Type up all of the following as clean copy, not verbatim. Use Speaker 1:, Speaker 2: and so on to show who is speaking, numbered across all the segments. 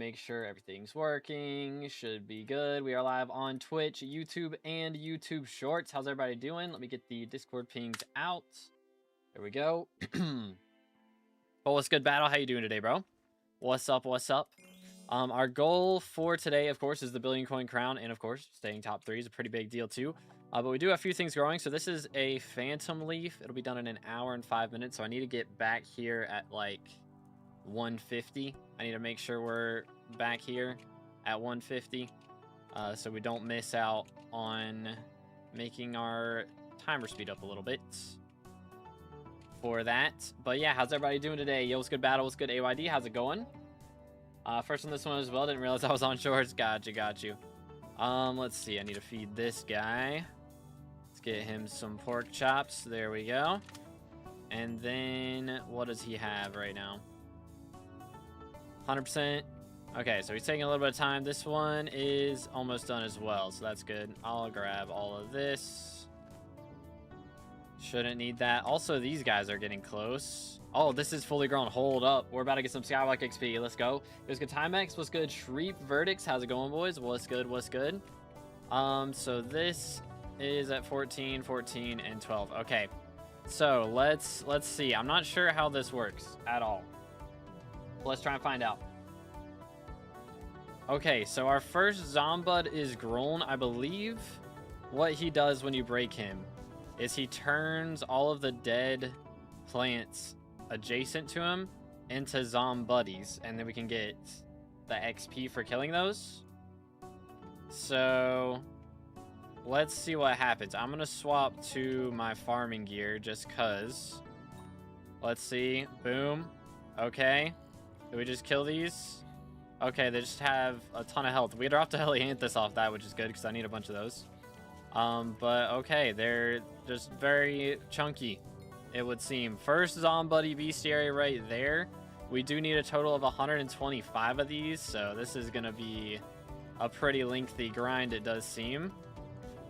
Speaker 1: make sure everything's working. Should be good. We are live on Twitch, YouTube, and YouTube Shorts. How's everybody doing? Let me get the Discord pings out. There we go. Oh, what's good, Battle? How you doing today, bro? What's up? What's up? Our goal for today, of course, is the billion coin crown, and of course, staying top 3 is a pretty big deal too. But we do have a few things growing. So this is a phantom leaf. It'll be done in an hour and 5 minutes. So I need to get back here at like 150. I need to make sure we're back here at 150 so we don't miss out on making our timer speed up a little bit for that. But yeah, how's everybody doing today? Yo, what's good, Battle? What's good, AYD? How's it going? First on this one as well. Didn't realize I was on shorts. Got you. Let's see. I need to feed this guy. Let's get him some pork chops. There we go. And then what does he have right now? 100%. Okay, so he's taking a little bit of time. This one is almost done as well, so that's good. I'll grab all of this. Shouldn't need that. Also, these guys are getting close. Oh, this is fully grown. Hold up. We're about to get some SkyBlock XP. Let's go. What's good, Timex? What's good, Shreep Verdicts? How's it going, boys? What's good? What's good? So this is at 14, 14, and 12. Okay, so let's see. I'm not sure how this works at all. Let's try and find out. Okay, so our first Zombud is grown. I believe what he does when you break him is he turns all of the dead plants adjacent to him into Zombuddies, and then we can get the XP for killing those. So let's see what happens. I'm gonna swap to my farming gear just cuz. Let's see. Boom. Okay. Do we just kill these? Okay, they just have a ton of health. We dropped a Helianthus off that, which is good because I need a bunch of those. But okay, they're just very chunky, it would seem. First Zombuddy bestiary right there. We do need a total of 125 of these, so this is going to be a pretty lengthy grind, it does seem.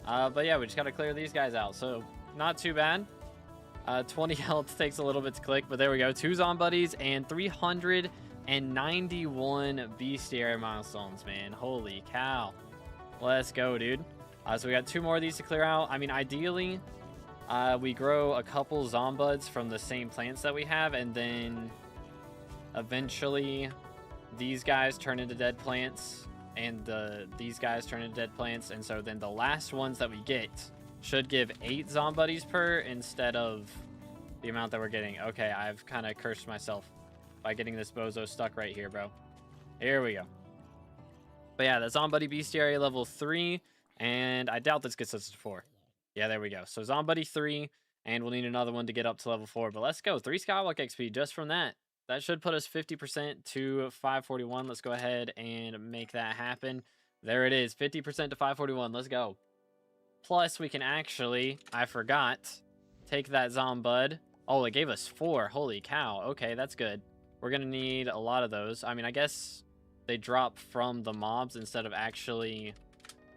Speaker 1: But yeah, we just got to clear these guys out, so not too bad. 20 health takes a little bit to click, but there we go. 2 Zombuddies and 391 bestiary milestones, man. Holy cow. Let's go, dude. So we got 2 more of these to clear out. I mean, ideally, we grow a couple Zombuds from the same plants that we have, and then eventually these guys turn into dead plants, and these guys turn into dead plants, and so then the last ones that we get should give 8 Zombuddies per instead of the amount that we're getting. Okay, I've kind of cursed myself by getting this bozo stuck right here, bro. Here we go. But yeah, the Zombuddy bestiary level 3, and I doubt this gets us to 4. Yeah, there we go. So Zombuddy 3, and we'll need another one to get up to level 4. But let's go. 3 SkyBlock XP just from that. That should put us 50% to 541. Let's go ahead and make that happen. There it is. 50% to 541. Let's go. Plus, we can actually, I forgot, take that Zombud. Oh, it gave us 4. Holy cow. Okay, that's good. We're going to need a lot of those. I mean, I guess they drop from the mobs instead of actually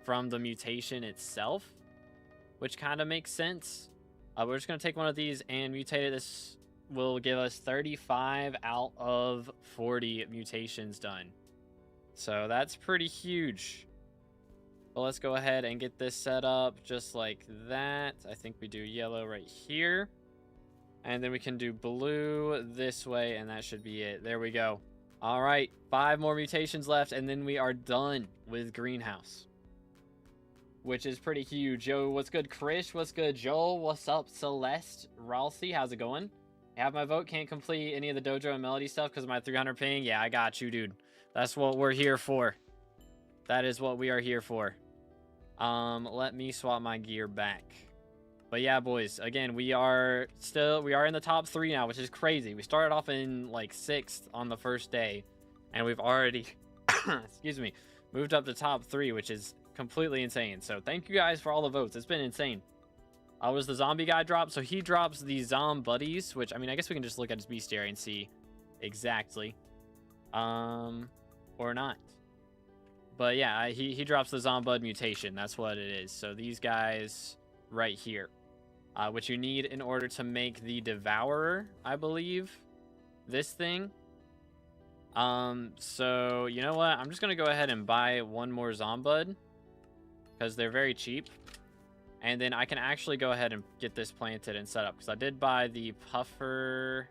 Speaker 1: from the mutation itself, which kind of makes sense. We're just going to take one of these and mutate it. This will give us 35 out of 40 mutations done. So that's pretty huge. But let's go ahead and get this set up just like that. I think we do yellow right here. And then we can do blue this way, and that should be it. There we go. All right, 5 more mutations left, and then we are done with Greenhouse, which is pretty huge. Yo, what's good, Krish? What's good, Joel? What's up, Celeste? Ralsei, how's it going? Have my vote. Can't complete any of the Dojo and Melody stuff because of my 300 ping. Yeah, I got you, dude. That's what we're here for. That is what we are here for. Let me swap my gear back. But yeah, boys, again, we are in the top 3 now, which is crazy. We started off in like 6th on the first day, and we've already, excuse me, moved up to top 3, which is completely insane. So thank you guys for all the votes. It's been insane. Was the zombie guy drop? So he drops the Zombuddies, which, I mean, I guess we can just look at his bestiary and see exactly, or not. But yeah, he drops the Zombud mutation. That's what it is. So these guys right here, which you need in order to make the Devourer, I believe. This thing. So you know what? I'm just gonna go ahead and buy one more Zombud because they're very cheap. And then I can actually go ahead and get this planted and set up because I did buy the puffer.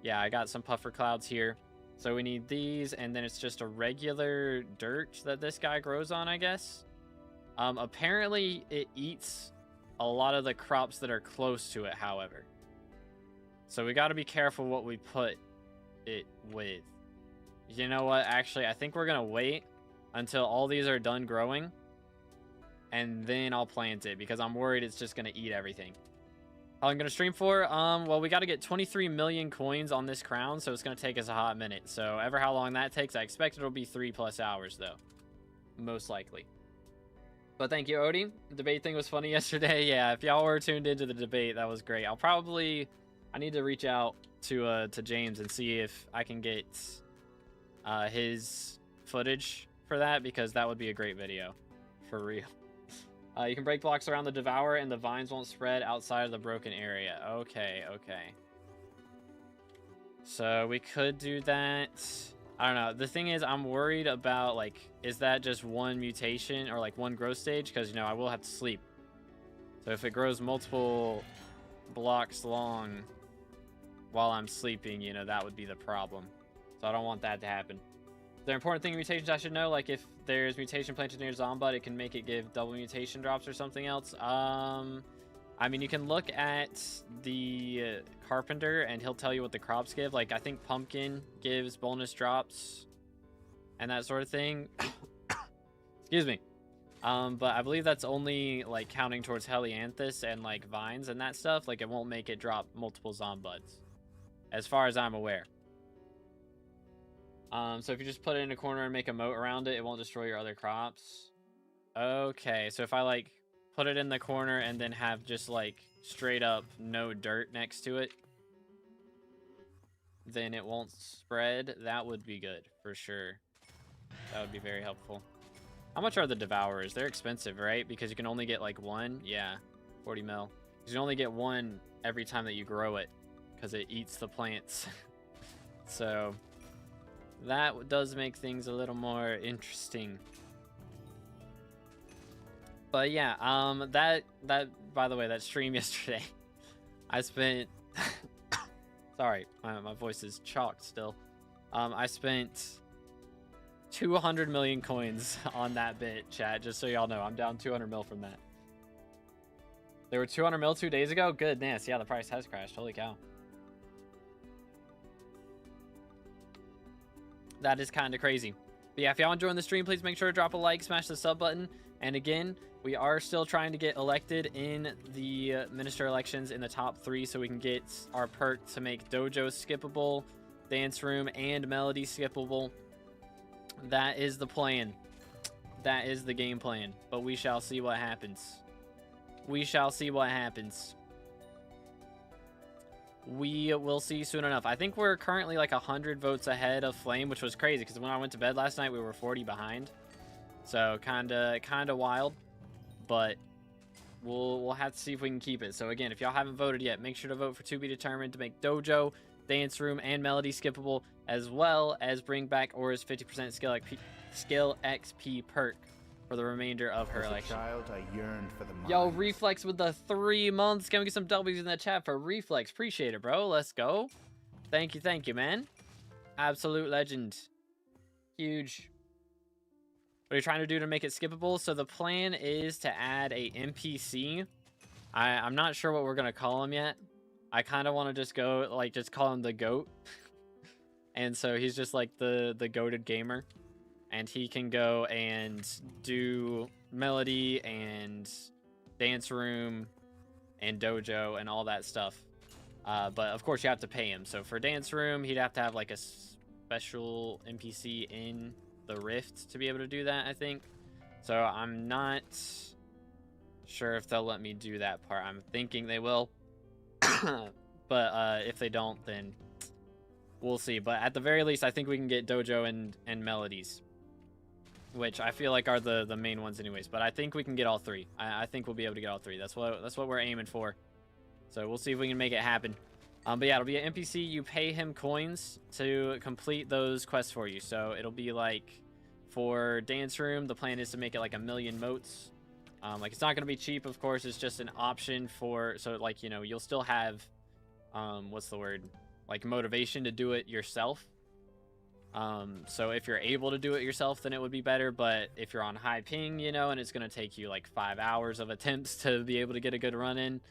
Speaker 1: Yeah, I got some puffer clouds here. So we need these, and then it's just a regular dirt that this guy grows on, I guess. Apparently it eats a lot of the crops that are close to it, however. So we got to be careful what we put it with. You know what? Actually, I think we're going to wait until all these are done growing. And then I'll plant it because I'm worried it's just going to eat everything. How I'm going to stream for? Well, we got to get 23 million coins on this crown, so it's going to take us a hot minute. So ever how long that takes, I expect it'll be 3+ hours, though. Most likely. But thank you, Odie. The debate thing was funny yesterday. Yeah, if y'all were tuned into the debate, that was great. I need to reach out to James and see if I can get his footage for that, because that would be a great video. For real. You can break blocks around the Devourer and the vines won't spread outside of the broken area. Okay, okay. So we could do that. I don't know. The thing is, I'm worried about, like, is that just one mutation or, like, one growth stage? Because, you know, I will have to sleep. So if it grows multiple blocks long while I'm sleeping, you know, that would be the problem. So I don't want that to happen. Is there important thing in mutations I should know? Like, if there's mutation planted near Zombud, it can make it give double mutation drops or something else. I mean, you can look at the Carpenter, and he'll tell you what the crops give. Like, I think Pumpkin gives bonus drops and that sort of thing. Excuse me. But I believe that's only, like, counting towards Helianthus and, like, vines and that stuff. Like, it won't make it drop multiple Zombuds, as far as I'm aware. So if you just put it in a corner and make a moat around it, it won't destroy your other crops. Okay, so if I, like, put it in the corner and then have just, like, straight up no dirt next to it, then it won't spread. That would be good, for sure. That would be very helpful. How much are the Devourers? They're expensive, right? Because you can only get, like, one. Yeah, 40 mil. Because you only get one every time that you grow it, because it eats the plants. So that does make things a little more interesting. But yeah, that by the way, that stream yesterday, I spent sorry, my voice is chalked still. I spent 200 million coins on that bit, chat, just so y'all know. I'm down 200 mil from that. They were 200 mil 2 days ago? Goodness, yeah, the price has crashed. Holy cow. That is kind of crazy. But yeah, if y'all enjoying the stream, please make sure to drop a like, smash the sub button. And again, we are still trying to get elected in the minister elections in the top 3, so we can get our perk to make dojo skippable, dance room, and melody skippable. That is the plan. That is the game plan. But we shall see what happens. We shall see what happens. We will see soon enough. I think we're currently like 100 votes ahead of Flame, which was crazy because when I went to bed last night, we were 40 behind. So kind of wild, but we'll have to see if we can keep it. So again, if y'all haven't voted yet, make sure to vote for To Be Determined to make Dojo, Dance Room, and Melody skippable, as well as bring back Aura's 50% skill XP perk for the remainder of her election.
Speaker 2: Child, I yearned for the
Speaker 1: Yo, Reflex with the 3 months. Can we get some W's in the chat for Reflex? Appreciate it, bro. Let's go. Thank you, man. Absolute legend. Huge. What are you trying to do to make it skippable? So the plan is to add a NPC. I'm not sure what we're going to call him yet. I kind of want to just go, like, just call him the GOAT. And so he's just like the goated gamer. And he can go and do melody and dance room and dojo and all that stuff. But of course you have to pay him. So for dance room, he'd have to have like a special NPC in the Rift to be able to do that, I think. So I'm not sure if they'll let me do that part. I'm thinking they will. But if they don't, then we'll see. But at the very least, I think we can get dojo and melodies, which I feel like are the main ones anyways. But I think we can get all 3. I think we'll be able to get all 3. That's what we're aiming for. So we'll see if we can make it happen. But yeah, it'll be an NPC. You pay him coins to complete those quests for you. So it'll be like, for Dance Room, the plan is to make it like 1,000,000 motes. Like, it's not going to be cheap, of course. It's just an option for, so like, you know, you'll still have, what's the word? Like, motivation to do it yourself. So if you're able to do it yourself, then it would be better. But if you're on high ping, you know, and it's going to take you like 5 hours of attempts to be able to get a good run in,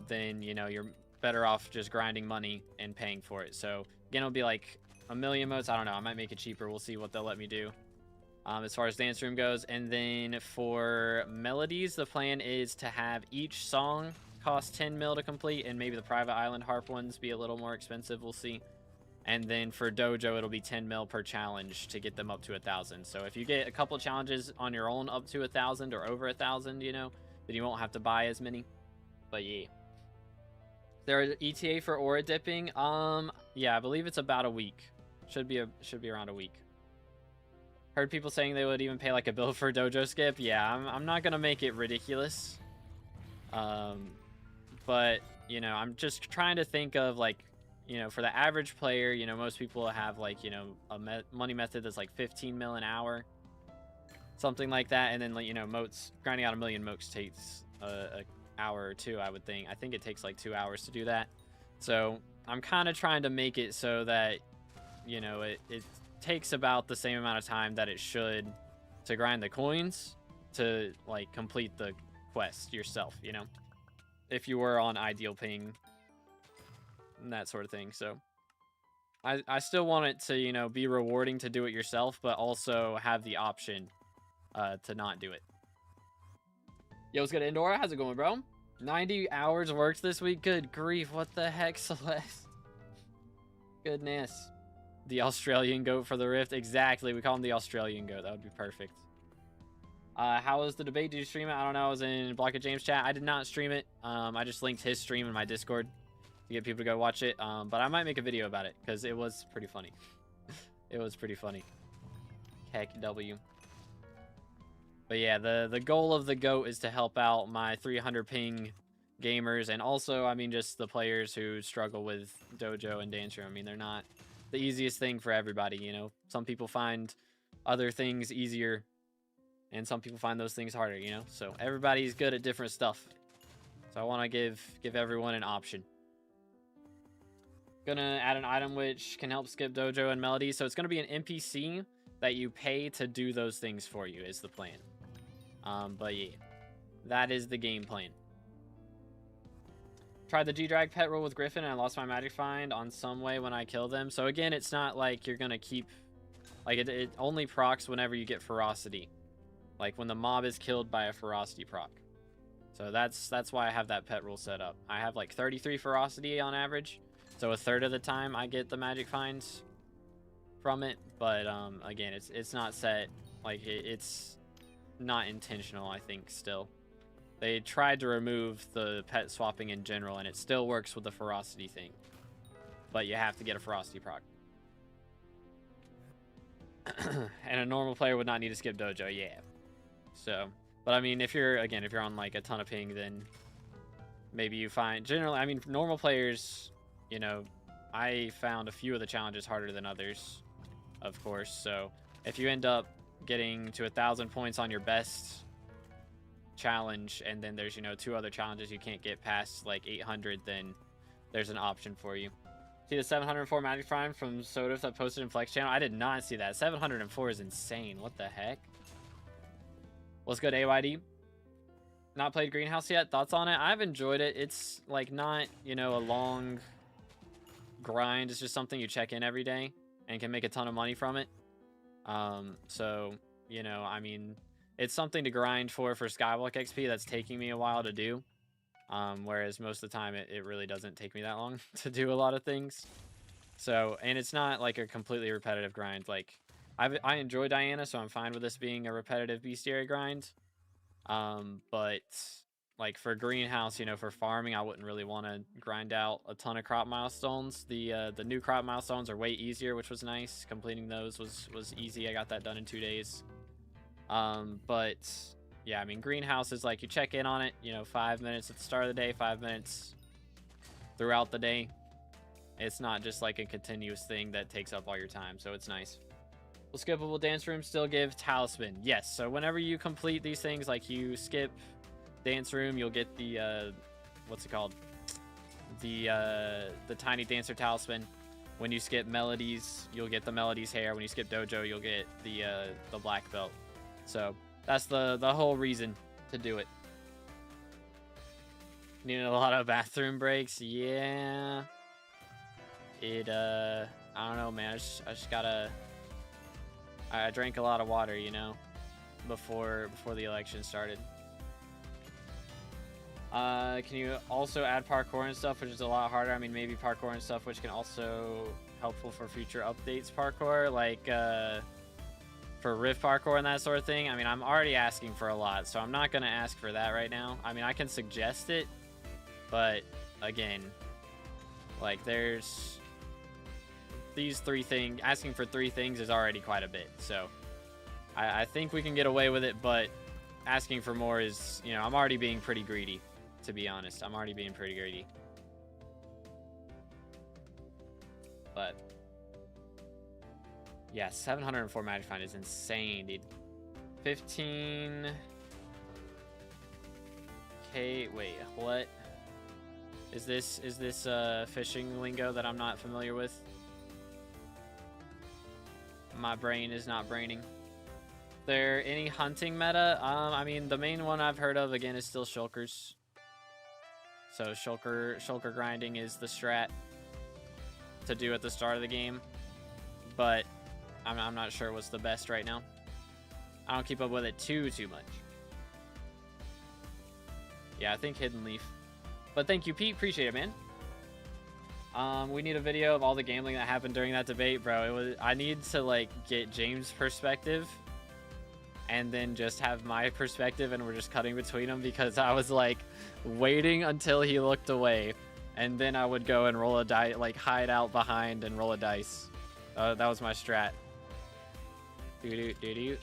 Speaker 1: then, you know, you're better off just grinding money and paying for it. So again, it'll be like 1,000,000 motes. I don't know. I might make it cheaper. We'll see what they'll let me do. As far as Dance Room goes. And then for melodies, the plan is to have each song cost 10 mil to complete, and maybe the private island harp ones be a little more expensive. We'll see. And then for dojo, it'll be 10 mil per challenge to get them up to 1,000. So if you get a couple challenges on your own up to 1,000 or over 1,000, you know, then you won't have to buy as many. But yeah. There are ETA for aura dipping. Yeah, I believe it's about a week. Should be around a week. Heard people saying they would even pay like a bill for dojo skip. Yeah, I'm not gonna make it ridiculous. But you know, I'm just trying to think of, like, you know, for the average player, you know, most people have like, you know, a money method that's like 15 mil an hour, something like that. And then, like, you know, motes, grinding out 1,000,000 motes takes a hour or two, I would think. I think it takes like 2 hours to do that. So I'm kind of trying to make it so that, you know, it takes about the same amount of time that it should to grind the coins to like complete the quest yourself, you know, if you were on ideal ping and that sort of thing. So I still want it to, you know, be rewarding to do it yourself, but also have the option to not do it. Yo, what's good, Indoor? How's it going, bro? 90 hours worked this week. Good grief. What the heck, Celeste? Goodness. The Australian goat for the Rift. Exactly. We call him the Australian goat. That would be perfect. How was the debate? Did you stream it? I don't know. I was in Block of James chat. I did not stream it. I just linked his stream in my Discord to get people to go watch it. But I might make a video about it because it was pretty funny. It was pretty funny. Heck W. But yeah, the goal of the GOAT is to help out my 300 ping gamers, and also, I mean, just the players who struggle with dojo and dance room. I mean, they're not the easiest thing for everybody, you know. Some people find other things easier, and some people find those things harder, you know. So everybody's good at different stuff. So I want to give everyone an option. Gonna add an item which can help skip dojo and melody. So it's gonna be an NPC that you pay to do those things for you is the plan. But yeah, that is the game plan. Tried the G-Drag pet roll with Griffin and I lost my magic find on some way when I kill them. So again, it's not like you're gonna keep, like, it only procs whenever you get ferocity, like when the mob is killed by a ferocity proc. So that's why I have that pet rule set up. I have like 33 ferocity on average, so a third of the time I get the magic finds from it. But again, it's not set, like, it's not intentional. I think still they tried to remove the pet swapping in general, and it still works with the ferocity thing, but you have to get a ferocity proc. And a normal player would not need to skip dojo. Yeah. So, but I mean, if you're on like a ton of ping, then maybe you find, generally, I mean, normal players, you know, I found a few of the challenges harder than others, of course. So if you end up getting to 1,000 points on your best challenge, and then there's, you know, 2 other challenges you can't get past like 800, then there's an option for you. See the 704 magic find from Soda that posted in Flex channel? I did not see that. 704 is insane. What the heck? What's good, AYD? Not played Greenhouse yet? Thoughts on it? I've enjoyed it. It's like not, you know, a long grind. It's just something you check in every day and can make a ton of money from it. So, you know, I mean, it's something to grind for SkyBlock XP that's taking me a while to do. Whereas most of the time it really doesn't take me that long to do a lot of things. So, and it's not like a completely repetitive grind. Like, I enjoy Diana, so I'm fine with this being a repetitive bestiary grind. But like for Greenhouse, you know, for farming, I wouldn't really want to grind out a ton of crop milestones. The new crop milestones are way easier, which was nice. Completing those was easy. I got that done in 2 days. But yeah, I mean, Greenhouse is like you check in on it, you know, 5 minutes at the start of the day, 5 minutes throughout the day. It's not just like a continuous thing that takes up all your time, so it's nice. Will skippable dance room still give talisman? Yes, so whenever you complete these things, like you skip dance room, you'll get the, what's it called? The tiny dancer talisman. When you skip melodies, you'll get the melodies hair. When you skip dojo, you'll get the black belt. So that's the whole reason to do it. Needing a lot of bathroom breaks, yeah. I don't know, man. I just gotta. I drank a lot of water, you know, before the election started. Can you also add parkour and stuff, which is a lot harder? I mean, maybe parkour and stuff, which can also helpful for future updates. Parkour, like for rift parkour and that sort of thing. I mean, I'm already asking for a lot, so I'm not gonna ask for that right now. I mean, I can suggest it, but again, like there's these 3 things. Asking for 3 things is already quite a bit, so I think we can get away with it. But asking for more is, you know, I'm already being pretty greedy. To be honest, I'm already being pretty greedy. But yeah, 704 magic find is insane, dude. 15k. Wait, what is this? Is this fishing lingo that I'm not familiar with? My brain is not braining. There any hunting meta? I mean, the main one I've heard of again is still shulkers. So shulker grinding is the strat to do at the start of the game, but I'm not sure what's the best right now. I don't keep up with it too much. Yeah, I think Hidden Leaf. But thank you, Pete. Appreciate it, man. We need a video of all the gambling that happened during that debate, bro. I need to like get James' perspective and then just have my perspective, and we're just cutting between them, because I was like waiting until he looked away, and then I would go and roll a dice, like hide out behind and roll a dice. That was my strat. Do-do-do-do.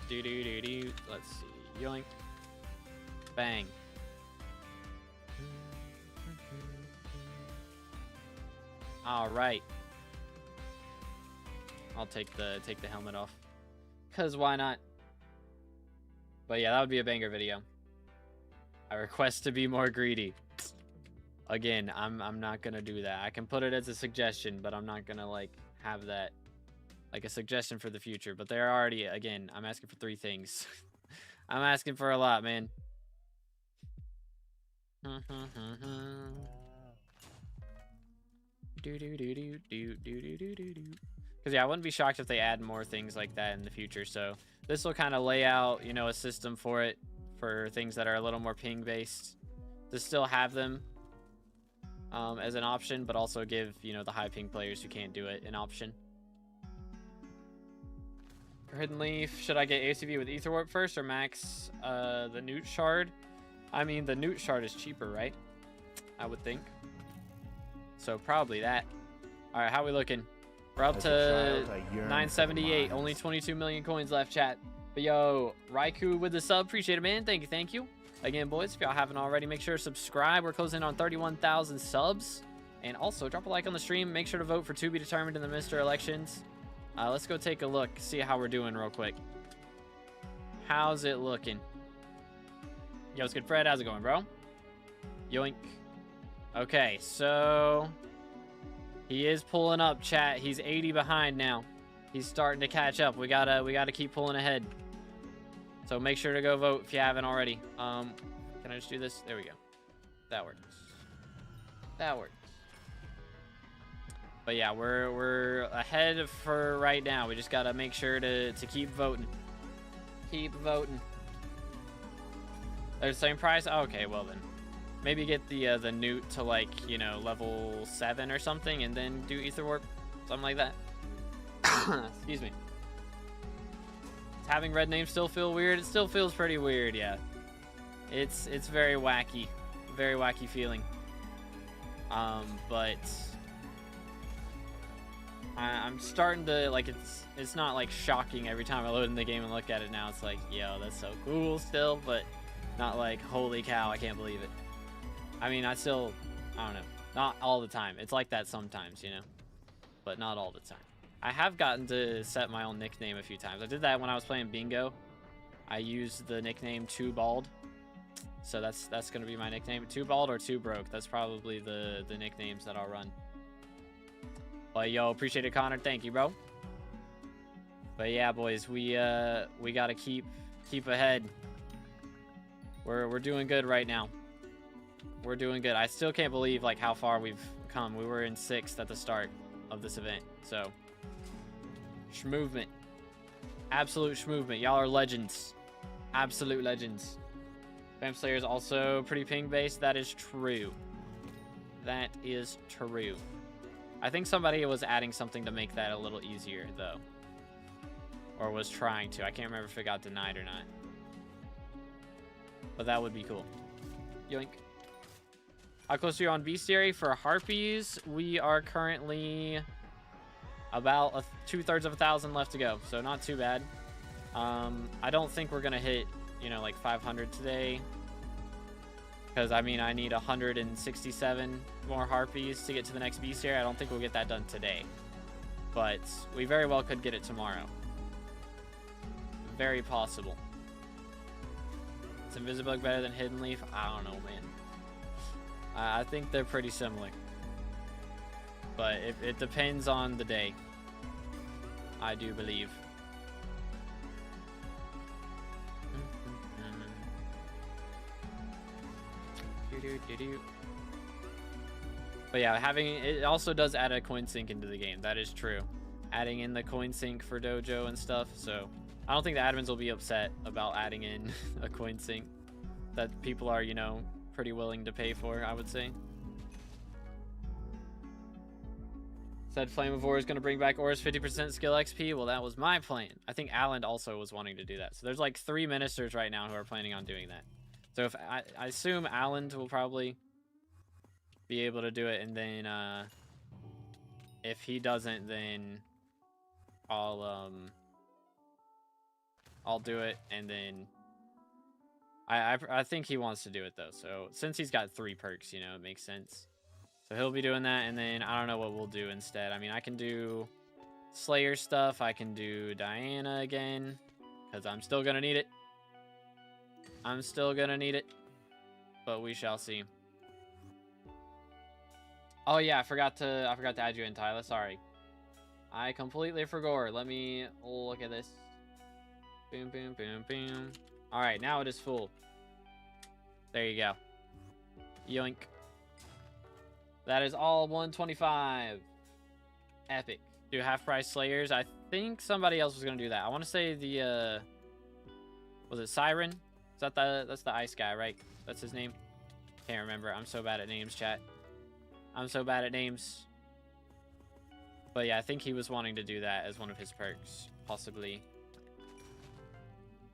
Speaker 1: Do-do-do-do. Let's see. Yoink. Bang. All right. I'll take the helmet off, cause why not? But yeah, that would be a banger video. I request to be more greedy. Again, I'm not gonna do that. I can put it as a suggestion, but I'm not gonna like have that like a suggestion for the future. But they're already, again, I'm asking for 3 things. I'm asking for a lot, man. Because yeah, I wouldn't be shocked if they add more things like that in the future. So this will kind of lay out, you know, a system for it, for things that are a little more ping based, to still have them as an option, but also give, you know, the high ping players who can't do it an option. Hidden Leaf, should I get ACV with Ether Warp first or max the Newt Shard? I mean, the Newt Shard is cheaper, right? I would think. So probably that. All right, how we looking? We're up to 978. Only 22 million coins left, chat. But yo, Raikou with the sub. Appreciate it, man. Thank you, thank you. Again, boys, if y'all haven't already, make sure to subscribe. We're closing on 31,000 subs. And also, drop a like on the stream. Make sure to vote for to be determined in the Mr. Elections. Let's go take a look, see how we're doing real quick. How's it looking? Yo, what's good, Fred? How's it going, bro? Yoink. Okay, so he is pulling up, chat. He's 80 behind now. He's starting to catch up. We gotta keep pulling ahead. So make sure to go vote if you haven't already. Can I just do this? There we go. That works. That works. But yeah, we're ahead for right now. We just gotta make sure to keep voting. Keep voting. They're the same price? Oh, okay, well then. Maybe get the Newt to, like, you know, level 7 or something, and then do Ether Warp. Something like that. Excuse me. Does having red names still feel weird? It still feels pretty weird, yeah. It's very wacky. Very wacky feeling. But I'm starting to, like, it's not, like, shocking every time I load in the game and look at it now. It's like, yo, that's so cool still, but Not like, holy cow, I can't believe it. I mean, I don't know. Not all the time. It's like that sometimes, you know? But not all the time. I have gotten to set my own nickname a few times. I did that when I was playing bingo. I used the nickname Too Bald. So that's going to be my nickname. Too Bald or Too Broke. That's probably the nicknames that I'll run. But yo, appreciate it, Connor. Thank you, bro. But yeah, boys, we got to keep ahead. We're doing good right now. We're doing good. I still can't believe like how far we've come. We were in 6th at the start of this event. So, schmovement. Absolute schmovement. Y'all are legends. Absolute legends. Spam Slayer is also pretty ping-based. That is true. That is true. I think somebody was adding something to make that a little easier, though. Or was trying to. I can't remember if it got denied or not. But that would be cool. Yoink. How close are you on bestiary? For harpies, we are currently about 2/3 of 1,000 left to go. So not too bad. I don't think we're going to hit, you know, like 500 today. Because, I mean, I need 167 more harpies to get to the next bestiary. I don't think we'll get that done today. But we very well could get it tomorrow. Very possible. Is Invisibug better than Hidden Leaf? I don't know, man. I think they're pretty similar. But it depends on the day. I do believe. But yeah, it also does add a coin sink into the game. That is true. Adding in the coin sink for dojo and stuff. So I don't think the admins will be upset about adding in a coin sink that people are, you know, pretty willing to pay for, I would say. Said Flame of War is going to bring back Aura's 50% skill XP. Well, that was my plan. I think Alan also was wanting to do that. So there's like 3 ministers right now who are planning on doing that. So if I assume Alan will probably be able to do it, and then if he doesn't, then I'll do it, and then I think he wants to do it though. So since he's got 3 perks, you know, it makes sense. So he'll be doing that, and then I don't know what we'll do instead. I mean, I can do Slayer stuff. I can do Diana again, because I'm still gonna need it. I'm still gonna need it, but we shall see. Oh yeah, I forgot to add you in, Tyler. Sorry, I completely forgot. Let me look at this. Boom, boom, boom, boom. All right, now it is full. There you go. Yoink. That is all 125. Epic. Do half-price Slayers. I think somebody else was gonna do that. I want to say the was it Siren? Is that that's the ice guy, right? That's his name. Can't remember. I'm so bad at names, chat. I'm so bad at names. But yeah, I think he was wanting to do that as one of his perks, possibly.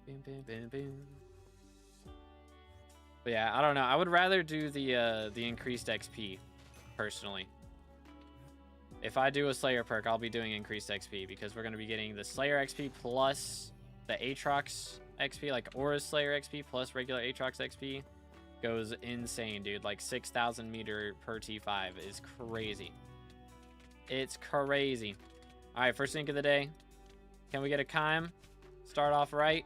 Speaker 1: Boom, boom, boom, boom. But yeah, I don't know. I would rather do the increased XP, personally. If I do a Slayer perk, I'll be doing increased XP, because we're going to be getting the Slayer XP plus the Aatrox XP, like Aura Slayer XP plus regular Aatrox XP. Goes insane, dude. Like 6,000 meter per T5 is crazy. It's crazy. All right, first ink of the day. Can we get a Kime? Start off right.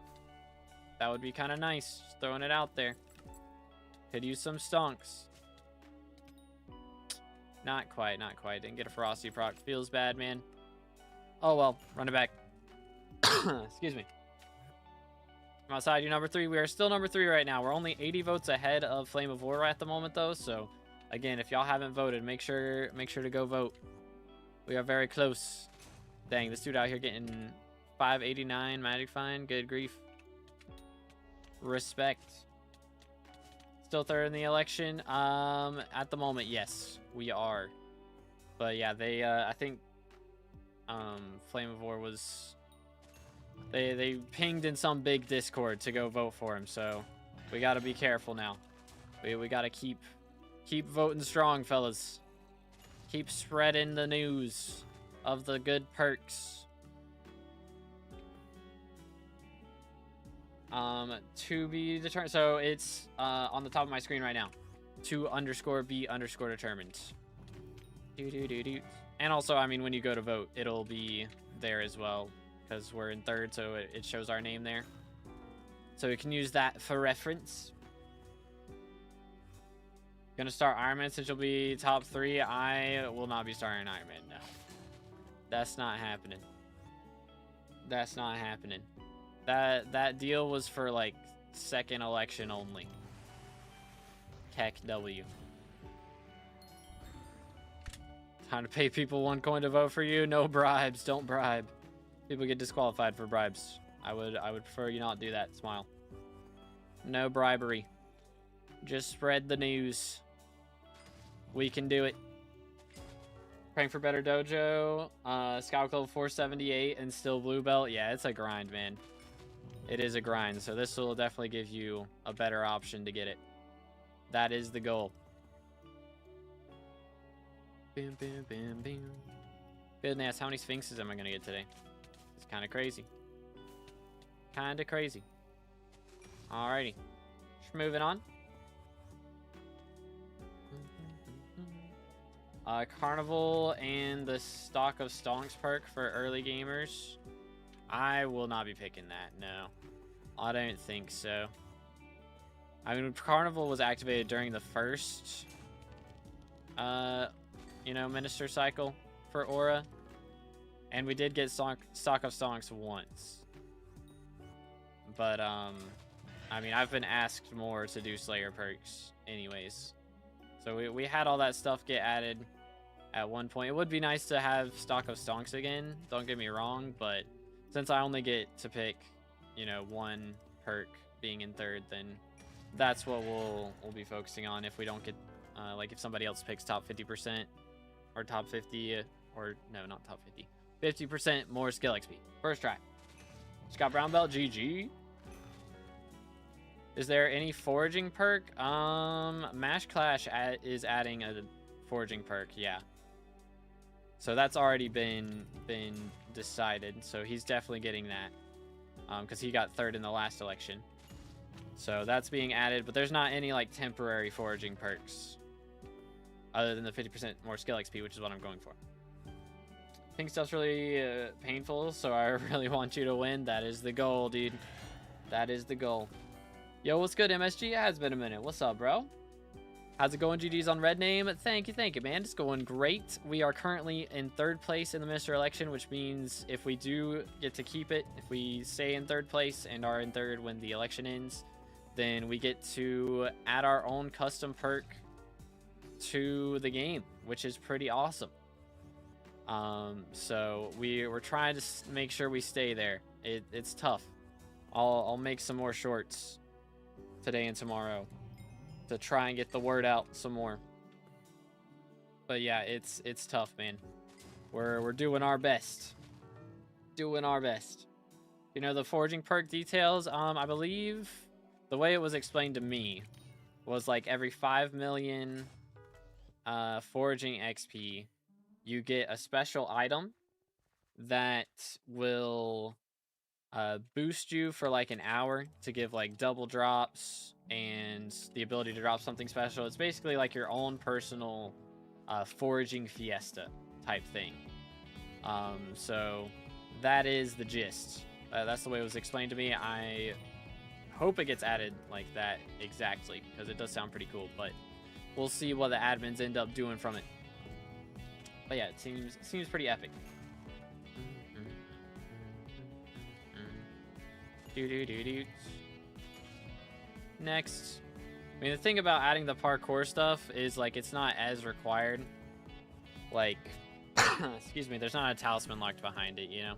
Speaker 1: That would be kind of nice. Just throwing it out there. Could use some stonks. Not quite, not quite. Didn't get a Frosty proc. Feels bad, man. Oh well, run it back. Excuse me. I'm outside you, number 3. We are still number 3 right now. We're only 80 votes ahead of Flame of War at the moment, though. So, again, if y'all haven't voted, make sure to go vote. We are very close. Dang, this dude out here getting 589 magic fine. Good grief. Respect. Still third in the election. At the moment, yes, we are. But yeah, they I think Flame of War was they pinged in some big Discord to go vote for him, so we got to be careful now. We got to keep voting strong, fellas. Keep spreading the news of the good perks. To be determined. So it's on the top of my screen right now. To_be_determined. And also, I mean, when you go to vote, it'll be there as well because we're in third, so it shows our name there. So you can use that for reference. Gonna start Iron Man since you'll be top 3. I will not be starting Iron Man, no. That's not happening. That's not happening. That deal was for like second election only. Heck W. Time to pay people 1 coin to vote for you. No bribes. Don't bribe. People get disqualified for bribes. I would prefer you not do that. Smile. No bribery. Just spread the news. We can do it. Praying for better dojo. Scout Club 478 and still blue belt. Yeah, it's a grind, man. It is a grind. So this will definitely give you a better option to get it. That is the goal. Bam, bam, bam, bam. Goodness, how many Sphinxes am I going to get today? It's kind of crazy. Kind of crazy. Alrighty. Just moving on. Carnival and the Stock of Stonks perk for early gamers. I will not be picking that, no. I don't think so. I mean, Carnival was activated during the first, you know, Minister cycle for Aura. And we did get Stock of Stonks once. But, I mean, I've been asked more to do Slayer perks anyways. So we had all that stuff get added at one point. It would be nice to have Stock of Stonks again, don't get me wrong, but since I only get to pick, you know, 1 perk being in third, then that's what we'll be focusing on if we don't get, like if somebody else picks top 50% or top 50, or no, not top 50, 50% more skill XP. First try. Just got brown belt, GG. Is there any foraging perk? Mash Clash is adding a foraging perk, yeah. So that's already been decided. So he's definitely getting that, because he got third in the last election. So that's being added, but there's not any like temporary foraging perks other than the 50% more skill XP, which is what I'm going for. Pink stuff's really painful, so I really want you to win. That is the goal, dude. That is the goal. Yo, what's good, MSG? Yeah, it's been a minute. What's up, bro? How's it going, GG's on Red Name? Thank you, man. It's going great. We are currently in third place in the Minister election, which means if we do get to keep it, if we stay in third place and are in third when the election ends, then we get to add our own custom perk to the game, which is pretty awesome. So we're trying to make sure we stay there. It's tough. I'll make some more shorts today and tomorrow to try and get the word out some more. But yeah, it's tough, man. We're doing our best. Doing our best. You know, the foraging perk details, I believe the way it was explained to me was like every 5 million foraging XP, you get a special item that will boost you for like an hour to give like double drops and the ability to drop something special. It's basically like your own personal foraging fiesta type thing. So that is the gist. That's the way it was explained to me. I hope it gets added like that exactly, because it does sound pretty cool, but we'll see what the admins end up doing from it. But yeah, it seems pretty epic. Next. I mean, the thing about adding the parkour stuff is like it's not as required. Like, excuse me, there's not a talisman locked behind it, you know?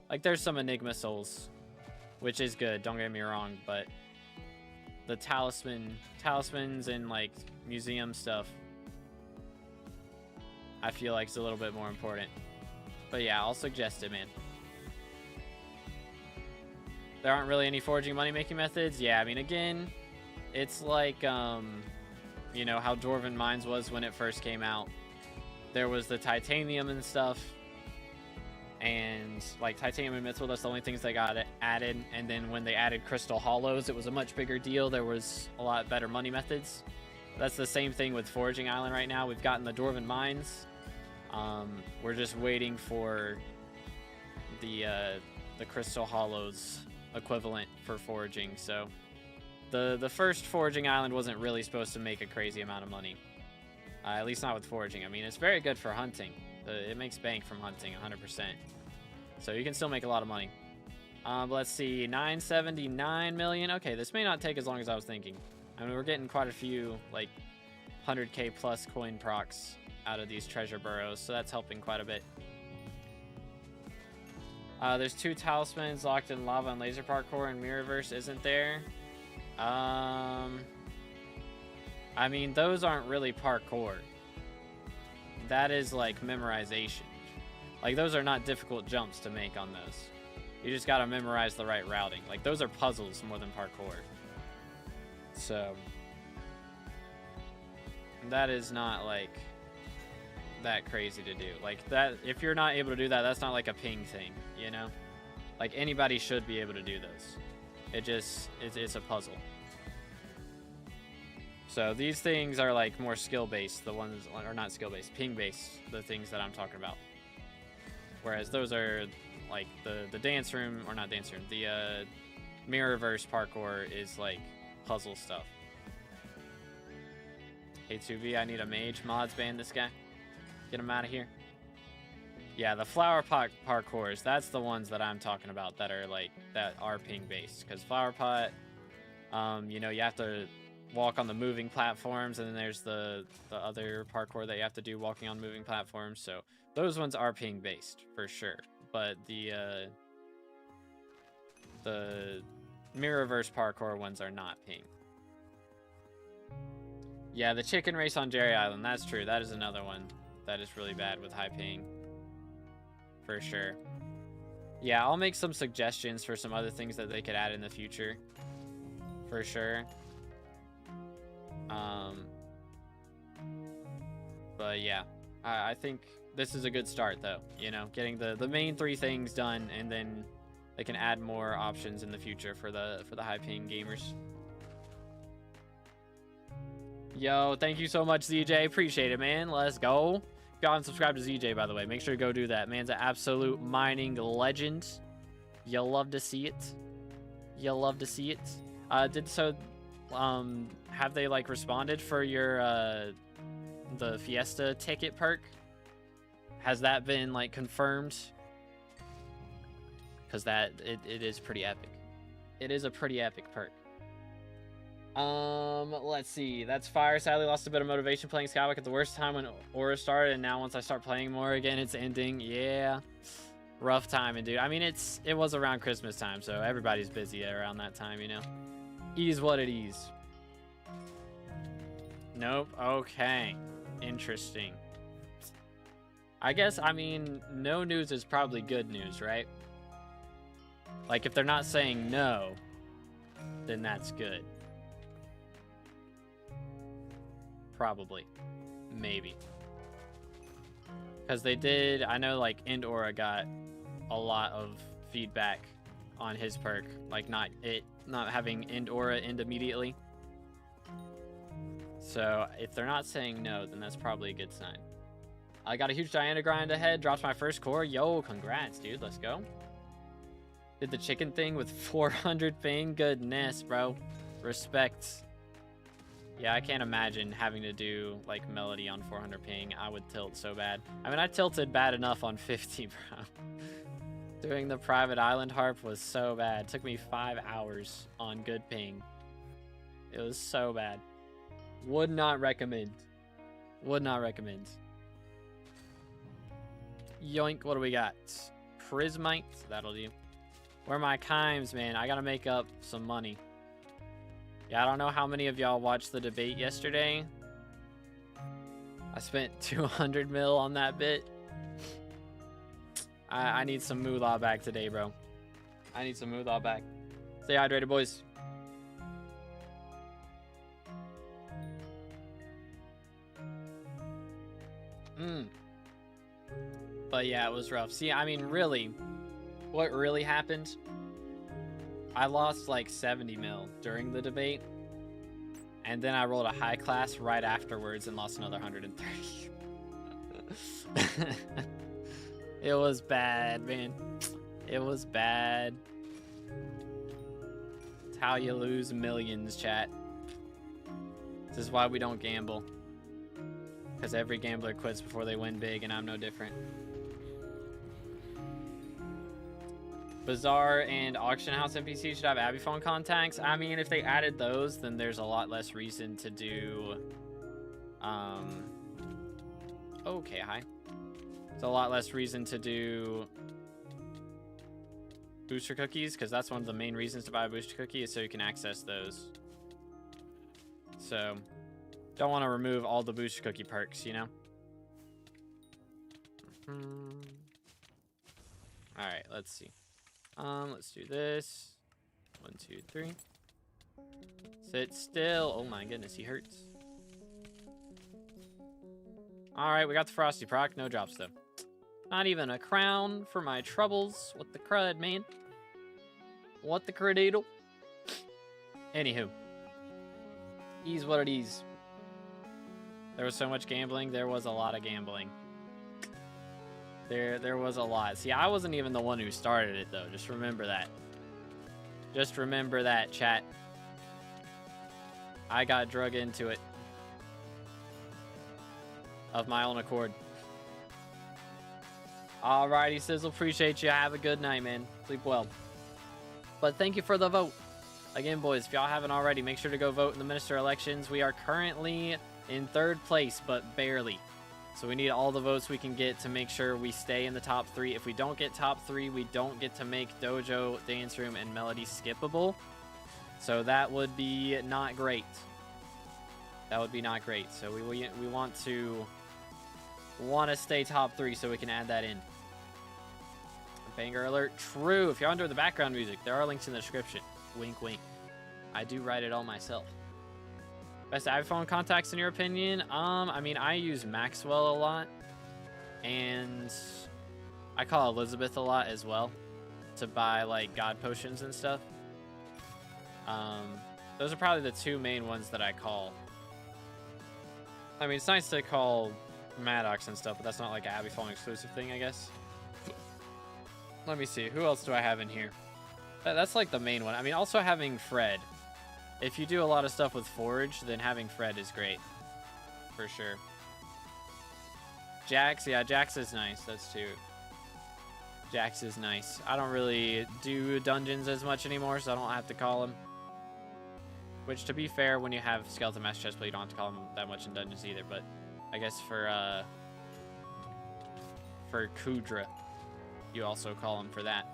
Speaker 1: Like, there's some Enigma souls, which is good, don't get me wrong, but the talismans and like museum stuff, I feel like it's a little bit more important. But yeah, I'll suggest it, man. There aren't really any foraging money-making methods. Yeah, I mean, again, it's like, you know, how Dwarven Mines was when it first came out. There was the titanium and stuff, and things. Like titanium and mithril, that's the only things they got added. And then when they added crystal hollows, it was a much bigger deal. There was a lot better money methods. That's the same thing with Foraging Island right now. We've gotten the Dwarven Mines. We're just waiting for the crystal hollows equivalent for foraging. So the first Foraging Island wasn't really supposed to make a crazy amount of money. At least not with foraging. I mean, it's very good for hunting. It makes bank from hunting 100%. So you can still make a lot of money. Let's see, 979 million. Okay, this may not take as long as I was thinking. I mean, we're getting quite a few, like, 100k plus coin procs out of these treasure burrows, so that's helping quite a bit. There's 2 talismans locked in lava and laser parkour, and Mirrorverse isn't there. I mean, those aren't really parkour. That is, like, memorization. Like, those are not difficult jumps to make on those. You just gotta memorize the right routing. Like, those are puzzles more than parkour. So, that is not, like, that crazy to do. Like, that, if you're not able to do that, that's not like a ping thing, you know? Like, anybody should be able to do those. It just, it's a puzzle. So these things are like more skill-based, the ones, or not skill-based, ping-based, the things that I'm talking about. Whereas those are like the dance room, or not dance room, the Mirrorverse parkour is like puzzle stuff. Hey 2V, I need a mage. Mods ban this guy. Get him out of here. Yeah, the flower pot parkours, that's the ones that I'm talking about that are like, that are ping-based. Because flower pot, you know, you have to walk on the moving platforms, and then there's the other parkour that you have to do walking on moving platforms. So those ones are ping based for sure, but the Mirrorverse parkour ones are not ping. Yeah, the chicken race on Jerry Island, that's true. That is another one that is really bad with high ping for sure. Yeah, I'll make some suggestions for some other things that they could add in the future for sure. But yeah, I think this is a good start though, you know, getting the main 3 things done, and then they can add more options in the future for the high ping gamers. Yo, thank you so much, ZJ. Appreciate it, man. Let's go. If you haven't subscribed to ZJ, by the way, make sure to go do that. Man's an absolute mining legend. You'll love to see it. You'll love to see it. Have they like responded for your the Fiesta ticket perk? Has that been like confirmed? Because that it is pretty epic. It is a pretty epic perk. Let's see. That's fire. Sadly lost a bit of motivation playing Skyblock at the worst time when Aura started, and now once I start playing more again, it's ending. Yeah. Rough timing, dude. I mean, it was around Christmas time, so everybody's busy around that time, you know. Ease what it is. Nope. Okay. Interesting. I guess, I mean, no news is probably good news, right? Like, if they're not saying no, then that's good. Probably. Maybe. Because they did, I know, like, End Aura got a lot of feedback on his perk. Like, not having End Aura end immediately. So, if they're not saying no, then that's probably a good sign. I got a huge Diana grind ahead. Dropped my first core. Yo, congrats, dude. Let's go. Did the chicken thing with 400 ping. Goodness, bro. Respect. Yeah, I can't imagine having to do, like, Melody on 400 ping. I would tilt so bad. I mean, I tilted bad enough on 50, bro. Doing the private island harp was so bad. It took me 5 hours on good ping. It was so bad. Would not recommend. Would not recommend. Yoink, what do we got? Prismite, that'll do. Where are my chimes, man? I gotta make up some money. Yeah, I don't know how many of y'all watched the debate yesterday. I spent 200 mil on that bit. I need some moolah back today, bro. I need some moolah back. Stay hydrated, boys. But yeah, it was rough. See, I mean, really, what really happened, I lost like 70 mil during the debate, and then I rolled a high class right afterwards and lost another 130. It was bad, man. It was bad. It's how you lose millions, chat. This is why we don't gamble. Because every gambler quits before they win big, and I'm no different. Bazaar and Auction House NPC should have Abby phone contacts. I mean, if they added those, then there's a lot less reason to do... Okay, hi. There's a lot less reason to do booster cookies, because that's one of the main reasons to buy a booster cookie, is so you can access those. So, don't want to remove all the booster cookie perks, you know? Alright, let's see. Let's do this. 1, 2, 3. Sit still. Oh my goodness, he hurts. Alright, we got the Frosty proc. No drops, though. Not even a crown for my troubles. What the crud, man? What the cradiddle? Anywho. Ease what it is. There was so much gambling. There was a lot of gambling. There was a lot. See, I wasn't even the one who started it, though. Just remember that. Just remember that, chat. I got drug into it. Of my own accord. Alrighty, Sizzle. Appreciate you. Have a good night, man. Sleep well. But thank you for the vote. Again, boys, if y'all haven't already, make sure to go vote in the minister elections. We are currently in 3rd place, but barely. So we need all the votes we can get to make sure we stay in the top 3. If we don't get top 3, we don't get to make Dojo, Dance Room, and Melody skippable. So that would be not great. That would be not great. So we want to stay top 3 so we can add that in. Banger alert. True. If you're under the background music, there are links in the description. Wink, wink. I do write it all myself. Best iPhone contacts in your opinion? I mean, I use Maxwell a lot, and I call Elizabeth a lot as well to buy like God potions and stuff. Those are probably the 2 main ones that I call. I mean, it's nice to call Maddox and stuff, but that's not like an Abby phone exclusive thing, I guess. Let me see. Who else do I have in here? That's like the main one. I mean, also having Fred. If you do a lot of stuff with Forge, then having Fred is great. For sure. Jax, yeah, Jax is nice. That's true. Jax is nice. I don't really do dungeons as much anymore, so I don't have to call him. Which, to be fair, when you have Skeleton Master Chestplate, you don't have to call him that much in dungeons either. But I guess for Kudra, you also call him for that.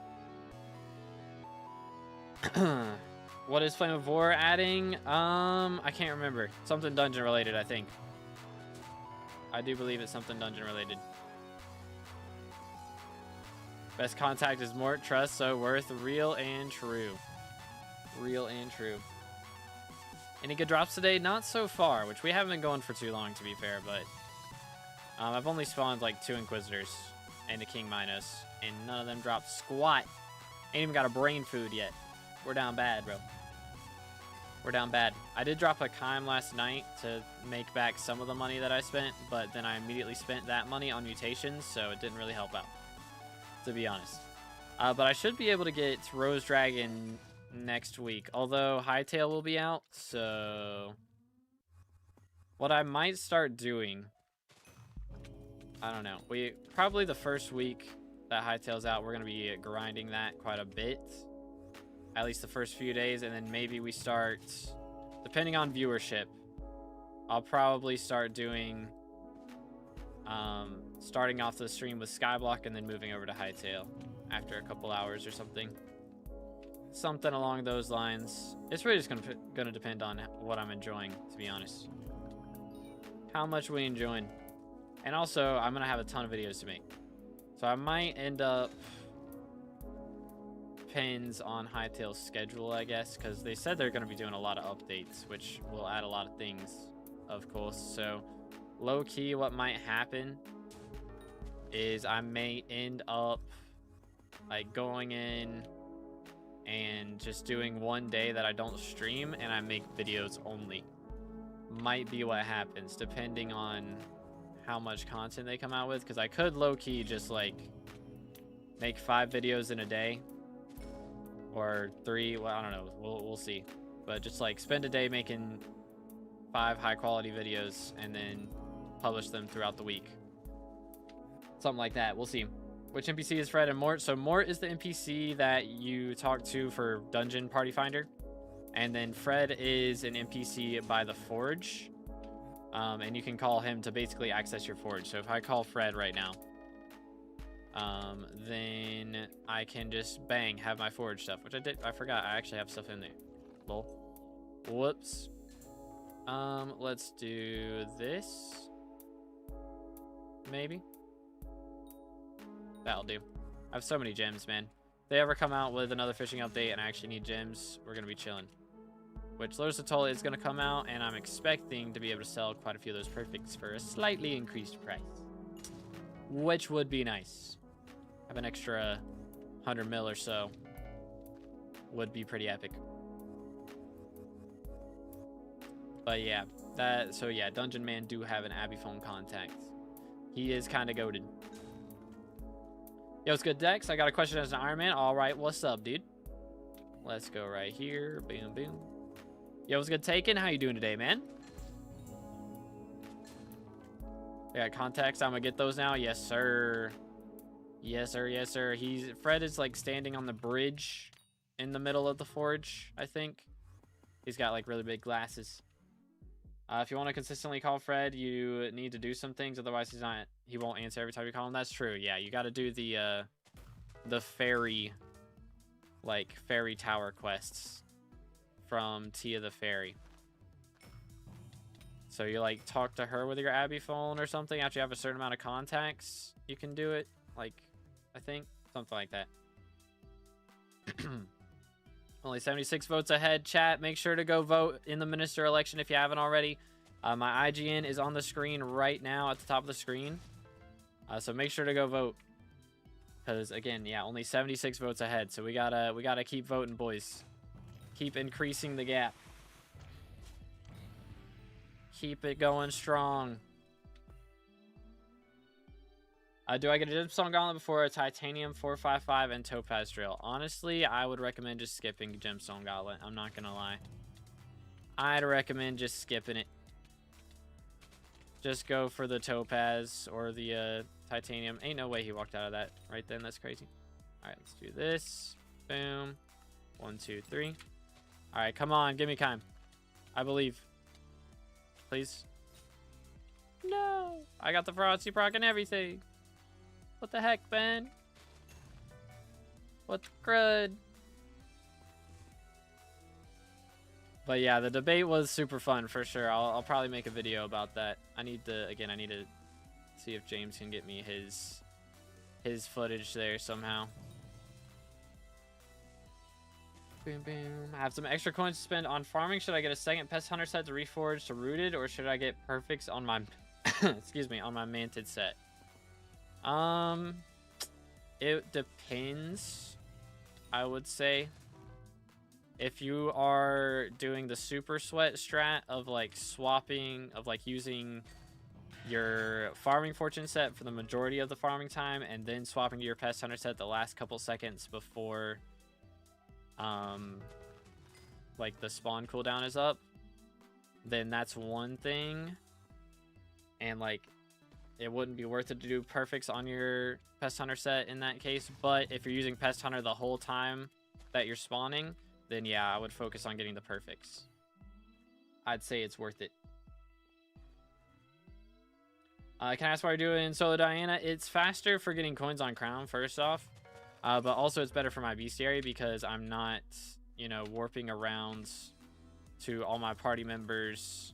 Speaker 1: What is Flame of War adding? I can't remember. Something dungeon related, I think. I do believe it's something dungeon related. Best contact is Mort, trust, so worth, real and true. Real and true. Any good drops today? Not so far, which we haven't been going for too long, to be fair, but I've only spawned like 2 Inquisitors and a King Minos, and none of them dropped squat. Ain't even got a brain food yet. We're down bad, bro. We're down bad. I did drop a Kime last night to make back some of the money that I spent, but then I immediately spent that money on mutations, so it didn't really help out, to be honest. But I should be able to get Rose Dragon next week, although Hytale will be out, so... What I might start doing... I don't know. Probably the first week that Hytale's out, we're going to be grinding that quite a bit. At least the first few days, and then maybe we start, depending on viewership, I'll probably start doing, starting off the stream with SkyBlock and then moving over to Hytale after a couple hours or something. Something along those lines. It's really just gonna depend on what I'm enjoying, to be honest. How much we enjoying. And also, I'm gonna have a ton of videos to make. So I might end up... Depends on Hytale's schedule, I guess, because they said they're going to be doing a lot of updates, which will add a lot of things, of course. So, low-key, what might happen is I may end up like going in and just doing one day that I don't stream and I make videos only. Might be what happens depending on how much content they come out with, because I could low-key just like make 5 videos in a day or 3. Well, I don't know, we'll see, but just like spend a day making 5 high-quality videos and then publish them throughout the week, something like that. We'll see. Which NPC is Fred and Mort? So Mort is the NPC that you talk to for Dungeon Party Finder, and then Fred is an NPC by the Forge. And you can call him to basically access your forge. So if I call Fred right now, then I can just bang, have my forge stuff, which I did. I forgot I actually have stuff in there. Lol. Whoops. Let's do this. Maybe. That'll do. I have so many gems, man. If they ever come out with another fishing update and I actually need gems, we're gonna be chilling. Which Lotus Atoll is going to come out, and I'm expecting to be able to sell quite a few of those perfects for a slightly increased price, which would be nice. Have an extra 100 mil or so would be pretty epic. But yeah, yeah, Dungeon Man do have an Abbey phone contact. He is kind of goated. Yo, what's good, Dex? I got a question as an Iron Man. All right, what's up, dude? Let's go right here. Boom, boom. Yo, what's good, Taken? How you doing today, man? I got contacts. I'm gonna get those now. Yes, sir. Yes, sir. Yes, sir. Fred is like standing on the bridge in the middle of the forge, I think. He's got like really big glasses. If you want to consistently call Fred, you need to do some things. Otherwise, he won't answer every time you call him. That's true. Yeah, you got to do the fairy, like fairy tower quests from Tia the Fairy. So you like talk to her with your Abbey phone or something. After you have a certain amount of contacts, you can do it. Like, I think something like that. Only 76 votes ahead. Chat, make sure to go vote in the minister election if you haven't already. My IGN is on the screen right now at the top of the screen. So make sure to go vote. Because again, yeah, only 76 votes ahead. So we gotta keep voting, boys. Keep increasing the gap. Keep it going strong. Do I get a gemstone gauntlet before a titanium 455 and topaz drill? Honestly, I would recommend just skipping gemstone gauntlet. I'm not gonna lie. I'd recommend just skipping it. Just go for the topaz or the titanium. Ain't no way he walked out of that right then. That's crazy. All right, let's do this. Boom. 1, 2, 3. All right, come on, give me time. I believe. Please. No, I got the Frosty proc and everything. What the heck, Ben? What the crud? But yeah, the debate was super fun for sure. I'll probably make a video about that. I need to see if James can get me his footage there somehow. Boom, boom. I have some extra coins to spend on farming. Should I get a second pest hunter set to reforge to rooted, or should I get perfects on my excuse me, on my manted set? It depends, I would say. If you are doing the super sweat strat of like swapping, of like using your farming fortune set for the majority of the farming time and then swapping to your pest hunter set the last couple seconds before like the spawn cooldown is up, then that's one thing, and like it wouldn't be worth it to do perfects on your pest hunter set in that case. But if you're using pest hunter the whole time that you're spawning, then yeah, I would focus on getting the perfects. I'd say it's worth it. Can I ask why you're doing solo Diana? It's faster for getting coins on crown, first off, but also it's better for my bestiary because I'm not, you know, warping around to all my party members.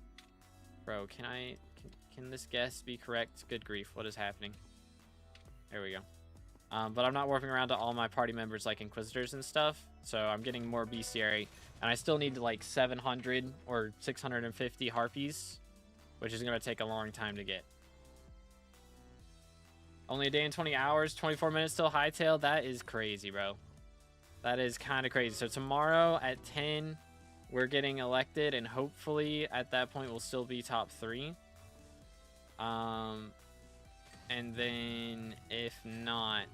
Speaker 1: Bro, can this guess be correct? Good grief, what is happening? There we go. But I'm not warping around to all my party members like Inquisitors and stuff, so I'm getting more bestiary, and I still need like 700 or 650 harpies, which is going to take a long time to get. Only a day and 20 hours, 24 minutes till hightail. That is crazy, bro. That is kind of crazy. So tomorrow at 10, we're getting elected, and hopefully at that point we'll still be top 3. And then if not,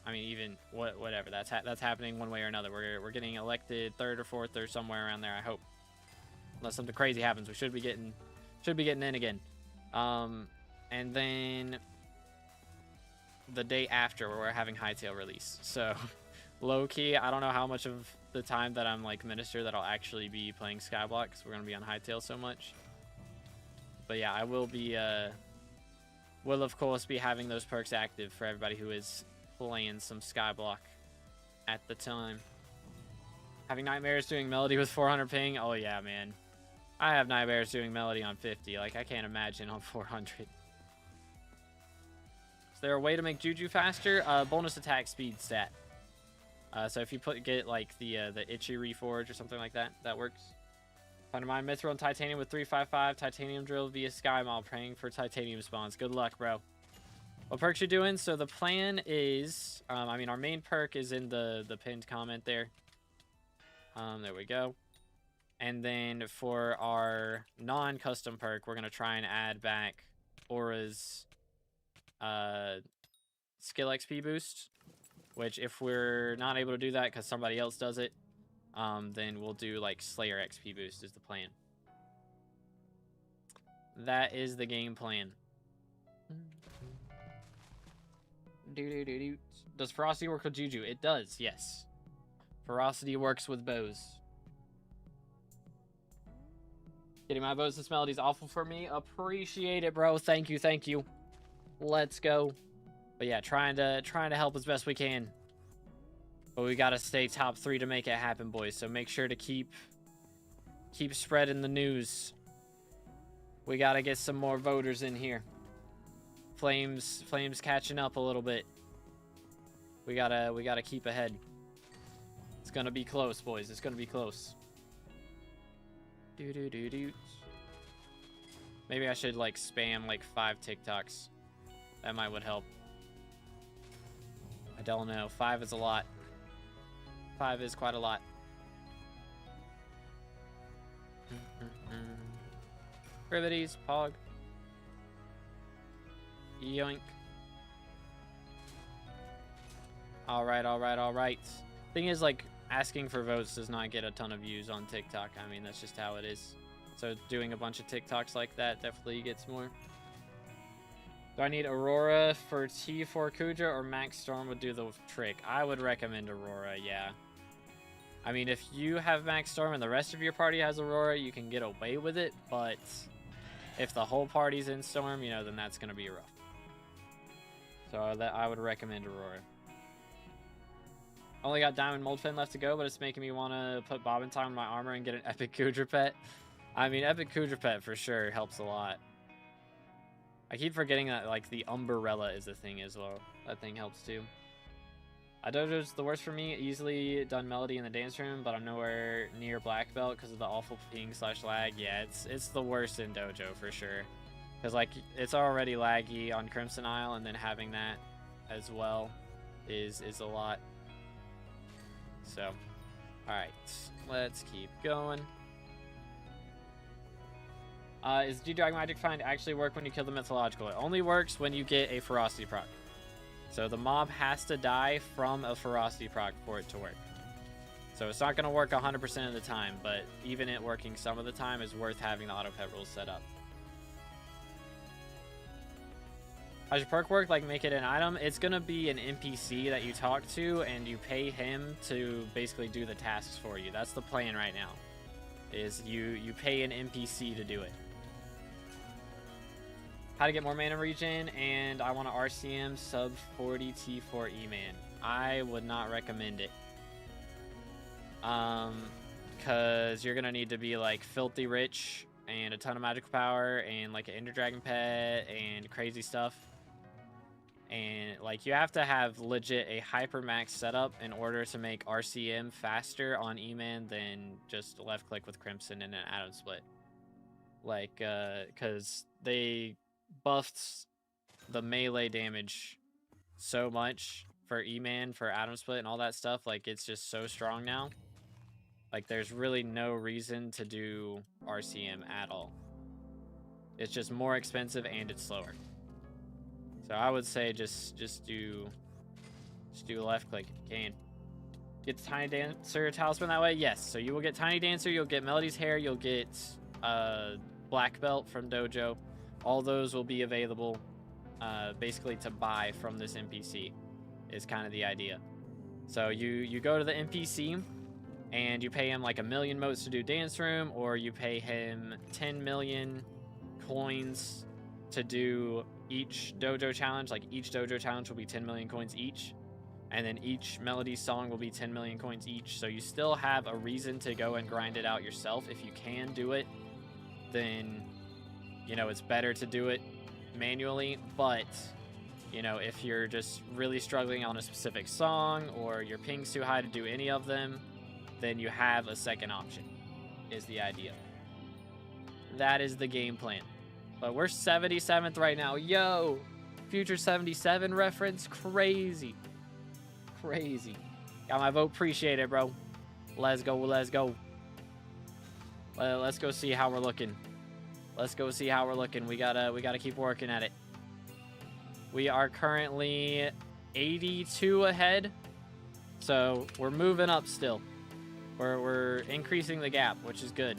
Speaker 1: I mean, even whatever, that's happening one way or another. We're getting elected 3rd or 4th or somewhere around there, I hope. Unless something crazy happens, we should be getting in again. And then the day after, where we're having hightail release. So low key, I don't know how much of the time that I'm like minister that I'll actually be playing SkyBlock, because we're gonna be on hightail so much. But yeah, I will be will of course be having those perks active for everybody who is playing some SkyBlock at the time. Having nightmares doing Melody with 400 ping. Oh yeah, man. I have nightmares doing Melody on 50. Like, I can't imagine on 400. Is there a way to make Juju faster? Bonus attack speed stat. So if you get like the itchy reforge or something like that, that works. Find mine mithril and titanium with 355 titanium drill via sky mall, praying for titanium spawns. Good luck, bro. What perks you doing? So the plan is, I mean, our main perk is in the pinned comment there. There we go. And then for our non-custom perk, we're gonna try and add back Aura's skill XP boost. Which, if we're not able to do that because somebody else does it, then we'll do like Slayer XP boost is the plan. That is the game plan. Does Ferocity work with Juju? It does, yes. Ferocity works with bows. Getting my bows, this melody's awful for me. Appreciate it, bro. Thank you, thank you. Let's go. But yeah, trying to help as best we can. But we gotta stay top 3 to make it happen, boys. So make sure to keep spreading the news. We gotta get some more voters in here. Flames catching up a little bit. We gotta keep ahead. It's gonna be close, boys. It's gonna be close. Maybe I should like spam like 5 TikToks. That would help. I don't know. 5 is a lot. 5 is quite a lot. Privities, Pog. Yoink. Alright. Thing is, like, asking for votes does not get a ton of views on TikTok. I mean, that's just how it is. So doing a bunch of TikToks like that definitely gets more. Do I need Aurora for T4 Kudra, or Max Storm would do the trick? I would recommend Aurora, yeah. I mean, if you have Max Storm and the rest of your party has Aurora, you can get away with it, but if the whole party's in Storm, you know, then that's going to be rough. So I would recommend Aurora. Only got Diamond Mold Fin left to go, but it's making me want to put Bobbin Time in my armor and get an Epic Kudra pet. I mean, Epic Kudra pet for sure helps a lot. I keep forgetting that, like, the Umbrella is a thing as well. That thing helps too. Dojo's the worst for me. Easily done Melody in the dance room, but I'm nowhere near Black Belt because of the awful ping/lag. Yeah, it's the worst in Dojo for sure. Because, like, it's already laggy on Crimson Isle, and then having that as well is a lot. So, alright. Let's keep going. Is G-Drag Magic Find actually work when you kill the mythological? It only works when you get a ferocity proc. So the mob has to die from a ferocity proc for it to work. So it's not going to work 100% of the time, but even it working some of the time is worth having the auto pet rules set up. How's your perk work? Like, make it an item? It's going to be an NPC that you talk to, and you pay him to basically do the tasks for you. That's the plan right now, is you pay an NPC to do it. How to get more mana regen, and I want to RCM sub 40 T4 E-Man. I would not recommend it. Because you're going to need to be, like, filthy rich, and a ton of magical power, and, like, an Ender Dragon pet, and crazy stuff. And, like, you have to have legit a hyper max setup in order to make RCM faster on E-Man than just left click with Crimson and an Atom Split. Like, because they buffed the melee damage so much for E-Man, for Atom Split, and all that stuff. Like, it's just so strong now. Like, there's really no reason to do RCM at all. It's just more expensive and it's slower. So I would say just do left click if you can. Get the Tiny Dancer talisman that way? Yes. So you will get Tiny Dancer, you'll get Melody's Hair, you'll get Black Belt from Dojo. All those will be available basically to buy from this NPC is kind of the idea. So you go to the NPC and you pay him like 1 million motes to do Dance Room, or you pay him 10 million coins to do each dojo challenge. Like, each dojo challenge will be 10 million coins each, and then each melody song will be 10 million coins each. So you still have a reason to go and grind it out yourself. If you can do it, then, you know, it's better to do it manually. But, you know, if you're just really struggling on a specific song, or your ping's too high to do any of them, then you have a second option, is the idea. That is the game plan. But we're 77th right now. Yo, Future 77 reference. Crazy. Crazy. Got my vote. Appreciate it, bro. Let's go. Let's go. Let's go see how we're looking. Let's go see how we're looking. We gotta keep working at it. We are currently 82 ahead. So we're moving up still. We're increasing the gap, which is good.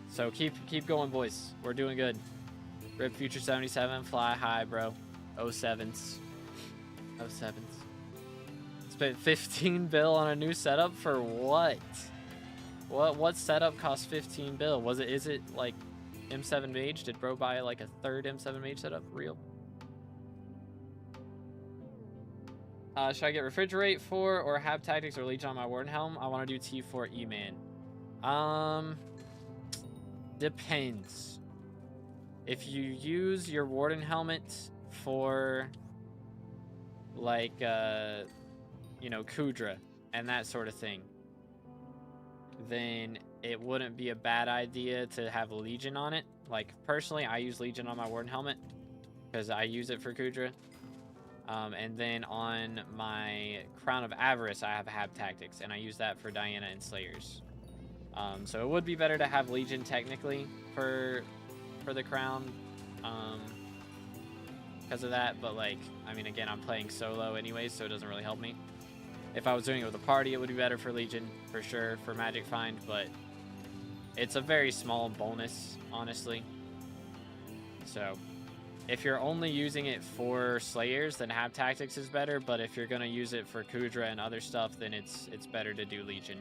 Speaker 1: So keep going, boys. We're doing good. Rip Future 77, fly high, bro. 07s. 07s. Spent 15 bill on a new setup for what? What setup costs 15 bill? Is it like M7 Mage? Did bro buy like a third M7 Mage setup? Real? Should I get Refrigerate for, or have Tactics or Legion on my Warden Helm? I want to do T4 E-Man. Depends. If you use your Warden Helmet for, like, you know, Kudra and that sort of thing, then it wouldn't be a bad idea to have Legion on it. Like, personally, I use Legion on my Warden Helmet because I use it for Kudra. And then on my Crown of Avarice, I have Tactics, and I use that for Diana and Slayers. So it would be better to have Legion technically for the Crown, because of that. But, like, I mean, again, I'm playing solo anyways, so it doesn't really help me. If I was doing it with a party, it would be better for Legion, for sure, for Magic Find, but it's a very small bonus, honestly. So if you're only using it for Slayers, then have Tactics is better. But if you're gonna use it for Kudra and other stuff, then it's better to do Legion.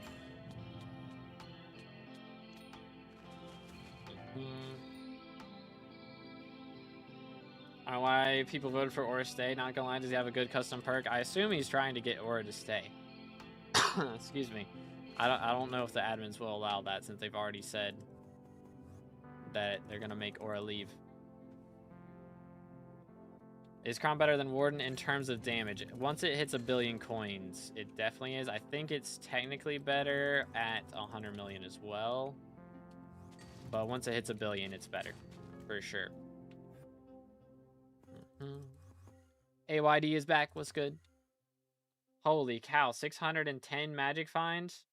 Speaker 1: I don't know why people voted for Aura to stay. Not gonna lie, does he have a good custom perk? I assume he's trying to get Aura to stay. Excuse me. I don't know if the admins will allow that, since they've already said that they're gonna make Aura leave. Is Crown better than Warden in terms of damage? Once it hits 1 billion coins, it definitely is. I think it's technically better at 100 million as well. But once it hits 1 billion, it's better. For sure. AYD is back. What's good? Holy cow. 610 magic finds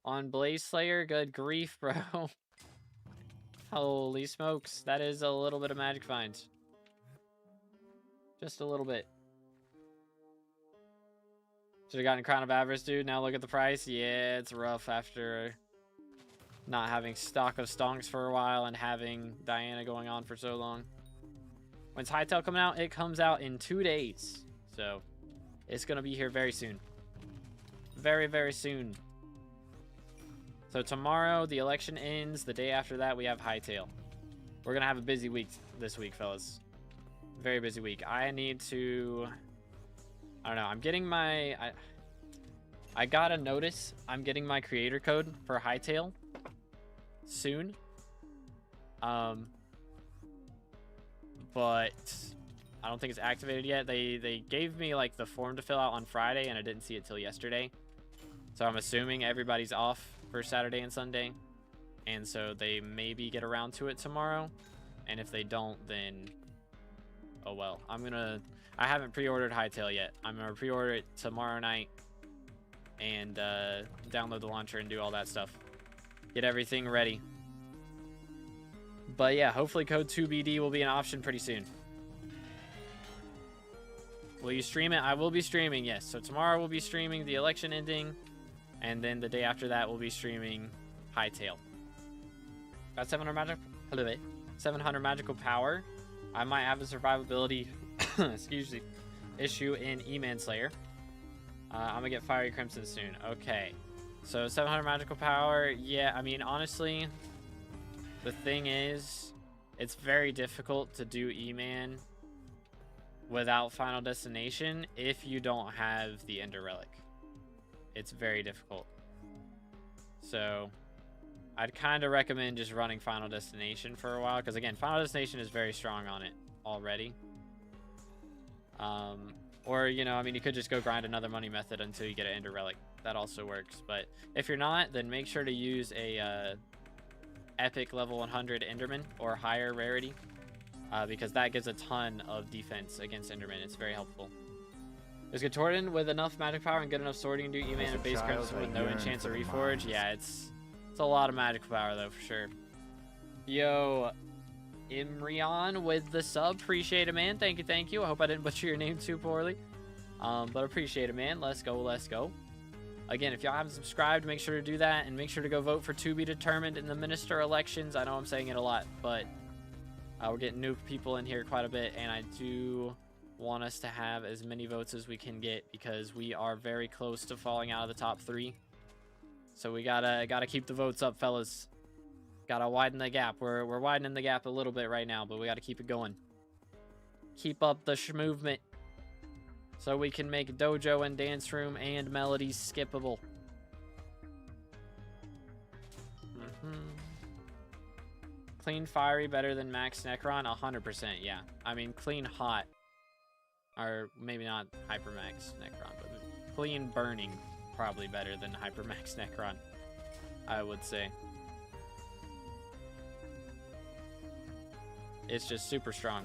Speaker 1: on Blaze Slayer. Good grief, bro. Holy smokes. That is a little bit of magic finds. Just a little bit. Should have gotten Crown of Avarice, dude. Now look at the price. Yeah, it's rough after not having stock of stonks for a while and having Diana going on for so long. When's Hytale coming out? It comes out in 2 days. So it's going to be here very soon. Very, very soon. So tomorrow, the election ends. The day after that, we have Hytale. We're going to have a busy week this week, fellas. Very busy week. I need to, I don't know, I'm getting my, I got a notice. I'm getting my creator code for Hytale soon. But I don't think it's activated yet. They gave me like the form to fill out on Friday, and I didn't see it till yesterday. So I'm assuming everybody's off for Saturday and Sunday, and so they maybe get around to it tomorrow. And if they don't, then Oh well. I haven't pre-ordered Hytale yet. I'm gonna pre-order it tomorrow night and download the launcher and do all that stuff. Get everything ready. But yeah, hopefully code 2BD will be an option pretty soon. Will you stream it? I will be streaming, yes. So tomorrow we'll be streaming the election ending, and then the day after that we'll be streaming Hytale. Got 700 magical power. I might have a survivability excuse me, issue in E-Manslayer. I'm gonna get Fiery Crimson soon. Okay. So 700 magical power. Yeah, I mean, honestly, the thing is, it's very difficult to do E-Man without Final Destination if you don't have the Ender Relic. It's very difficult. So I'd kind of recommend just running Final Destination for a while, because again, Final Destination is very strong on it already. Or, you know, I mean, you could just go grind another money method until you get an Ender Relic. That also works. But if you're not, then make sure to use a epic level 100 Enderman or higher rarity, because that gives a ton of defense against Enderman. It's very helpful. Is Gatorden with enough magic power and good enough sorting to do E-Man and base crimson with no enchants or reforge? Yeah, it's a lot of magic power though, for sure. Yo, Imrion with the sub, appreciate it, man. Thank you. I hope I didn't butcher your name too poorly, but appreciate it, man. Let's go. Again, if y'all haven't subscribed, make sure to do that, and make sure to go vote for To Be Determined in the minister elections. I know I'm saying it a lot, but we're getting new people in here quite a bit, and I do want us to have as many votes as we can get, because we are very close to falling out of the top 3. So we gotta keep the votes up, fellas. Gotta widen the gap. We're widening the gap a little bit right now, but we gotta keep it going. Keep up the movement, so we can make Dojo and Dance Room and Melodies skippable. Clean Fiery better than Max Necron? 100%, yeah. I mean, Clean Hot, or maybe not Hypermax Necron, but Clean Burning probably better than Hypermax Necron, I would say. It's just super strong.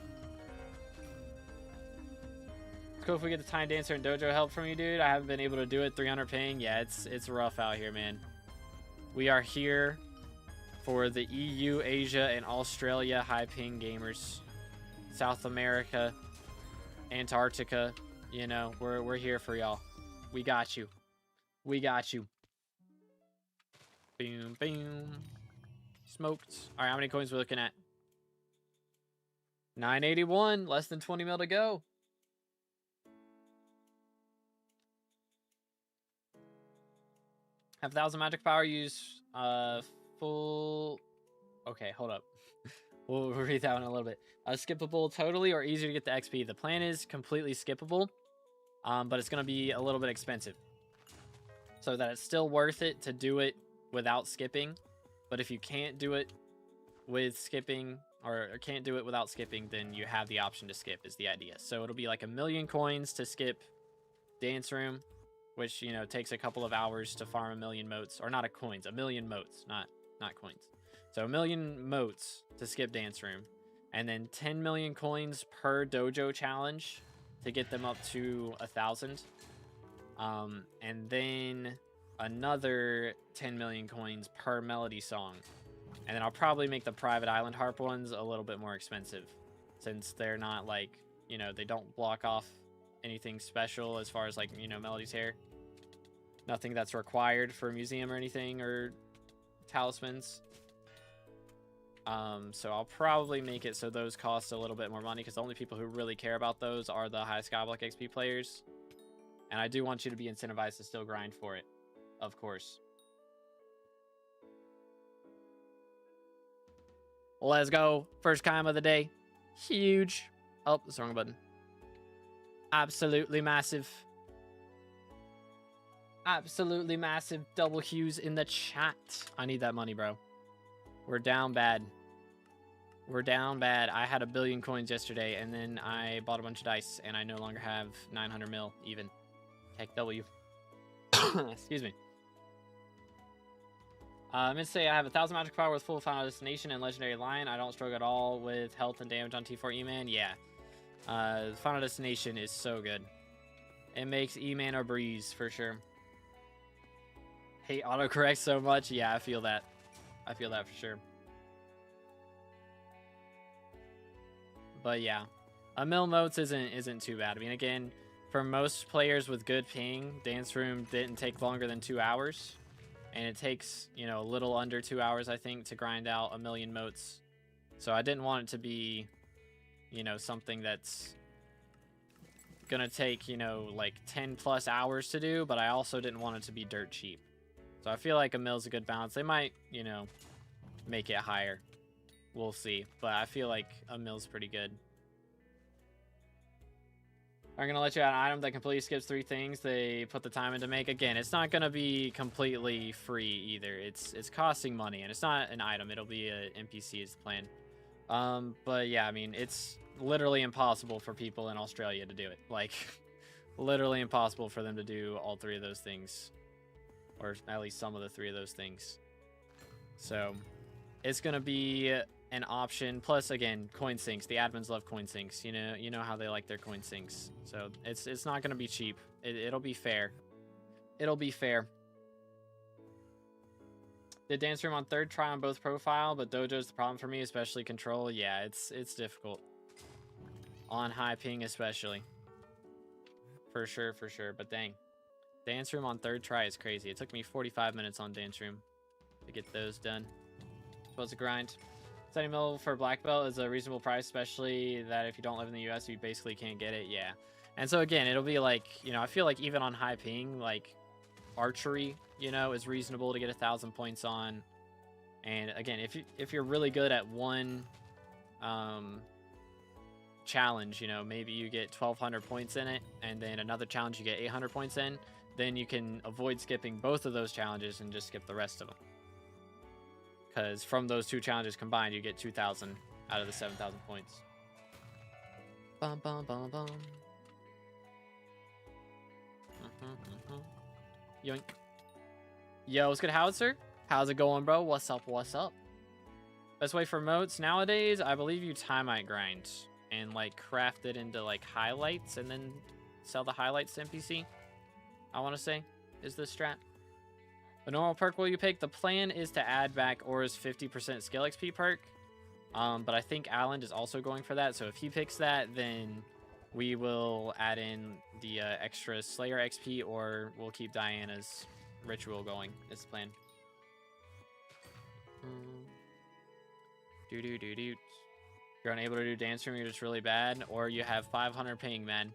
Speaker 1: It's cool if we get the Time Dancer and Dojo help from you, dude. I haven't been able to do it. 300 ping. Yeah, it's rough out here, man. We are here for the EU, Asia, and Australia high ping gamers. South America, Antarctica, you know, we're here for y'all. We got you. Boom, boom. Smoked. All right, how many coins are we looking at? 981. Less than 20 mil to go. Have 1,000 magic power. Use full. Okay, hold up. We'll read that one a little bit. Skippable totally or easier to get the XP. The plan is completely skippable, but it's going to be a little bit expensive, so that it's still worth it to do it without skipping. But if you can't do it with skipping, or can't do it without skipping, then you have the option to skip, is the idea. So it'll be like 1,000,000 coins to skip Dance Room, which, you know, takes a couple of hours to farm 1,000,000 motes, or not coins, 1,000,000 motes, not coins. So 1,000,000 motes to skip Dance Room, and then 10,000,000 coins per dojo challenge to get them up to 1,000. And then another 10,000,000 coins per melody song. And then I'll probably make the private island harp ones a little bit more expensive, since they're not like, you know, they don't block off anything special as far as, like, you know, Melody's hair. Nothing that's required for a museum or anything, or talismans. So I'll probably make it so those cost a little bit more money, because the only people who really care about those are the high SkyBlock XP players. And I do want you to be incentivized to still grind for it, of course. Let's go. First climb of the day. Huge. Oh, that's the wrong button. Absolutely massive. Absolutely massive double hues in the chat. I need that money, bro. We're down bad. We're down bad. I had 1 billion coins yesterday, and then I bought a bunch of dice, and I no longer have 900 mil even. Heck W. Excuse me. I'm going to say I have 1,000 magic power with full Final Destination and Legendary Lion. I don't struggle at all with health and damage on T4 E-Man. Yeah. Final Destination is so good. It makes E-Mana breeze for sure. Hate autocorrect so much. Yeah, I feel that. I feel that for sure. But yeah, a mil motes isn't too bad. I mean, again, for most players with good ping, Dance Room didn't take longer than 2 hours, and it takes, you know, a little under 2 hours, I think, to grind out a million motes. So I didn't want it to be, you know, something that's gonna take, you know, like 10 plus hours to do, but I also didn't want it to be dirt cheap. So I feel like a mil's a good balance. They might, you know, make it higher. We'll see. But I feel like a mil's pretty good. I'm going to let you out an item that completely skips 3 things they put the time in to make. Again, it's not going to be completely free either. It's costing money, and it's not an item. It'll be an NPC is the plan. But yeah, I mean, it's literally impossible for people in Australia to do it. Like, literally impossible for them to do all 3 of those things. Or at least some of the 3 of those things. So it's going to be an option. Plus, again, coin sinks. The admins love coin sinks. You know how they like their coin sinks. So it's not going to be cheap. It'll be fair. It'll be fair. Did Dance Room on 3rd try on both profile, but Dojo's the problem for me, especially control. Yeah, it's difficult. On high ping especially. For sure. But dang. Dance Room on 3rd try is crazy. It took me 45 minutes on Dance Room to get those done. Supposed to grind. 70 mil for black belt is a reasonable price, especially that if you don't live in the US, you basically can't get it. Yeah. And so again, it'll be like, you know, I feel like even on high ping, like archery, you know, is reasonable to get 1,000 points on. And again, if you're really good at one challenge, you know, maybe you get 1,200 points in it, and then another challenge you get 800 points in, then you can avoid skipping both of those challenges and just skip the rest of them. Because from those 2 challenges combined, you get 2,000 out of the 7,000 points. Bum, bum, bum, bum. Yoink. Yo, what's good, Howitzer? How's it going, bro? What's up? What's up? Best way for motes nowadays, I believe you Timeite grind and like craft it into like highlights and then sell the highlights to NPC. I want to say is the strat. The normal perk will you pick? The plan is to add back Aura's 50% skill XP perk. But I think Alan is also going for that. So if he picks that, then we will add in the extra Slayer XP, or we'll keep Diana's ritual going. Is the plan. If you're unable to do Dance Room, you're just really bad, or you have 500 ping, man.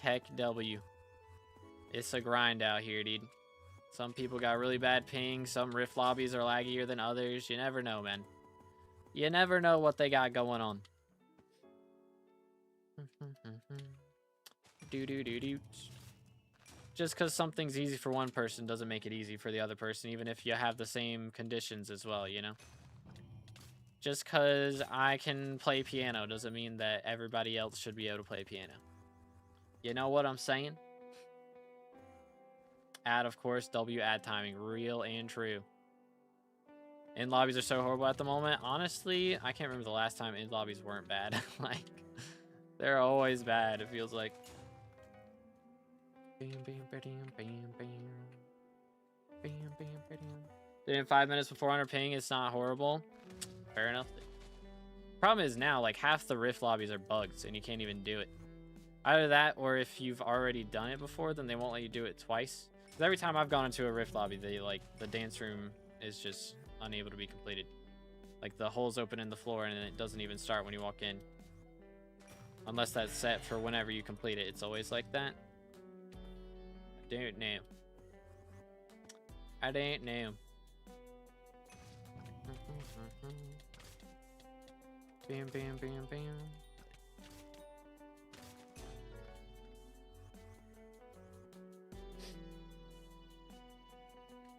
Speaker 1: Heck W. It's a grind out here, dude. Some people got really bad ping. Some Rift lobbies are laggier than others. You never know, man. You never know what they got going on. Just because something's easy for one person doesn't make it easy for the other person, even if you have the same conditions as well, you know? Just because I can play piano doesn't mean that everybody else should be able to play piano. You know what I'm saying? Add, of course, W ad timing. Real and true. End lobbies are so horrible at the moment. Honestly, I can't remember the last time end lobbies weren't bad. Like, they're always bad, it feels like. In 5 minutes before 400 ping, it's not horrible. Fair enough. Problem is now, like, half the Rift lobbies are bugged, and you can't even do it. Either that, or if you've already done it before, then they won't let you do it twice. Because every time I've gone into a Rift lobby, they, like, the dance room is just unable to be completed. Like, the hole's open in the floor, and it doesn't even start when you walk in. Unless that's set for whenever you complete it. It's always like that. I don't know. I don't know. Bam, bam, bam, bam.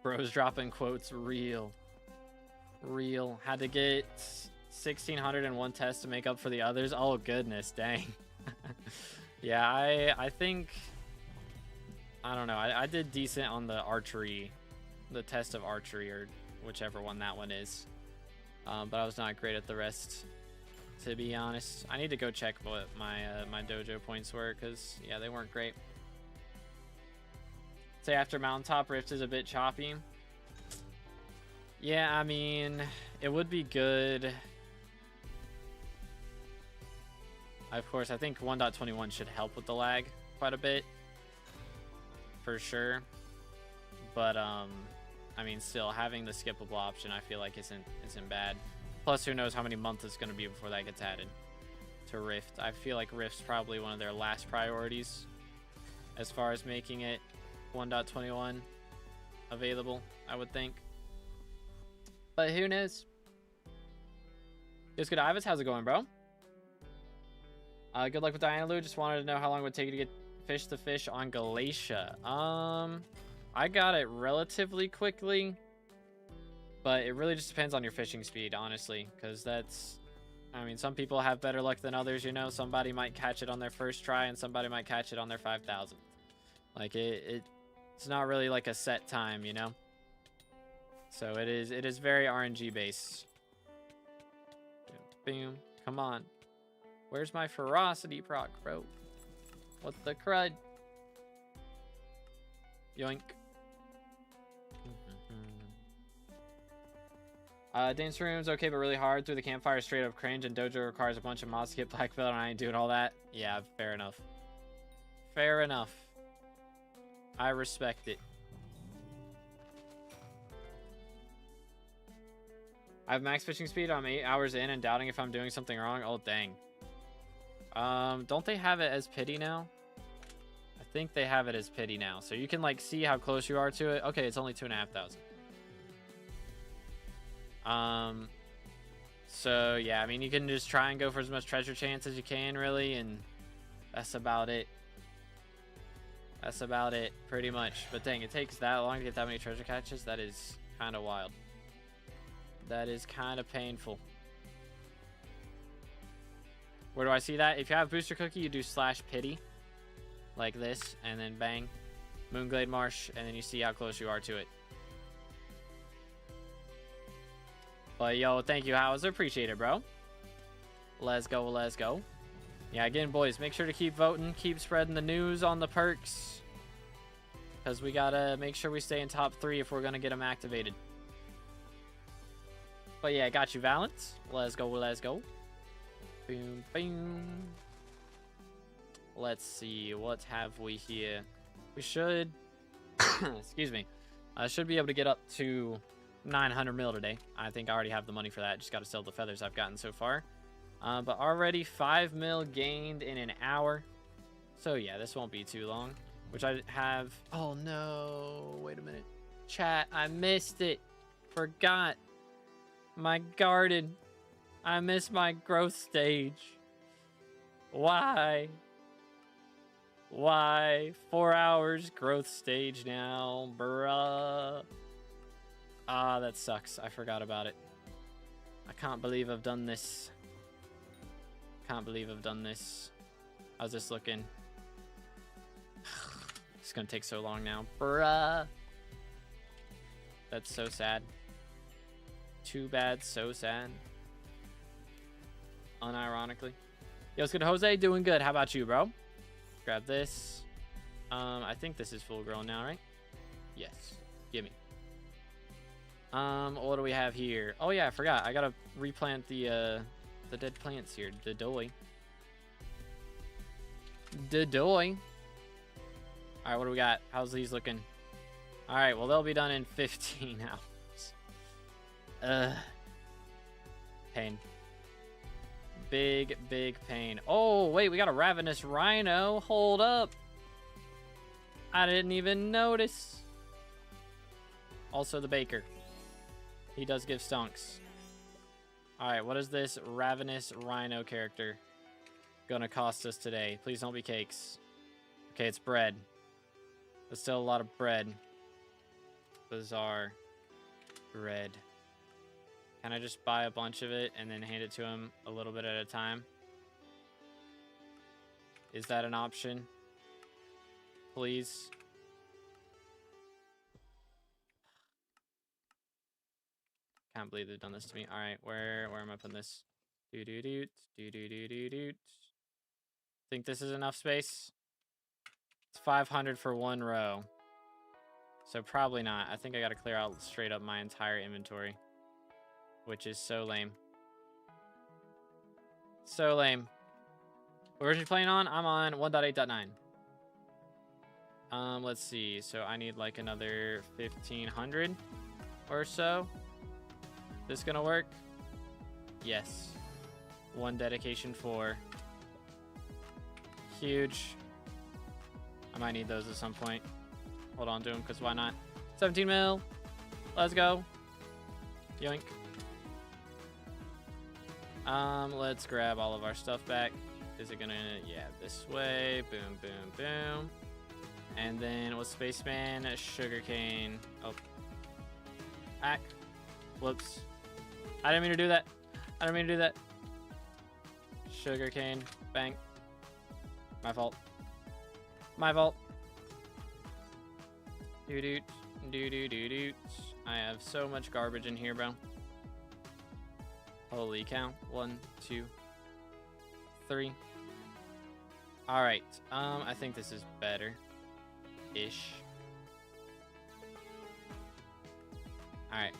Speaker 1: Bros dropping quotes. Real. Had to get 1,601 tests to make up for the others. Oh, goodness. Dang. Yeah, I think... I don't know. I did decent on the archery. The test of archery, or whichever one that one is. But I was not great at the rest. to be honest. I need to go check what my my dojo points were, because yeah, they weren't great. Say after Mountaintop, Rift is a bit choppy. Yeah, I mean, it would be good. Of course, I think 1.21 should help with the lag quite a bit, for sure. But I mean, still having the skippable option, I feel like isn't bad. Plus, who knows how many months it's going to be before that gets added to Rift. I feel like Rift's probably one of their last priorities as far as making it 1.21 available, I would think. But who knows? Just good, Ivis. How's it going, bro? Good luck with Diana. Just wanted to know how long it would take you to get fish to fish on Galatia. I got it relatively quickly, but it really just depends on your fishing speed, honestly, because that's, I mean, some people have better luck than others, you know. Somebody might catch it on their first try, and somebody might catch it on their 5,000th. Like, it's not really like a set time, you know. So it is very RNG based. Boom. Come on. Where's my ferocity proc, bro? What the crud? Yoink. Dance room's okay, but really hard. Through the campfire, straight up cringe, and dojo requires a bunch of mods to get black belt, and I ain't doing all that. Yeah, fair enough. Fair enough. I respect it. I have max fishing speed. I'm 8 hours in and doubting if I'm doing something wrong. Oh, dang. Don't they have it as pity now? I think they have it as pity now. So you can, like, see how close you are to it. Okay, it's only 2,500. So yeah, I mean, you can just try and go for as much treasure chance as you can, really, and that's about it. That's about it, pretty much. But dang, it takes that long to get that many treasure catches. That is kind of wild. That is kind of painful. Where do I see that? If you have booster cookie, you do /pity like this, and then bang, Moonglade Marsh, and then you see how close you are to it. But yo, thank you, Howser. Appreciate it, bro. Let's go, let's go. Yeah, again, boys, make sure to keep voting, keep spreading the news on the perks, because we gotta make sure we stay in top 3 if we're gonna get them activated. But yeah, got you, Valence. Let's go, let's go. Boom, boom. Let's see, what have we here? We should, excuse me, I should be able to get up to 900 mil today. I think I already have the money for that. Just got to sell the feathers I've gotten so far. But already 5 mil gained in an hour. So yeah, this won't be too long. Which I have... Oh no, wait a minute. Chat, I missed it. Forgot. My garden. I missed my growth stage. Why? Why? 4 hours growth stage now, bruh. Ah, that sucks. I forgot about it. I can't believe I've done this. Can't believe I've done this. How's this looking? It's gonna take so long now. Bruh. That's so sad. Too bad, so sad. Unironically. Yo, what's good, Jose? Doing good. How about you, bro? Grab this. I think this is full grown now, right? Yes. Gimme. What do we have here? Oh yeah, I forgot. I gotta replant the dead plants here. The doy. Alright, what do we got? How's these looking? Alright, well, they'll be done in 15 hours. Pain. Big pain. Oh, wait, we got a ravenous rhino. Hold up. I didn't even notice. Also the baker. He does give stonks. Alright, what is this ravenous rhino character gonna cost us today? Please don't be cakes. Okay, it's bread. There's still a lot of bread. Bizarre bread. Can I just buy a bunch of it and then hand it to him a little bit at a time? Is that an option? Please. Can't believe they've done this to me. All right, where am I putting this? Do-do-doot, do-do-do-do-doot. Think this is enough space? It's 500 for one row. So probably not. I think I gotta clear out straight up my entire inventory. Which is so lame. So lame. What version are you playing on? I'm on 1.8.9. Let's see. So I need like another 1,500 or so. This gonna work? Yes. One dedication 4. Huge. I might need those at some point. Hold on to them, because why not? 17 mil. Let's go. Yoink. Let's grab all of our stuff back. Is it gonna... Yeah, this way. Boom, boom, boom. And then with Spaceman, sugarcane. Oh. Hack. Whoops. I didn't mean to do that. I didn't mean to do that. Sugarcane. Bang. My fault. My fault. Doo-doot. Doo-doo-doo-doot. I have so much garbage in here, bro. Holy cow. 1, 2, 3. Alright. I think this is better. Ish. Alright.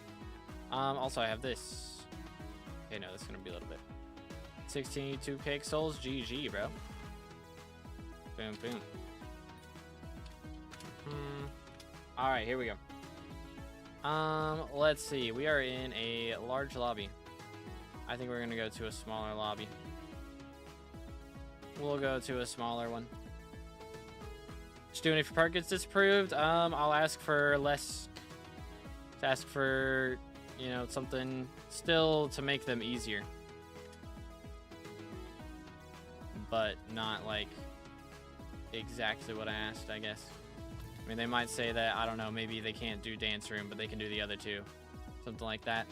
Speaker 1: Also I have this. Okay, no, that's gonna be a little bit. 16 2 cake souls. GG, bro. Boom, boom. Alright, here we go. Let's see. We are in a large lobby. I think we're gonna go to a smaller lobby. We'll go to a smaller one. Just doing it if your part gets disapproved. I'll ask for less. Ask for, you know, something still to make them easier. But not like exactly what I asked, I guess. I mean, they might say that, I don't know, maybe they can't do dance room, but they can do the other two. Something like that.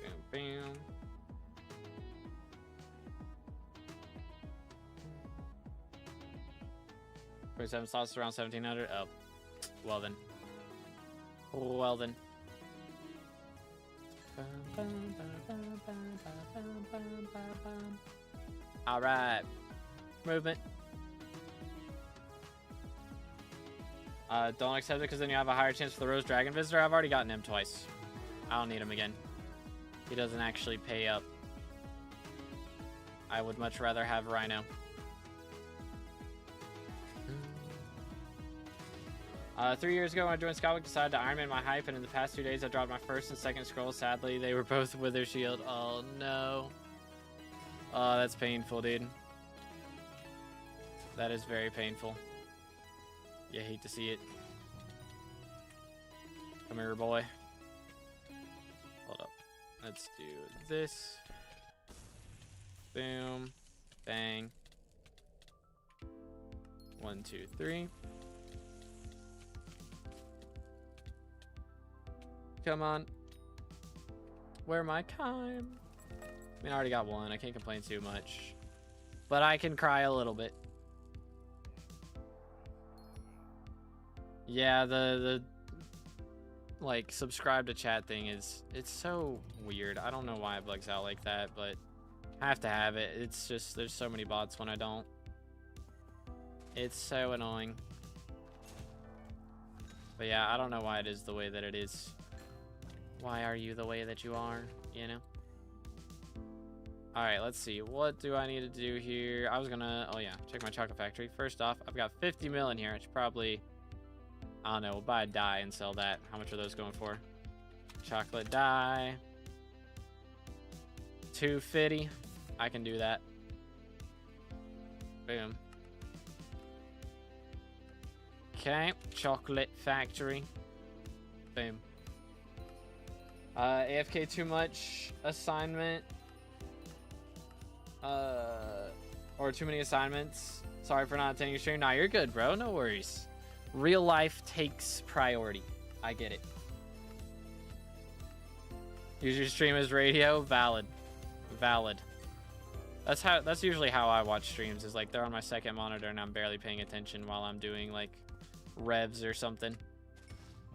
Speaker 1: Bam, bam. $47 slots around 1,700. Oh, well then. Well then. All right. Movement. Don't accept it because then you have a higher chance for the Rose Dragon Visitor. I've already gotten him twice. I don't need him again. He doesn't actually pay up. I would much rather have Rhino. 3 years ago when I joined SkyBlock, decided to Iron Man my hype, and in the past 2 days I dropped my first and second scroll. Sadly, they were both Wither Shield. Oh no. Oh, that's painful, dude. That is very painful. You hate to see it. Come here, boy. Hold up. Let's do this. Boom. Bang. 1, 2, 3. Come on. Where my time? I mean, I already got one. I can't complain too much. But I can cry a little bit. Yeah, the like subscribe to chat thing is, it's so weird. I don't know why it bugs out like that, but I have to have it. It's just, there's so many bots when I don't. It's so annoying. But yeah, I don't know why it is the way that it is. Why are you the way that you are, you know? Alright, let's see. What do I need to do here? I was gonna, oh yeah, check my chocolate factory. First off, I've got 50 mil in here. I should probably, I don't know, we'll buy a dye and sell that. How much are those going for? Chocolate dye. 250. I can do that. Boom. Okay, chocolate factory. Boom. AFK too much assignment. Or too many assignments. Sorry for not attending your stream. Nah, you're good, bro. No worries. Real life takes priority. I get it. Use your stream as radio. Valid. Valid. That's usually how I watch streams, is like they're on my second monitor and I'm barely paying attention while I'm doing like revs or something.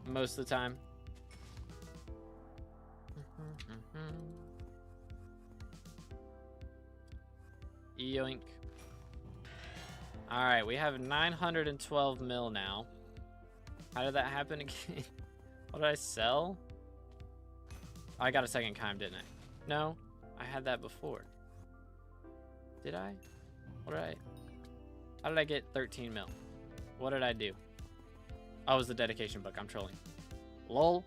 Speaker 1: Most of the time. Yoink. Alright, we have 912 mil now. How did that happen again? What did I sell? Oh, I got a second Chime, didn't I? No, I had that before. Did I? What did I? How did I get 13 mil? What did I do? Oh, it was the dedication book. I'm trolling. Lol.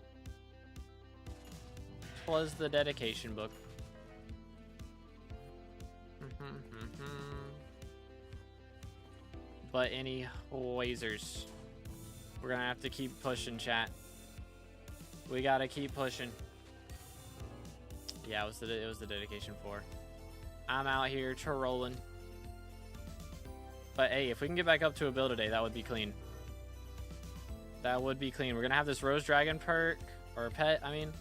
Speaker 1: Was the dedication book. But any wazers, we're gonna have to keep pushing, chat. We gotta keep pushing. Yeah, it was the dedication 4. I'm out here trolling. But hey, if we can get back up to a bill today, that would be clean. That would be clean. We're gonna have this Rose Dragon perk, or pet, I mean.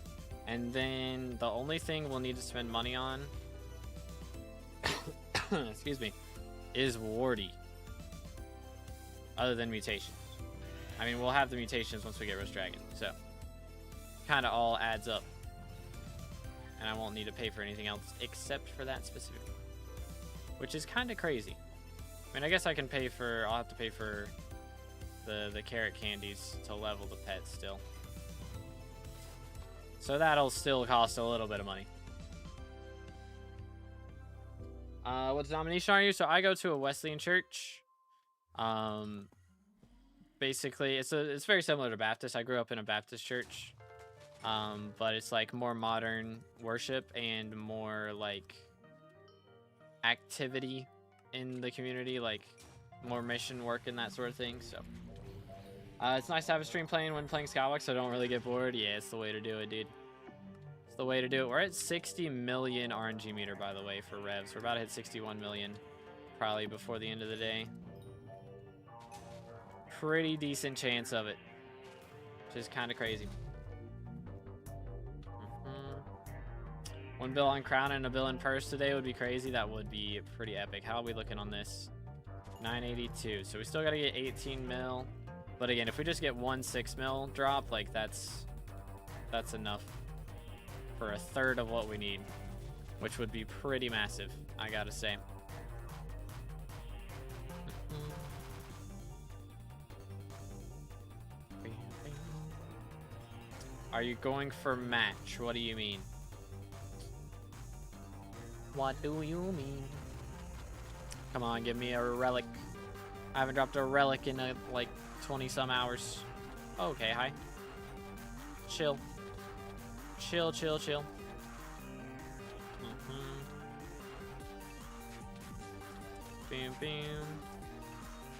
Speaker 1: And then the only thing we'll need to spend money on, excuse me, is Wardy. Other than mutations. I mean, we'll have the mutations once we get Rose Dragon, so kind of all adds up. And I won't need to pay for anything else except for that specifically, which is kind of crazy. I mean, I guess I can pay for, I'll have to pay for the carrot candies to level the pet still. So that'll still cost a little bit of money. What denomination are you? So I go to a Wesleyan church. Basically, it's very similar to Baptist. I grew up in a Baptist church. But it's like more modern worship and more like activity in the community, like more mission work and that sort of thing. So it's nice to have a stream playing when playing SkyBlock, so I don't really get bored. Yeah, it's the way to do it, dude. It's the way to do it. We're at 60 million RNG meter, by the way, for revs. We're about to hit 61 million probably before the end of the day. Pretty decent chance of it, which is kind of crazy. One bill on Crown and a bill in Purse today would be crazy. That would be pretty epic. How are we looking on this? 982. So we still got to get 18 mil. But again, if we just get 1 6 mil drop, like that's enough for a third of what we need, which would be pretty massive, I gotta say. Are you going for match? What do you mean? What do you mean? Come on, give me a relic. I haven't dropped a relic in like 20 some hours. Okay, hi. Chill. Chill, chill, chill. Boom, boom.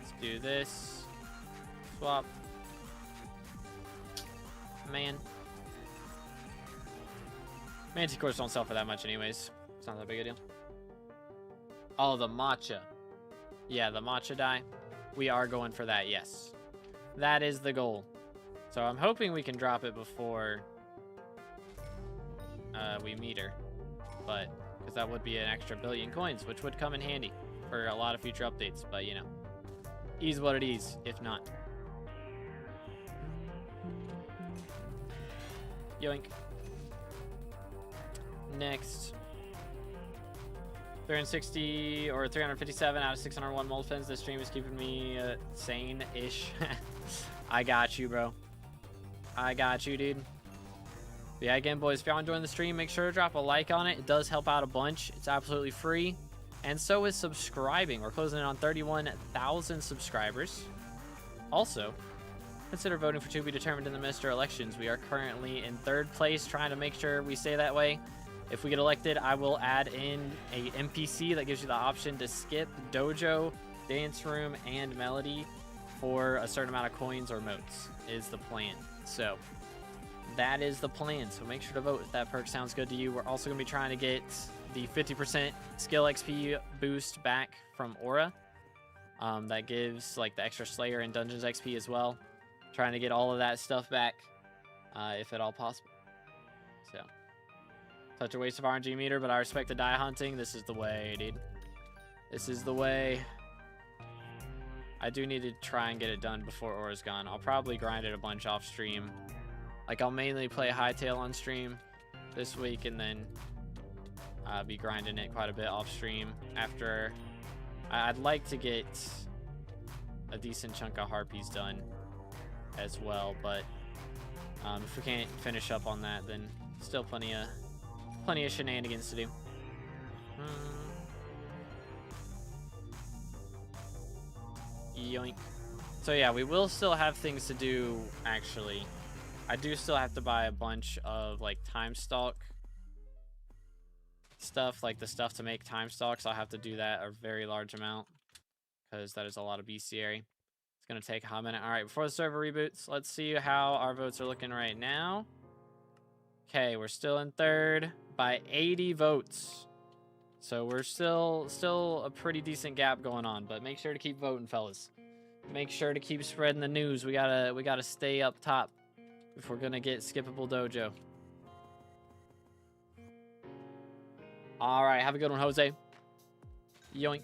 Speaker 1: Let's do this. Swap. Man. Manticores don't sell for that much anyways. It's not that big a deal. Oh, the matcha. Yeah, the matcha die. We are going for that, yes. That is the goal. So I'm hoping we can drop it before we meet her. But, because that would be an extra 1 billion coins, which would come in handy for a lot of future updates. But, you know, is what it is, if not. Yoink. Next. 360 or 357 out of 601 mold pens. This stream is keeping me sane-ish. I got you, bro. I got you, dude. But yeah, again, boys, if y'all enjoying the stream, make sure to drop a like on it. It does help out a bunch. It's absolutely free. And so is subscribing. We're closing in on 31,000 subscribers. Also, consider voting for to be determined in the minister elections. We are currently in 3rd place, trying to make sure we stay that way. If we get elected, I will add in a NPC that gives you the option to skip dojo, dance room, and melody for a certain amount of coins or motes is the plan. So that is the plan. So make sure to vote if that perk sounds good to you. We're also going to be trying to get the 50% skill XP boost back from Aura. That gives like the extra Slayer and Dungeons XP as well. Trying to get all of that stuff back if at all possible. So such a waste of RNG meter, but I respect the die hunting. This is the way, dude. This is the way. I do need to try and get it done before Aura's gone. I'll probably grind it a bunch off stream. Like, I'll mainly play Hightail on stream. this week, and then be grinding it quite a bit off stream after. I'd like to get a decent chunk of harpies done as well, but if we can't finish up on that, then still plenty of shenanigans to do. Yoink. So yeah, we will still have things to do. Actually, I do still have to buy a bunch of like time stalk stuff, like the stuff to make time stalks. I'll have to do that a very large amount because that is a lot of bestiary. It's gonna take a hot minute. All right, before the server reboots, let's see how our votes are looking right now. Okay, we're still in third by 80 votes. So we're still a pretty decent gap going on, but make sure to keep voting, fellas. Make sure to keep spreading the news. We gotta stay up top if we're gonna get skippable dojo. All right, have a good one, Jose. Yoink.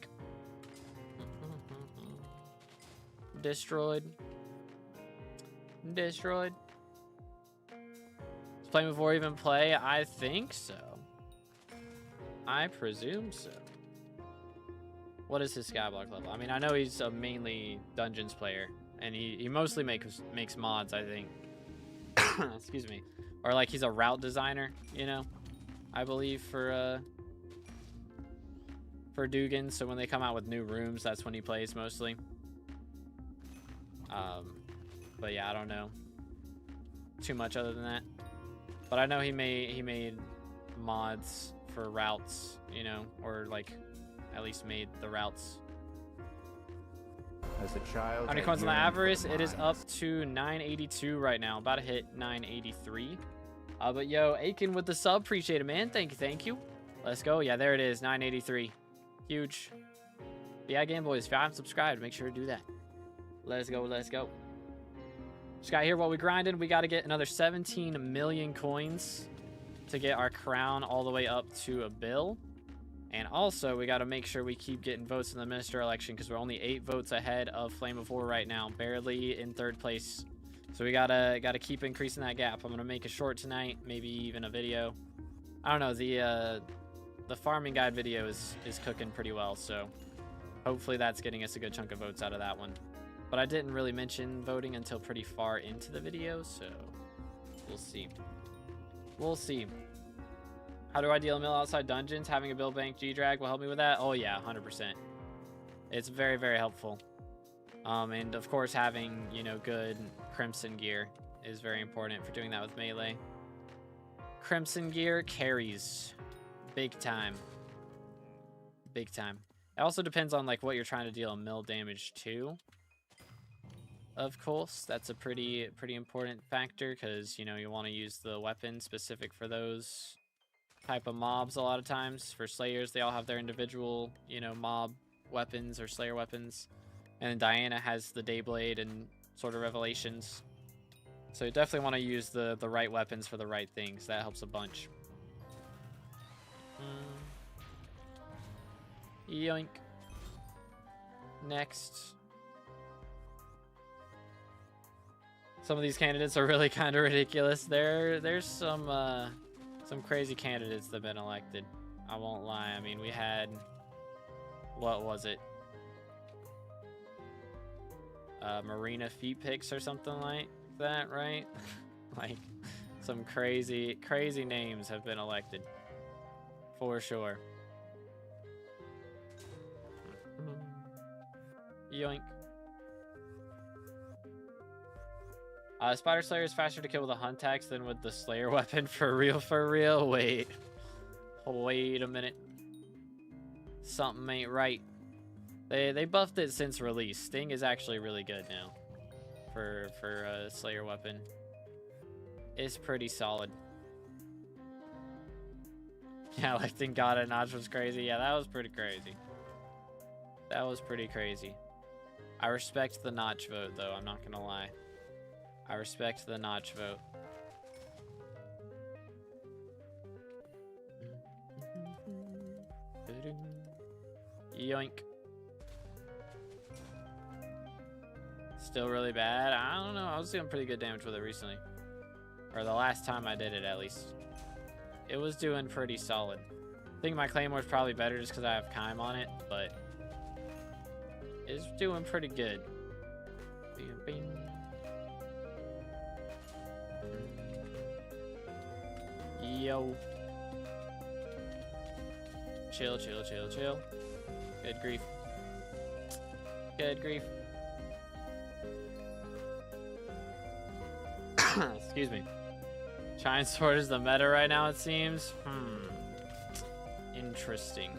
Speaker 1: Destroyed. Destroyed. Is playing before even play? I think so. I presume so. What is his skyblock level? I mean, I know he's a mainly dungeons player, and he mostly makes mods, I think. Excuse me. Or like he's a route designer, you know, I believe for Dugan. So when they come out with new rooms, that's when he plays mostly. But yeah, I don't know too much other than that. But I know he made mods for routes, you know, or like at least made the routes.
Speaker 2: As a child,
Speaker 1: how many coins on the avarice? It is up to 982 right now, about to hit 983. But yo, Aiken with the sub, appreciate it, man. Thank you. Let's go. Yeah, there it is, 983. Huge. But yeah, Game Boys, if you haven't subscribed, make sure to do that. Let's go. Just got here while we grinding. We got to get another 17 million coins to get our crown all the way up to a bill. And also, we got to make sure we keep getting votes in the minister election because we're only 8 votes ahead of Flame of War right now, barely in 3rd place. So we gotta keep increasing that gap. I'm gonna make a short tonight, maybe even a video. I don't know. The farming guide video is cooking pretty well, so hopefully that's getting us a good chunk of votes out of that one. But I didn't really mention voting until pretty far into the video, so we'll see. We'll see. How do I deal a mill outside dungeons? Having a build bank G-Drag will help me with that? Oh yeah, 100%. It's very, very helpful. And of course having, you know, good Crimson gear is very important for doing that with melee. Crimson gear carries. Big time. Big time. It also depends on like what you're trying to deal mill damage to. Of course, that's a pretty important factor because, you know, you want to use the weapon specific for those type of mobs a lot of times. For slayers, they all have their individual, you know, mob weapons or slayer weapons. And then Diana has the Dayblade and sort of Revelations. So you definitely want to use the right weapons for the right things. That helps a bunch. Yoink. Next. Some of these candidates are really kind of ridiculous. There's some crazy candidates that have been elected. I won't lie. I mean, we had, what was it? Marina feet picks or something like that, right? Like some crazy names have been elected for sure. Yoink. Spider Slayer is faster to kill with a hunt axe than with the Slayer weapon. For real? Wait a minute. Something ain't right. They buffed it since release. Sting is actually really good now for a Slayer weapon. It's pretty solid. Yeah, electing God at Notch was crazy. Yeah, that was pretty crazy. That was pretty crazy. I respect the Notch vote though, I'm not gonna lie. I respect the Notch vote. Yoink. Still really bad? I don't know. I was doing pretty good damage with it recently. Or the last time I did it, at least. it was doing pretty solid. I think my Claymore's probably better just because I have Chime on it, but it's doing pretty good. Bing, bing. Yo. Chill, chill, chill, chill. Good grief. Good grief. Excuse me. Giant Sword is the meta right now, it seems. Interesting.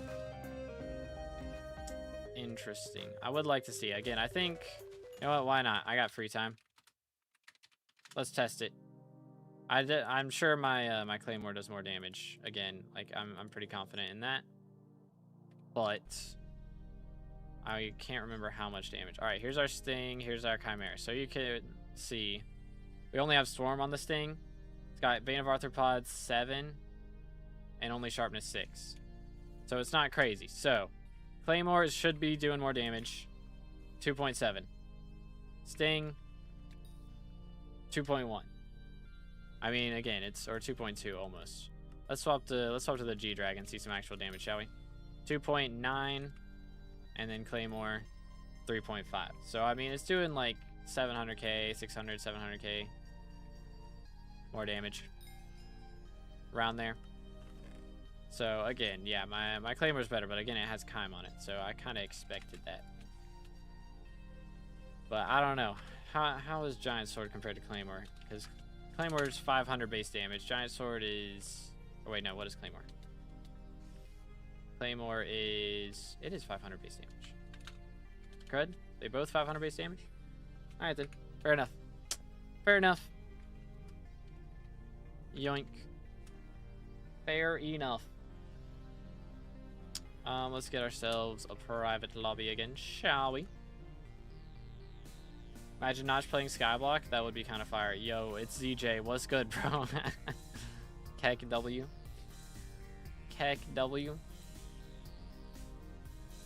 Speaker 1: Interesting. I would like to see. Again, I think... You know what? Why not? I got free time. Let's test it. I'm sure my my Claymore does more damage. Again, like I'm pretty confident in that. But I can't remember how much damage. All right, here's our Sting. Here's our Chimera. So you can see we only have Storm on the Sting. It's got Bane of Arthropods 7 and only Sharpness 6. So it's not crazy. So Claymore should be doing more damage. 2.7. Sting 2.1. I mean, again, it's or 2.2 almost. Let's swap to the G Dragon, see some actual damage, shall we? 2.9, and then Claymore 3.5. So I mean, it's doing like 700k, 600, 700k more damage around there. So again, yeah, my Claymore's better, but again, it has Chime on it, so I kind of expected that. But I don't know. How is Giant Sword compared to Claymore? Because Claymore's 500 base damage. Giant Sword is... Oh, wait, no. What is Claymore? Claymore is... It is 500 base damage. Crud? They both 500 base damage? Alright, then. Fair enough. Fair enough. Yoink. Fair enough. Let's get ourselves a private lobby again, shall we? Imagine Notch playing Skyblock. That would be kind of fire. Yo, it's ZJ. What's good, bro? Keck W. Keck W.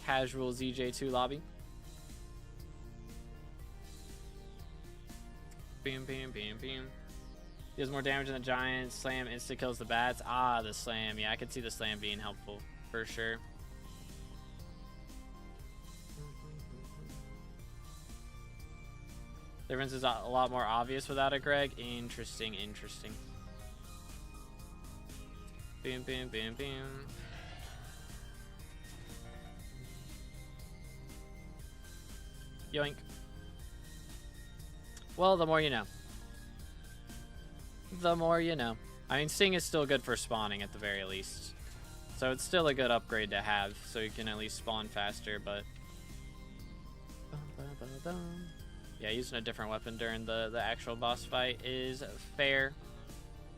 Speaker 1: Casual ZJ2 lobby. Bam, bam, bam, bam. Deals more damage than the Giant. Slam insta kills the bats. Ah, the Slam. Yeah, I could see the Slam being helpful for sure. The difference is a lot more obvious without it, Greg. Interesting, interesting. Boom, boom, boom, boom. Yoink. Well, the more you know. The more you know. I mean, Sting is still good for spawning at the very least. So it's still a good upgrade to have, so you can at least spawn faster, but... Yeah, using a different weapon during the actual boss fight is fair.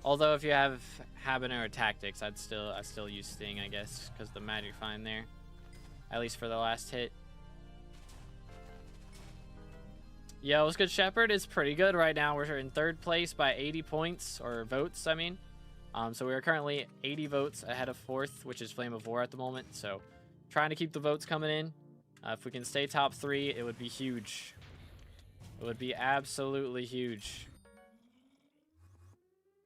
Speaker 1: Although if you have Habanero Tactics, I'd still use Sting, I guess, because the magic fine there. At least for the last hit. Yo, what's good, Shepard? It's pretty good right now. We're in 3rd place by 80 points, or votes, I mean. So we are currently 80 votes ahead of 4th, which is Flame of War at the moment. So trying to keep the votes coming in. If we can stay top 3, it would be huge. It would be absolutely huge.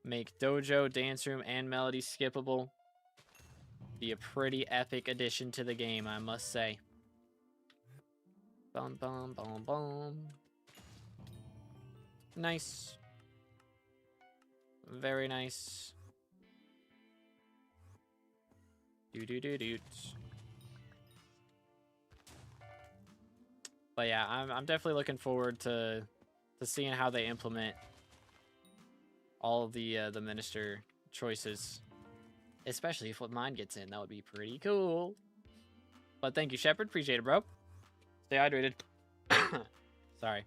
Speaker 1: Make Dojo, Dance Room, and Melody skippable. Be a pretty epic addition to the game, I must say. Bum, bum, bum, bum. Nice. Very nice. Do-do-do-doot. But yeah, I'm definitely looking forward to seeing how they implement all of the minister choices, especially if what mine gets in. That would be pretty cool. But thank you, Shepard. Appreciate it, bro. Stay hydrated. Sorry.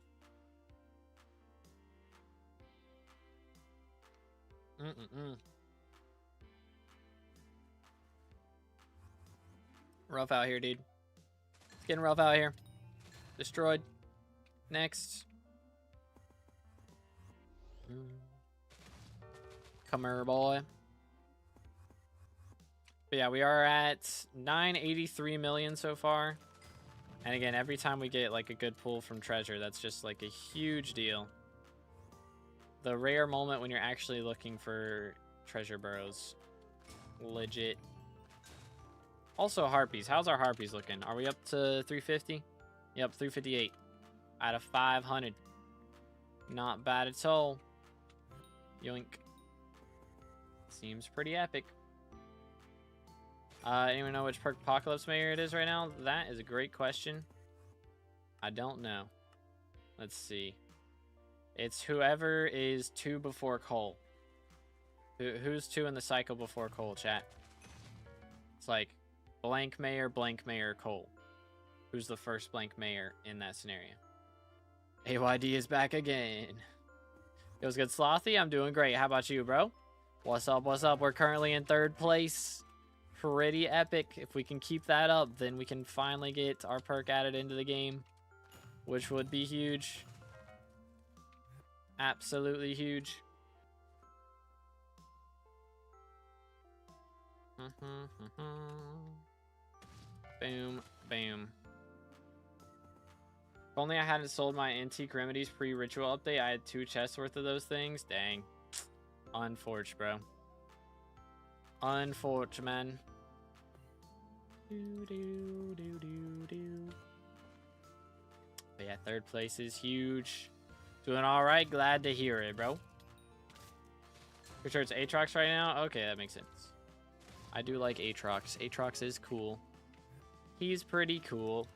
Speaker 1: Rough out here, dude. It's getting rough out here. Destroyed. Next. Come here, boy. But yeah, we are at 983 million so far. And again, every time we get like a good pull from treasure, that's just like a huge deal. The rare moment when you're actually looking for treasure burrows. Legit. Also, harpies. How's our harpies looking? Are we up to 350? Yep, 358 out of 500. Not bad at all. Yoink. Seems pretty epic. Anyone know which perk Apocalypse Mayor it is right now? That is a great question. I don't know. Let's see. It's whoever is 2 before Cole. Who's 2 in the cycle before Cole, chat? It's like blank mayor, Cole. Who's the first blank mayor in that scenario? AYD is back again. It was good, Slothy. I'm doing great. How about you, bro? What's up? What's up? We're currently in 3rd place. Pretty epic. If we can keep that up, then we can finally get our perk added into the game, which would be huge. Absolutely huge. Boom, boom. If only I hadn't sold my Antique Remedies pre-ritual update, I had 2 chests worth of those things. Dang. Unfortunate, bro. Unfortunate, man. But yeah, 3rd place is huge. Doing all right. Glad to hear it, bro. For sure it's Aatrox right now? Okay, that makes sense. I do like Aatrox. Aatrox is cool. He's pretty cool.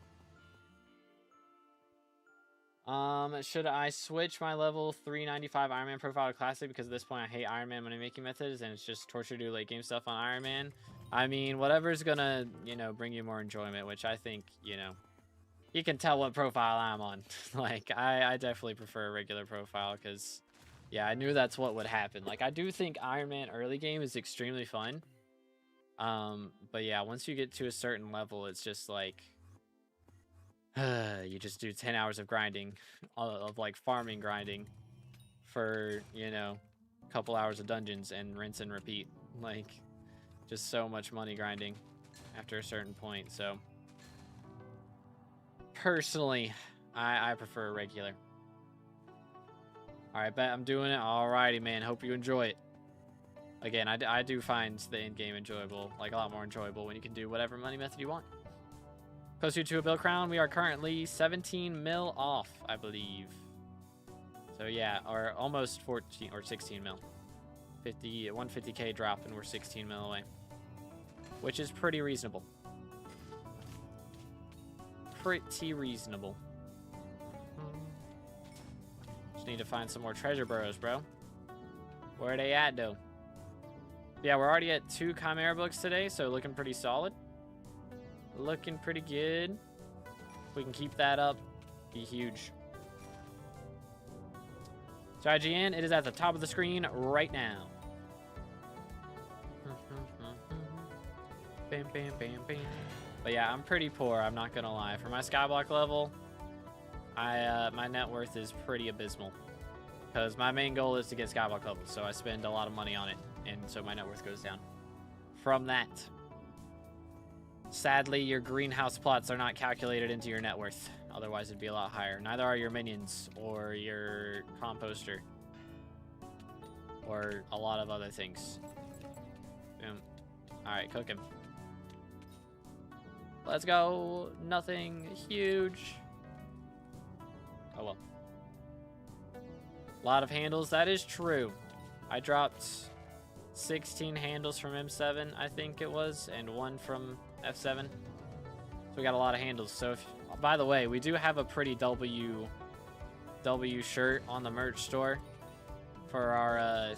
Speaker 1: Should I switch my level 395 Iron Man profile to Classic? Because at this point I hate Iron Man money making methods and it's just torture to do late game stuff on Iron Man. I mean, whatever's gonna, you know, bring you more enjoyment, which I think, you know, you can tell what profile I'm on. Like, I definitely prefer a regular profile because, yeah, I knew that's what would happen. Like, I do think Iron Man early game is extremely fun. But yeah, once you get to a certain level, it's just like, you just do 10 hours of grinding, of like farming grinding for, you know, a couple hours of dungeons and rinse and repeat. Like, just so much money grinding after a certain point. So personally, I prefer regular. All right, bet I'm doing it. Alrighty, man. Hope you enjoy it. Again, I do find the end game enjoyable, like a lot more enjoyable when you can do whatever money method you want. Close to a bill crown. We are currently 17 mil off, I believe. So yeah, or almost 14 or 16 mil. 150k drop, and we're 16 mil away, which is pretty reasonable. Pretty reasonable. Just need to find some more treasure burrows, bro. Where are they at, though? Yeah, we're already at 2 Chimera books today, so looking pretty solid. Looking pretty good. If we can keep that up, be huge. So IGN, it is at the top of the screen right now. Bam, bam, bam, bam. But yeah, I'm pretty poor, I'm not gonna lie. For my skyblock level, my net worth is pretty abysmal. Because my main goal is to get skyblock level, so I spend a lot of money on it. And so my net worth goes down from that. Sadly, your greenhouse plots are not calculated into your net worth. Otherwise, it'd be a lot higher. Neither are your minions or your composter. Or a lot of other things. Boom. Alright, cook him. Let's go. Nothing huge. Oh well. A lot of handles. That is true. I dropped 16 handles from M7, I think it was, and 1 from F7. So we got a lot of handles. So, by the way, we do have a pretty W shirt on the merch store for our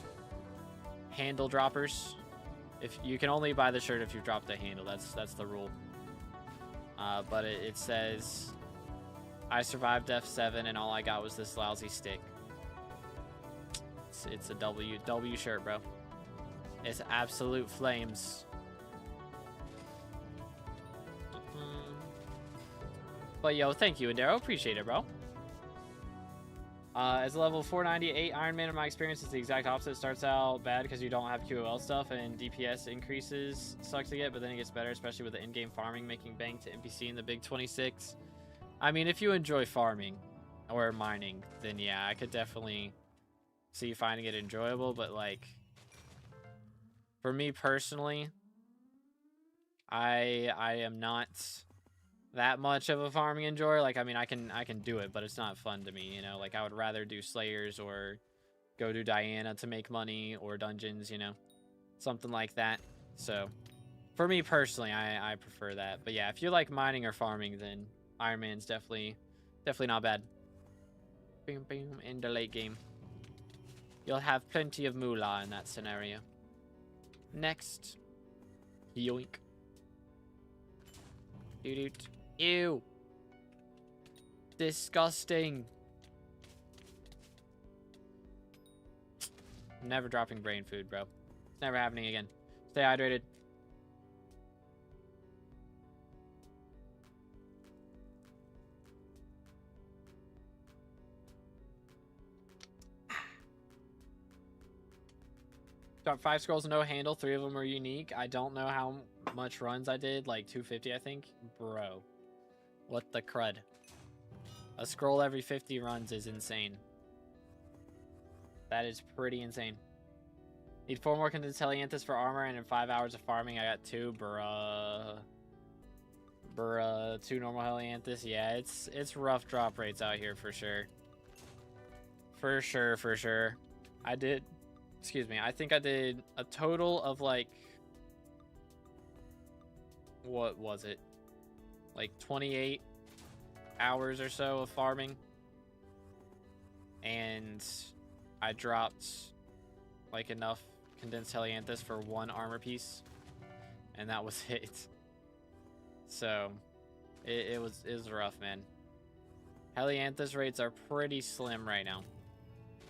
Speaker 1: handle droppers. If you can only buy the shirt if you've dropped a handle, that's the rule. But it says, I survived F7 and all I got was this lousy stick. It's a W shirt, bro. It's absolute flames. But yo, thank you, Adaro. Appreciate it, bro. As a level 498 Iron Man, in my experience, is the exact opposite. It starts out bad because you don't have QOL stuff, and DPS increases sucks to get, but then it gets better, especially with the in-game farming, making bank to NPC in the big 26. I mean, if you enjoy farming or mining, then yeah, I could definitely see finding it enjoyable, but like, for me personally, I am not that much of a farming enjoyer. Like, I mean, I can do it, but it's not fun to me, you know? Like, I would rather do Slayers or go to Diana to make money, or dungeons, you know? Something like that. So, for me personally, I prefer that. But yeah, if you like mining or farming, then Iron Man's definitely not bad. Boom, boom, in the late game. You'll have plenty of moolah in that scenario. Next. Yoink. Doot. Ew. Disgusting. Never dropping brain food, bro. It's never happening again. Stay hydrated. Dropped 5 scrolls, no handle. 3 of them are unique. I don't know how much runs I did. Like 250, I think. Bro. What the crud? A scroll every 50 runs is insane. That is pretty insane. Need 4 more condensed helianthus for armor, and in 5 hours of farming, I got 2. Bruh. 2 normal helianthus. Yeah, it's rough drop rates out here for sure. For sure. I did... Excuse me. I think I did a total of like... What was it? Like 28 hours or so of farming. And I dropped like enough condensed helianthus for 1 armor piece. And that was it. So it was rough, man. Helianthus rates are pretty slim right now.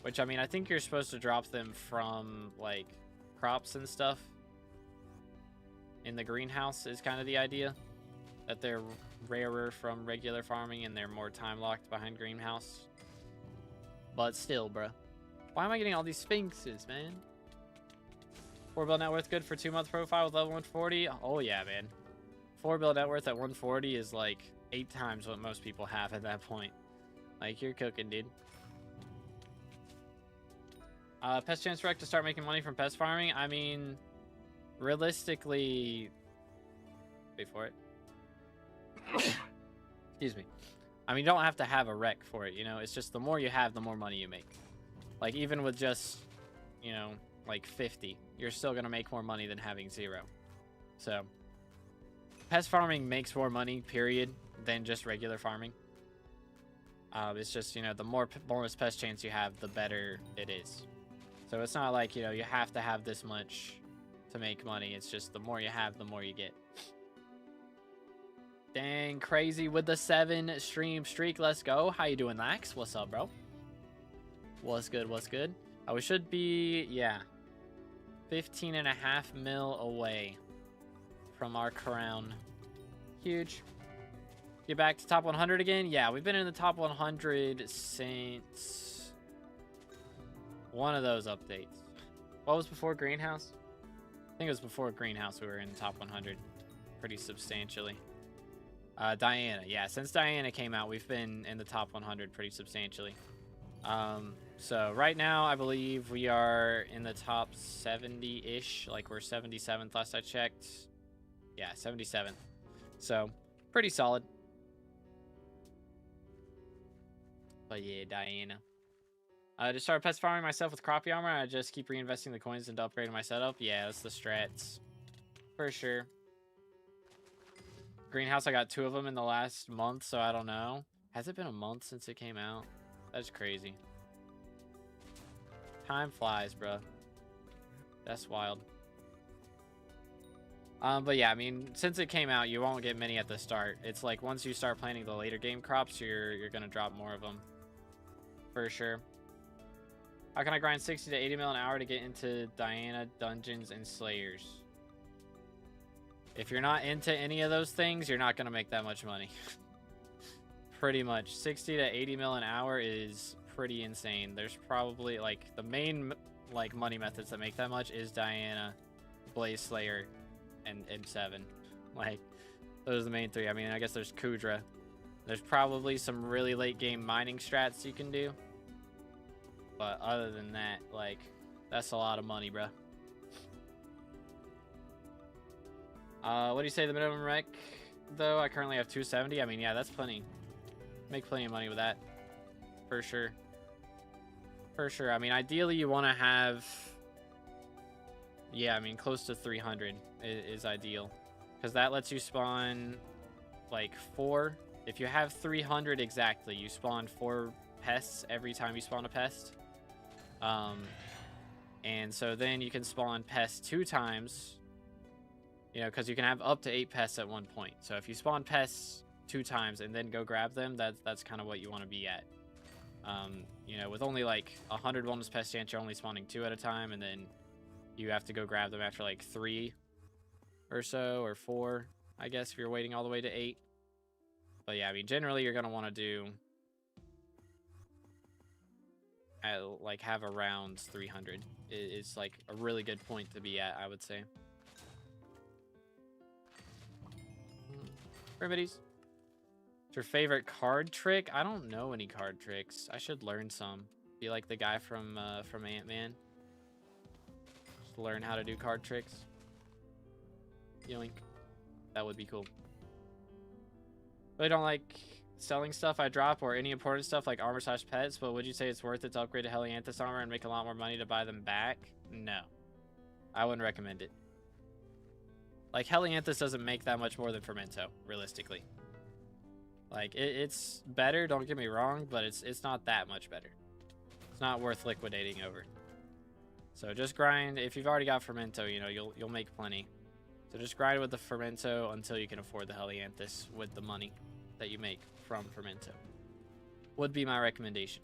Speaker 1: Which, I mean, I think you're supposed to drop them from, like, crops and stuff. In the greenhouse is kind of the idea. That they're rarer from regular farming and they're more time-locked behind greenhouse. But still, bro. Why am I getting all these sphinxes, man? 4 bill net worth good for 2-month profile with level 140? Oh, yeah, man. 4 bill net worth at 140 is, like, 8 times what most people have at that point. Like, you're cooking, dude. Pest chance direct to start making money from pest farming. I mean, realistically, wait for it. Excuse me. I mean, you don't have to have a rec for it, you know? It's just the more you have, the more money you make. Like, even with just, you know, like 50, you're still going to make more money than having 0. So, pest farming makes more money, period, than just regular farming. It's just, you know, the more pest chance you have, the better it is. So it's not like, you know, you have to have this much to make money. It's just the more you have, the more you get. Dang, crazy with the 7 stream streak. Let's go. How you doing, Lax? What's up, bro? What's good? What's good? We should be, yeah, 15.5 mil away from our crown. Huge. Get back to top 100 again? Yeah, we've been in the top 100 since... one of those updates. What was before Greenhouse? I think it was before Greenhouse we were in the top 100 pretty substantially. Diana. Yeah, since Diana came out, we've been in the top 100 pretty substantially. So right now, I believe we are in the top 70-ish. Like, we're 77th last I checked. Yeah, 77th. So, pretty solid. But yeah, Diana. To start pest farming myself with crappie armor, I just keep reinvesting the coins into upgrading my setup. Yeah, that's the strats. For sure. Greenhouse, I got 2 of them in the last month, so I don't know. Has it been a month since it came out? That's crazy. Time flies, bro. That's wild. But yeah, I mean, since it came out, you won't get many at the start. It's like once you start planting the later game crops, you're gonna drop more of them. For sure. How can I grind 60 to 80 mil an hour to get into Diana, dungeons, and Slayers? If you're not into any of those things, you're not going to make that much money. Pretty much. 60 to 80 mil an hour is pretty insane. There's probably, like, the main, like, money methods that make that much is Diana, Blaze Slayer, and M7. Like, those are the main 3. I mean, I guess there's Kudra. There's probably some really late game mining strats you can do. But other than that, like, that's a lot of money, bro. What do you say the minimum rec, though? I currently have 270. I mean, yeah, that's plenty. Make plenty of money with that. For sure. For sure. I mean, ideally, you want to have... Yeah, I mean, close to 300 is ideal. Because that lets you spawn, like, 4. If you have 300 exactly, you spawn 4 pests every time you spawn a pest. And so then you can spawn pests 2 times. You know, because you can have up to 8 pests at one point. So if you spawn pests 2 times and then go grab them, that's kind of what you want to be at. You know, with only like 100 bonus pest chance, you're only spawning 2 at a time, and then you have to go grab them after like 3 or so, or 4, I guess, if you're waiting all the way to 8. But yeah, I mean, generally you're going to want to do like have around 300. It's like a really good point to be at, I would say. Remedies. What's your favorite card trick? I don't know any card tricks. I should learn some. Be like the guy from Ant-Man. Just learn how to do card tricks. Yoink. That would be cool. Really don't like selling stuff I drop or any important stuff like armor/pets, but would you say it's worth it to upgrade to Helianthus armor and make a lot more money to buy them back? No. I wouldn't recommend it. Like, Helianthus doesn't make that much more than Fermento, realistically. Like, it's better, don't get me wrong, but it's not that much better. It's not worth liquidating over. So just grind. If you've already got Fermento, you know, you'll make plenty. So just grind with the Fermento until you can afford the Helianthus with the money that you make from Fermento. Would be my recommendation.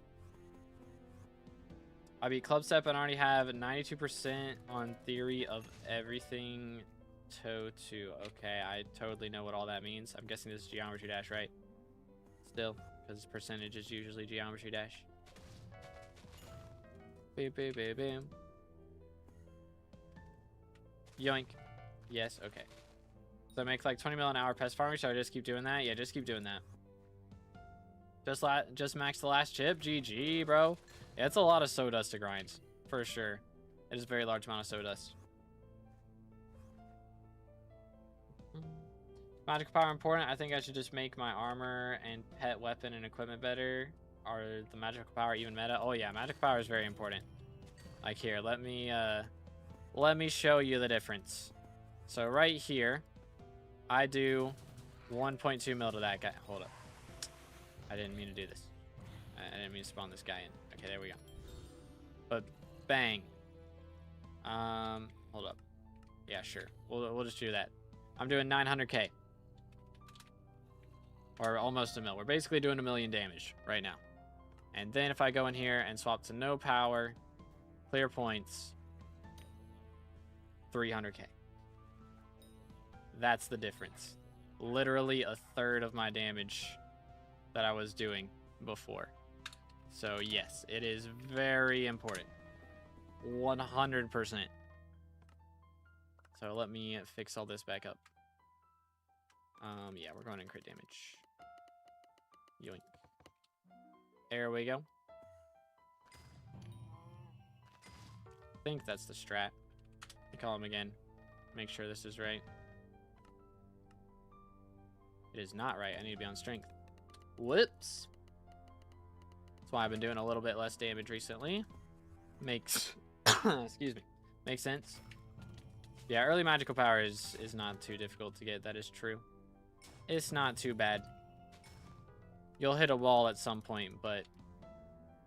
Speaker 1: I beat Club Step and already have 92% on theory of everything. Toe 2. Okay, I totally know what all that means. I'm guessing this is Geometry Dash, right? Still, because percentage is usually Geometry Dash. Bam, bam, bam, bam. Yoink. Yes, okay. So I make like 20 mil an hour pest farming, so I just keep doing that? Yeah, just keep doing that. Just max the last chip? GG, bro. Yeah, it's a lot of sawdust to grind, for sure. It is a very large amount of sawdust. Magical power important. I think I should just make my armor and pet weapon and equipment better. Are the magical power even meta? Oh yeah, magical power is very important. Like here, let me show you the difference. So right here, I do 1.2 mil to that guy. Hold up. I didn't mean to do this. I didn't mean to spawn this guy in. Okay, there we go. But bang. Hold up. Yeah, sure. We'll just do that. I'm doing 900k. Or almost a mil. We're basically doing 1 million damage right now. And then if I go in here and swap to no power, clear points, 300k. That's the difference. Literally a third of my damage that I was doing before. So yes, it is very important. 100%. So let me fix all this back up. Yeah, we're going in crit damage. Yoink. There we go. I think that's the strat. I call him again. Make sure this is right. It is not right. I need to be on strength. Whoops. That's why I've been doing a little bit less damage recently. Makes excuse me. Makes sense. Yeah, early magical power is not too difficult to get. That is true. It's not too bad. You'll hit a wall at some point, but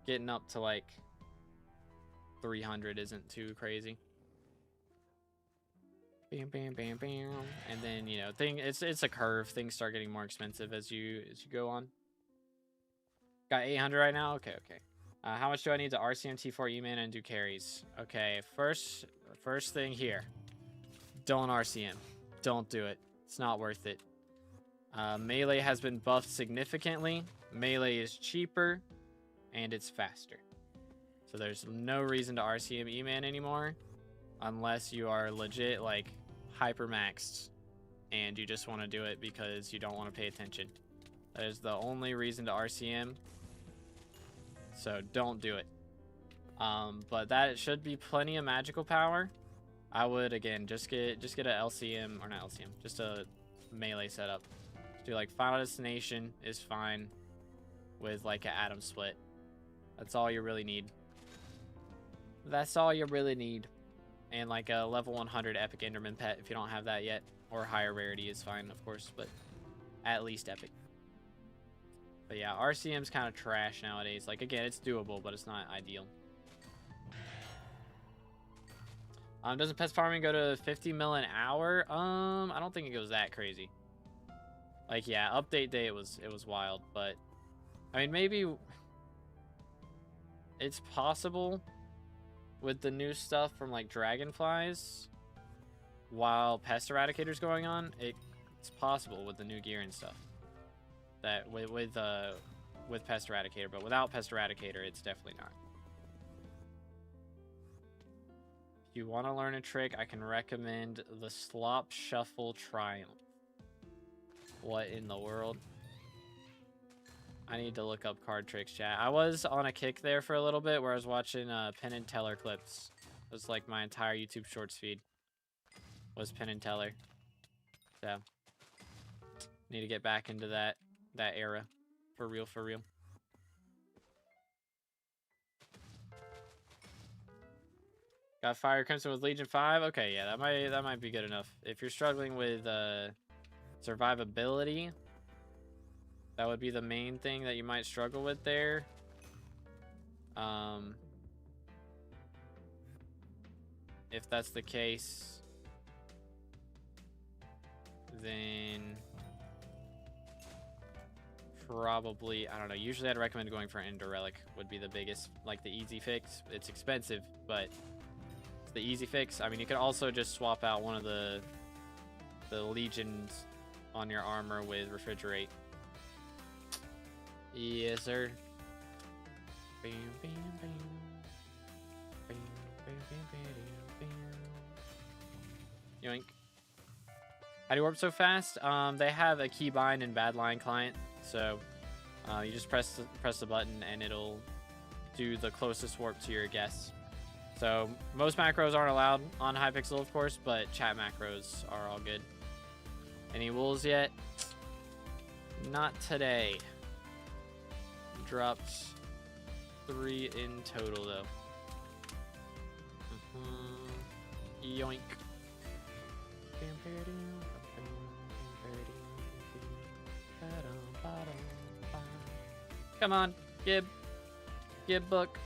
Speaker 1: getting up to like 300 isn't too crazy. Bam, bam, bam, bam. And then, you know, it's a curve. Things start getting more expensive as you go on. Got 800 right now? Okay, okay. How much do I need to RCM T4 E-mana and do carries? Okay, first thing here. Don't RCM. Don't do it. It's not worth it. Melee has been buffed significantly. Melee is cheaper, and it's faster. So there's no reason to RCM E-Man anymore, unless you are legit, like, hyper-maxed, and you just want to do it because you don't want to pay attention. That is the only reason to RCM. So don't do it. But that should be plenty of magical power. I would, again, just get a LCM, or not LCM, just a melee setup. Do like Final Destination is fine with like an Atom Split. That's all you really need. That's all you really need. And like a level 100 Epic Enderman pet if you don't have that yet. Or higher rarity is fine, of course, but at least Epic. But yeah, RCM's kind of trash nowadays. Like, again, it's doable, but it's not ideal. Doesn't pest farming go to 50 mil an hour? I don't think it goes that crazy. Like, yeah, update day it was wild, but I mean, maybe it's possible with the new stuff from like dragonflies while pest eradicator's going on. It's possible with the new gear and stuff that with pest eradicator, but without pest eradicator, it's definitely not. If you want to learn a trick, I can recommend the Slop Shuffle Triumph. What in the world? I need to look up card tricks, chat. I was on a kick there for a little bit where I was watching Penn and Teller clips. It was like my entire YouTube Shorts feed was Penn and Teller. So, need to get back into that era. For real, for real. Got Fire Crimson with Legion 5? Okay, yeah, that might be good enough. If you're struggling with survivability, that would be the main thing that you might struggle with there. If that's the case, then probably, I don't know, usually I'd recommend going for Ender Relic would be the biggest, like the easy fix. It's expensive, but it's the easy fix. I mean, you could also just swap out one of the legions on your armor with Refrigerate. Yes, sir. Yoink. How do you warp so fast? They have a keybind and badline client, so you just press the button and it'll do the closest warp to your guess. So most macros aren't allowed on Hypixel, of course, but chat macros are all good. Any wolves yet? Not today. Dropped 3 in total though. Yoink. Come on, Gib. Gib book.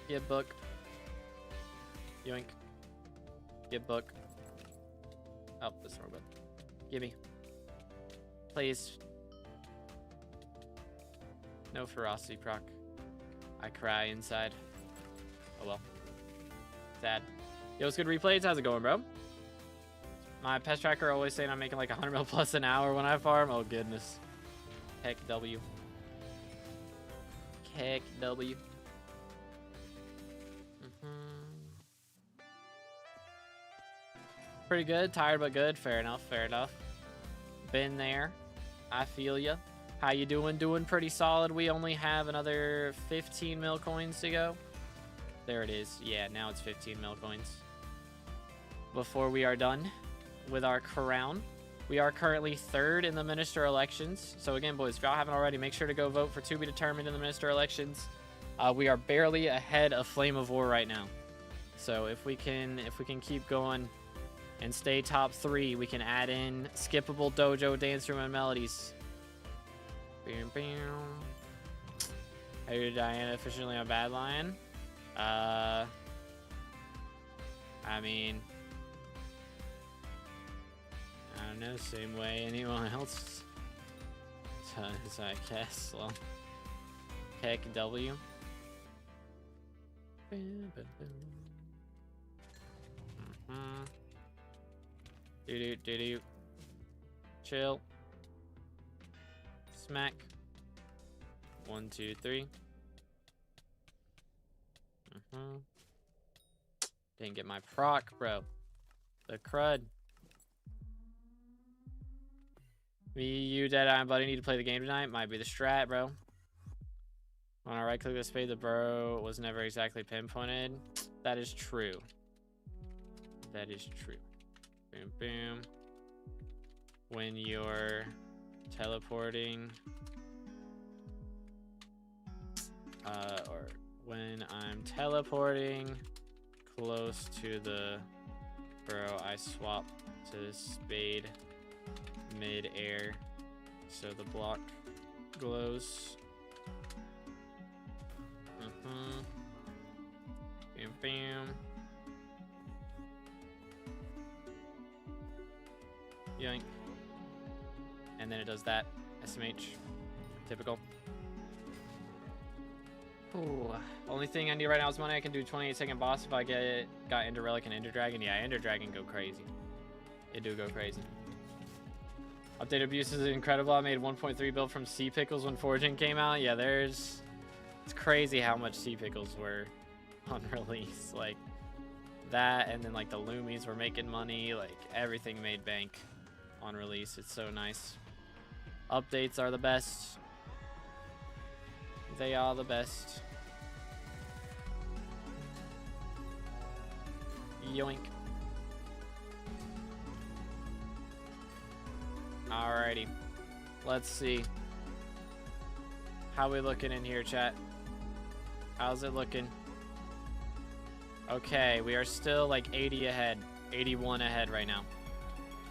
Speaker 1: Gib book. Yoink. Gib book. Oh, this wrong button. Gimme. Please. No ferocity proc. I cry inside. Oh well. Sad. Yo, it's good replays. How's it going, bro? My pest tracker always saying I'm making like 100 mil plus an hour when I farm. Oh goodness. Heck W. Heck W. Pretty good. Tired but good. Fair enough. Fair enough. Been there. I feel ya. How you doing? Doing pretty solid. We only have another 15 mil coins to go. There it is. Yeah, now it's 15 mil coins. Before we are done with our crown. We are currently 3rd in the minister elections. So again, boys, if y'all haven't already, make sure to go vote for to be determined in the minister elections. We are barely ahead of Flame of War right now. So if we can keep going and stay top 3, we can add in skippable dojo dance room and melodies. How you Diana efficiently on Bad Lion? I mean, I don't know, same way anyone else does, I guess. Well, heck W. Do. Chill. Smack. 1, 2, 3. Didn't get my proc, bro. The crud. Me, you, Deadeye, and Buddy need to play the game tonight. Might be the strat, bro. When I right click the spade, the bro was never exactly pinpointed. That is true. That is true. Boom, boom. When you're teleporting, or when I'm teleporting close to the burrow, I swap to spade mid-air so the block glows. Bam, bam. Yoink. And then it does that. SMH. Typical. Ooh. Only thing I need right now is money. I can do 28-second boss if I got Ender Relic and Ender Dragon. Yeah, Ender Dragon go crazy. It do go crazy. Update abuse is incredible. I made 1.3 build from Sea Pickles when Forging came out. Yeah, it's crazy how much Sea Pickles were on release. Like that, and then like the Loomies were making money. Like everything made bank on release. It's so nice. Updates are the best. They are the best. Yoink. Alrighty. Let's see. How we looking in here, chat? How's it looking? Okay, we are still like 80 ahead. 81 ahead right now.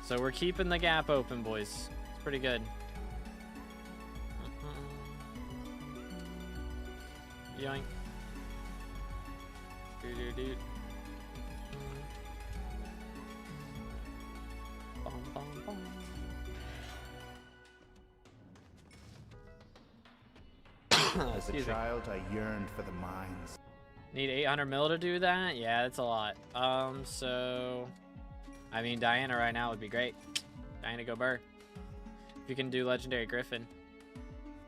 Speaker 1: So we're keeping the gap open, boys. It's pretty good. Yoink. Doo-doo-doo. Bom, bom, bom.
Speaker 2: As a child, I yearned for the mines.
Speaker 1: Need 800 mil to do that? Yeah, that's a lot. So... I mean, Diana right now would be great. Diana go burr. If you can do Legendary Griffin,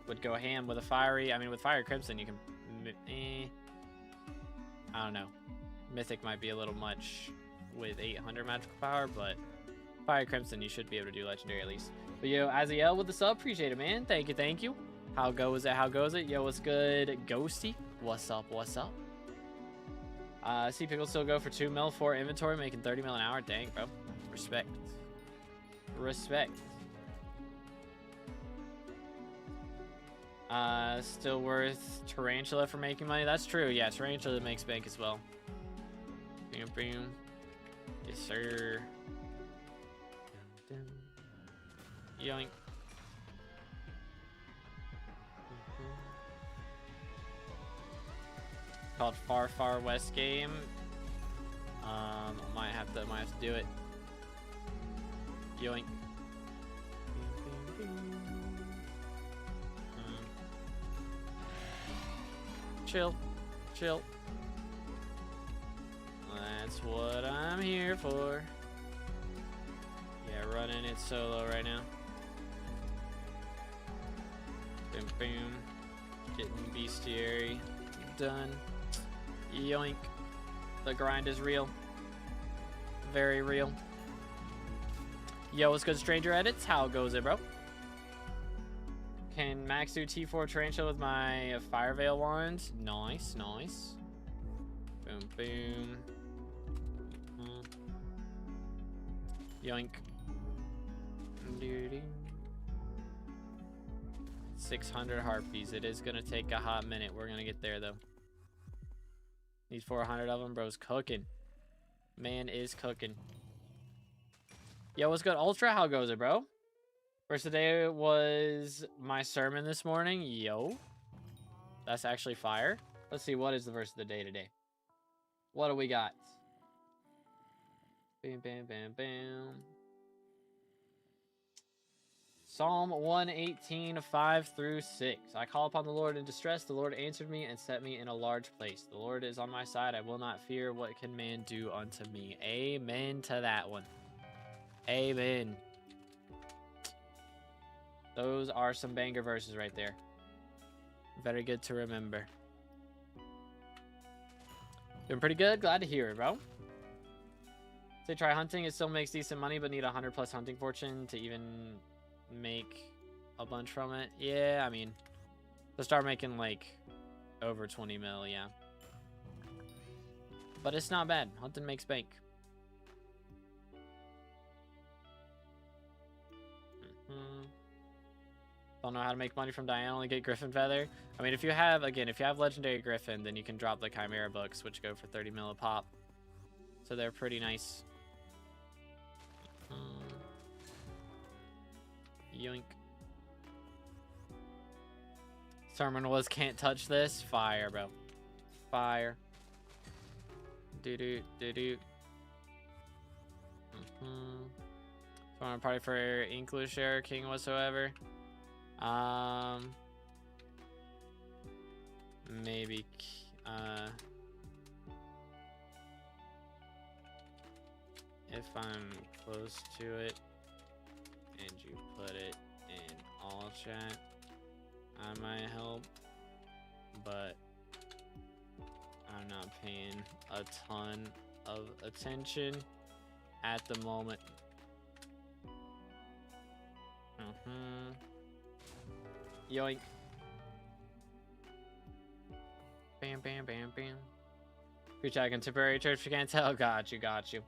Speaker 1: would go ham with a fiery... I mean, with Fire Crimson, you can... I don't know. Mythic might be a little much with 800 magical power, but Fire Crimson, you should be able to do Legendary at least. But yo, Aziel with the sub, appreciate it, man. Thank you, thank you. How goes it? How goes it? Yo, what's good? Ghosty, what's up? What's up? See Pickle still go for 2 mil for inventory, making 30 mil an hour. Dang, bro. Respect. Respect. Still worth Tarantula for making money. That's true. Yeah, Tarantula makes bank as well. Boom, boom. Yes, sir. Dun, dun. Yoink. Called Far Far West game. Might have to do it. Yoink. Chill, chill. That's what I'm here for. Yeah, running it solo right now. Boom, boom. Getting bestiary done. Yoink. The grind is real. Very real. Yo, what's good, Stranger Edits? How goes it, bro? Can max do T4 Tarantula with my Fire Veil wand? Nice, nice. Boom, boom. Yoink. 600 harpies. It is gonna take a hot minute. We're gonna get there though. Need 400 of them, bro's cooking. Man is cooking. Yo, what's good, Ultra? How goes it, bro? First of the day was my sermon this morning. Yo. That's actually fire. Let's see, what is the verse of the day today? What do we got? Bam, bam, bam, bam. Psalm 118, 5 through 6. I call upon the Lord in distress. The Lord answered me and set me in a large place. The Lord is on my side. I will not fear. What can man do unto me? Amen to that one. Amen. Those are some banger verses right there. Very good to remember. Doing pretty good. Glad to hear it, bro. Say try hunting. It still makes decent money, but need 100 plus hunting fortune to even make a bunch from it. Yeah, I mean, to start making like over 20 mil, yeah. But it's not bad. Hunting makes bank. Don't know how to make money from Diana, only get Griffin Feather. I mean, if you have, again, if you have Legendary Griffin, then you can drop the Chimera books, which go for 30 mil a pop. So they're pretty nice. Yoink. Sermon was can't touch this. Fire, bro. Fire. Do-do. So I'm party for English Air King whatsoever. Maybe if I'm close to it and you put it in all chat, I might help, but I'm not paying a ton of attention at the moment. Yoink. Bam, bam, bam, bam. Preach out contemporary church, if you can't tell. Got you.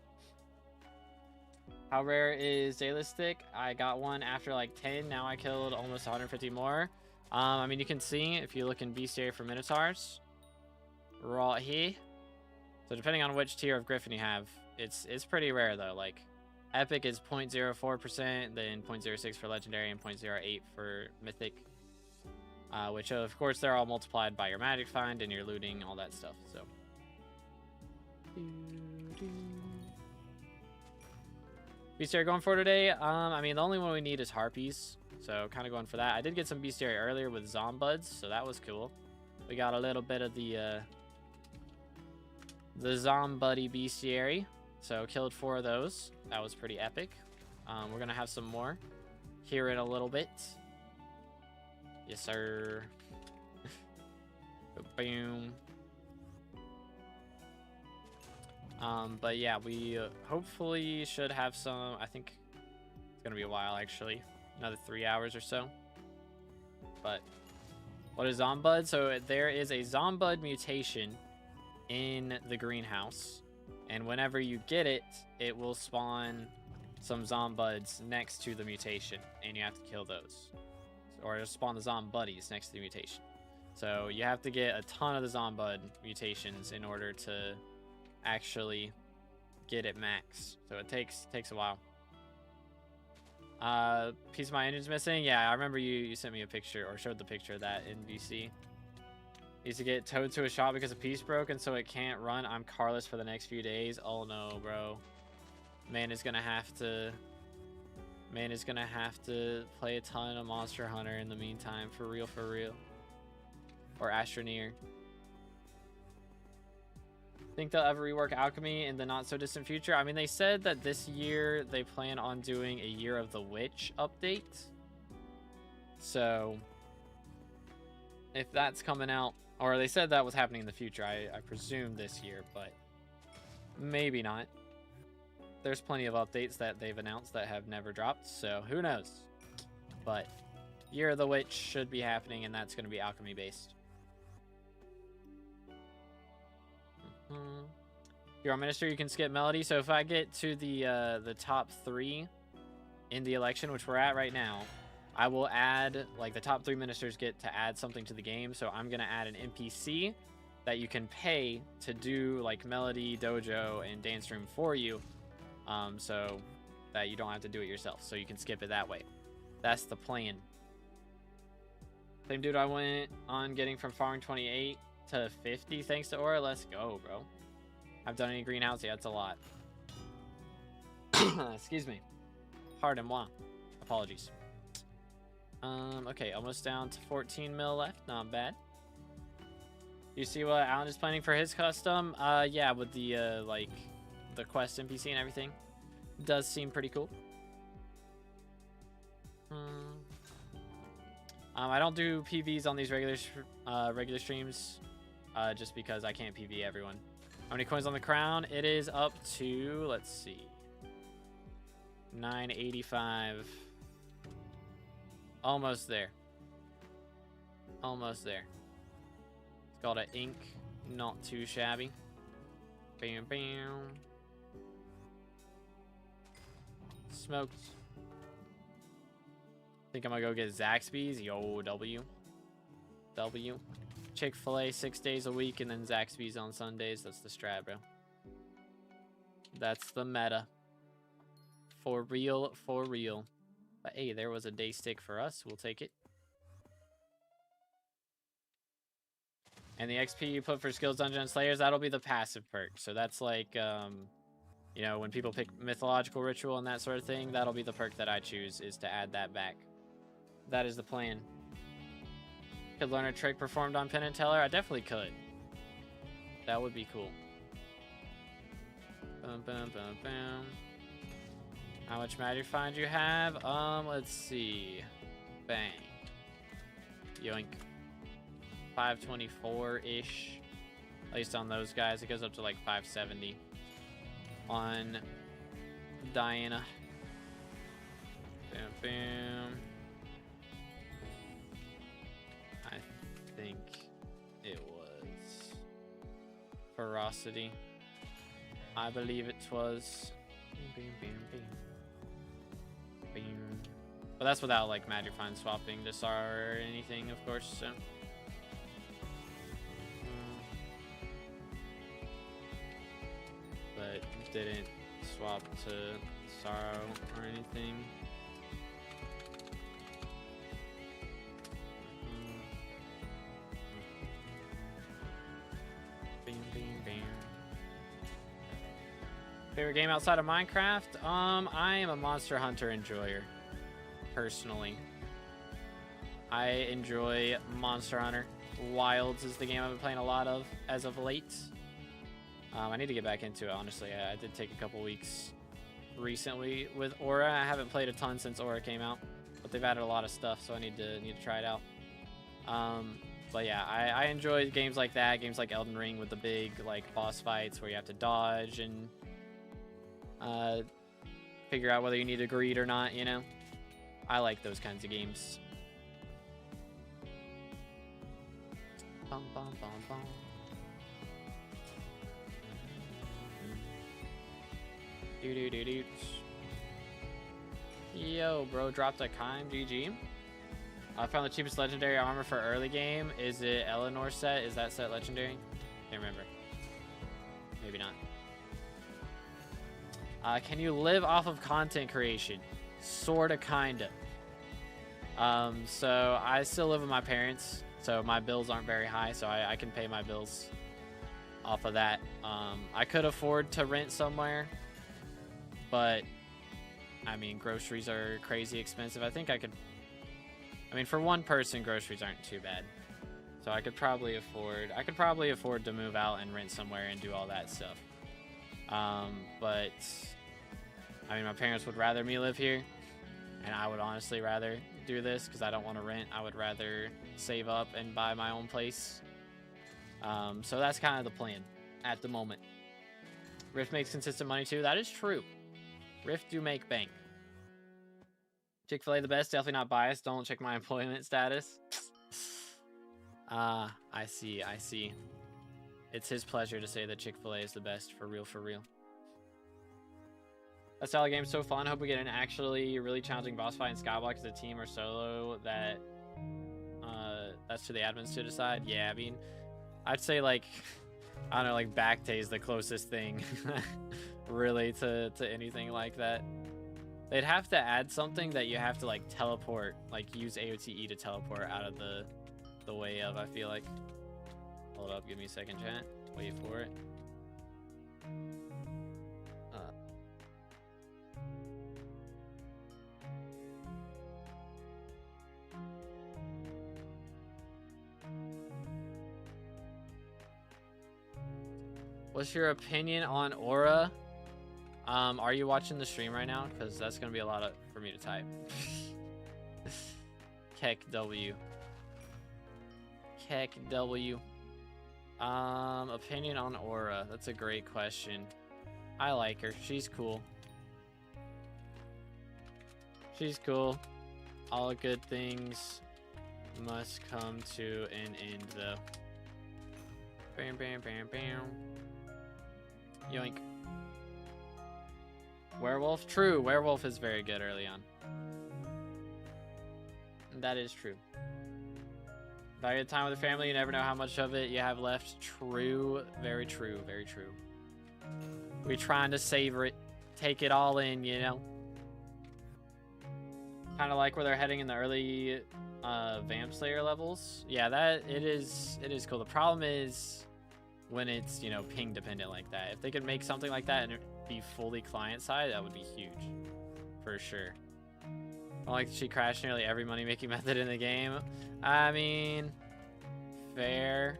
Speaker 1: How rare is Dayless Stick? I got one after like 10. Now I killed almost 150 more. I mean, you can see if you look in Bestiary for Minotaurs. Right here. So depending on which tier of Griffin you have, it's pretty rare though. Like, Epic is 0.04%, then 0.06 for Legendary, and 0.08 for Mythic. Which of course they're all multiplied by your magic find and your looting, all that stuff. So Bestiary going for today. I mean, the only one we need is Harpies, so kind of going for that. I did get some Bestiary earlier with Zombuds, so that was cool. We got a little bit of the Zombuddy Bestiary, so killed 4 of those. That was pretty epic. We're gonna have some more here in a little bit. Yes, sir. Boom. But yeah, we hopefully should have some. I think it's gonna be a while, actually, another 3 hours or so. But what is Zombud? So there is a Zombud mutation in the greenhouse, and whenever you get it, it will spawn some Zombuds next to the mutation, and you have to kill those. Or spawn the Zombuddies next to the mutation. So you have to get a ton of the Zombud mutations in order to actually get it max. So it takes a while. Piece of my engine's missing. Yeah, I remember you sent me a picture, or showed the picture of that in VC. Needs to get towed to a shop because a piece broke and so it can't run. I'm carless for the next few days. Oh no, bro. Man is gonna have to play a ton of Monster Hunter in the meantime, for real. Or Astroneer. Think they'll ever rework Alchemy in the not so distant future? I mean, they said that this year they plan on doing a Year of the Witch update. So if that's coming out, or they said that was happening in the future, I presume this year, but maybe not. There's plenty of updates that they've announced that have never dropped, so who knows? But Year of the Witch should be happening, and that's going to be alchemy based. If you're on Minister, you can skip Melody. So if I get to the top 3 in the election, which we're at right now, I will add, like, the top 3 ministers get to add something to the game. So I'm going to add an NPC that you can pay to do, like, Melody, Dojo, and Dance Room for you. So that you don't have to do it yourself, so you can skip it that way. That's the plan. Same dude I went on getting from farming 28 to 50 thanks to Aura. Let's go, bro. I've done any greenhouse? Yeah, it's a lot. Excuse me. Pardon moi. Apologies. Okay, almost down to 14 mil left. Not bad. You see what Alan is planning for his custom? Yeah, with the like the quest NPC and everything. Does seem pretty cool. I don't do PVs on these regular streams, just because I can't PV everyone. How many coins on the crown? It is up to, let's see, 985. Almost there. Almost there. It's called an ink, not too shabby. Bam, bam. Smoked. Think I'm gonna go get Zaxby's. YoGoU. W. Chick-fil-A 6 days a week and then Zaxby's on Sundays. That's the strat, bro. That's the meta. For real, for real. But hey, there was a day stick for us. We'll take it. And the XP you put for Skills Dungeon and Slayers, that'll be the passive perk. So that's like, you know, when people pick Mythological Ritual and that sort of thing, that'll be the perk that I choose, is to add that back. That is the plan. Could learn a trick performed on Penn and Teller? I definitely could. That would be cool. Boom, boom, boom, boom. How much magic find you have? Let's see. Bang. Yoink. 524-ish. At least on those guys. It goes up to like 570 on Diana. Boom, boom. I think it was Ferocity. I believe it was. Bing, bing, bing. Bing. But that's without like magic find swapping to Sar or anything, of course. So. But didn't swap to Sorrow or anything. Bing, bing, bing. Favorite game outside of Minecraft? I am a Monster Hunter enjoyer, personally. I enjoy Monster Hunter. Wilds is the game I've been playing a lot of as of late. I need to get back into it, honestly. I did take a couple weeks recently with Aura. I haven't played a ton since Aura came out, but they've added a lot of stuff, so I need to try it out. But yeah, I enjoy games like that, games like Elden Ring with the big like boss fights where you have to dodge and figure out whether you need to greed or not, you know? I like those kinds of games. Bum, bum, bum, bum. Do. Yo, bro, dropped a Kime. GG. I found the cheapest legendary armor for early game. Is it Eleanor set? Is that set legendary? Can't remember. Maybe not. Can you live off of content creation? Sorta, kinda. So I still live with my parents, so my bills aren't very high, so I can pay my bills off of that. I could afford to rent somewhere, but I mean, groceries are crazy expensive. I think I could, I mean, for one person, groceries aren't too bad. So I could probably afford to move out and rent somewhere and do all that stuff. But I mean, my parents would rather me live here, and I would honestly rather do this because I don't want to rent. I would rather save up and buy my own place. So that's kind of the plan at the moment. Rift makes consistent money too. That is true. Rift do make bank. Chick-fil-A the best. Definitely not biased. Don't check my employment status. I see. It's his pleasure to say that Chick-fil-A is the best. For real, for real. That style of game is so fun. Hope we get an actually really challenging boss fight in SkyBlock as a team or solo. That's to the admins to decide. Yeah, I mean, I'd say like, I don't know, like Backtay is the closest thing really to anything like that. They'd have to add something that you have to like teleport, like use AOTE to teleport out of the way of, I feel like. Hold up, give me a second, chat. Wait for it. What's your opinion on Aura? Are you watching the stream right now? Because that's going to be a lot for me to type. Keck W. Opinion on Aura. That's a great question. I like her. She's cool. All good things must come to an end, though. Bam, bam, bam, bam. Yoink. Werewolf? True. Werewolf is very good early on. That is true. Value the time with your family. You never know how much of it you have left. True. Very true. Very true. We're trying to savor it. Take it all in, you know? Kind of like where they're heading in the early Vamp Slayer levels. Yeah, it is cool. The problem is when it's, you know, ping dependent like that. If they could make something like that and it be fully client side, that would be huge. For sure. I like she crashed nearly every money-making method in the game. I mean, fair.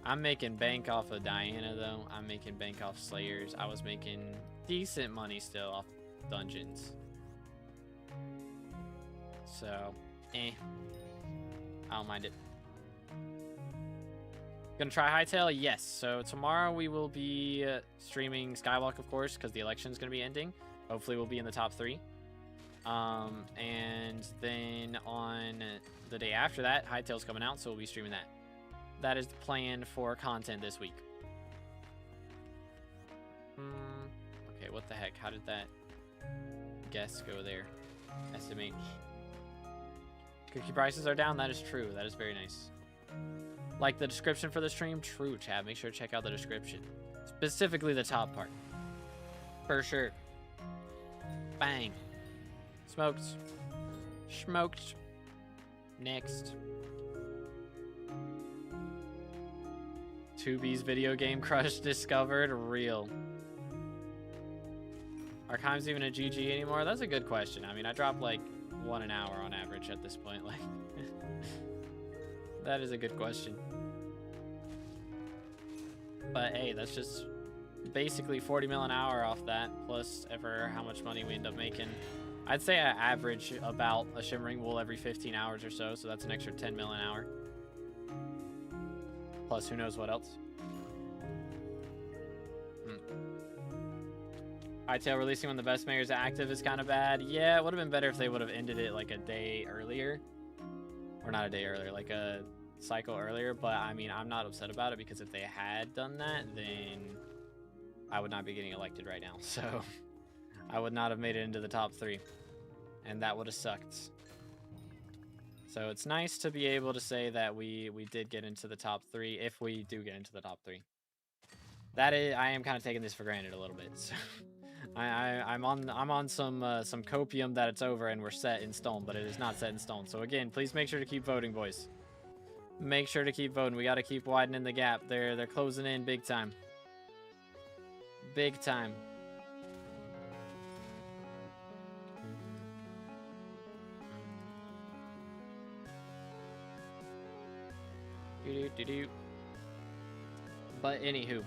Speaker 1: I'm making bank off of Diana, though. I'm making bank off Slayers. I was making decent money still off dungeons. So, I don't mind it. Gonna try Hightail? Yes. So tomorrow we will be streaming SkyBlock, of course, because the election's gonna be ending. Hopefully we'll be in the top 3. And then on the day after that, Hightail's coming out, so we'll be streaming that. That is the plan for content this week. Okay, what the heck? How did that guess go there? SMH. Cookie prices are down. That is true. That is very nice. Like the description for the stream? True, chat. Make sure to check out the description. Specifically the top part. For sure. Bang. Smoked. Smoked. Next. 2B's video game crush discovered. Real. Are Kimes even a GG anymore? That's a good question. I mean, I drop like 1 an hour on average at this point. Like, that is a good question. But hey, that's just basically 40 mil an hour off that, plus ever how much money we end up making. I'd say I average about a shimmering wool every 15 hours or so, so that's an extra 10 mil an hour. Plus, who knows what else. Hightail releasing when the best mayor's active is kind of bad. Yeah, it would have been better if they would have ended it like a day earlier. Or not a day earlier, like a cycle earlier. But, I mean, I'm not upset about it because if they had done that, then I would not be getting elected right now. So, I would not have made it into the top 3. And that would have sucked. So, it's nice to be able to say that we did get into the top 3, if we do get into the top 3. That is, I am kind of taking this for granted a little bit. So. I'm on some copium that it's over and we're set in stone, but it is not set in stone. So again, please make sure to keep voting, boys. Make sure to keep voting. We got to keep widening the gap. They're closing in big time. Big time. But anywho,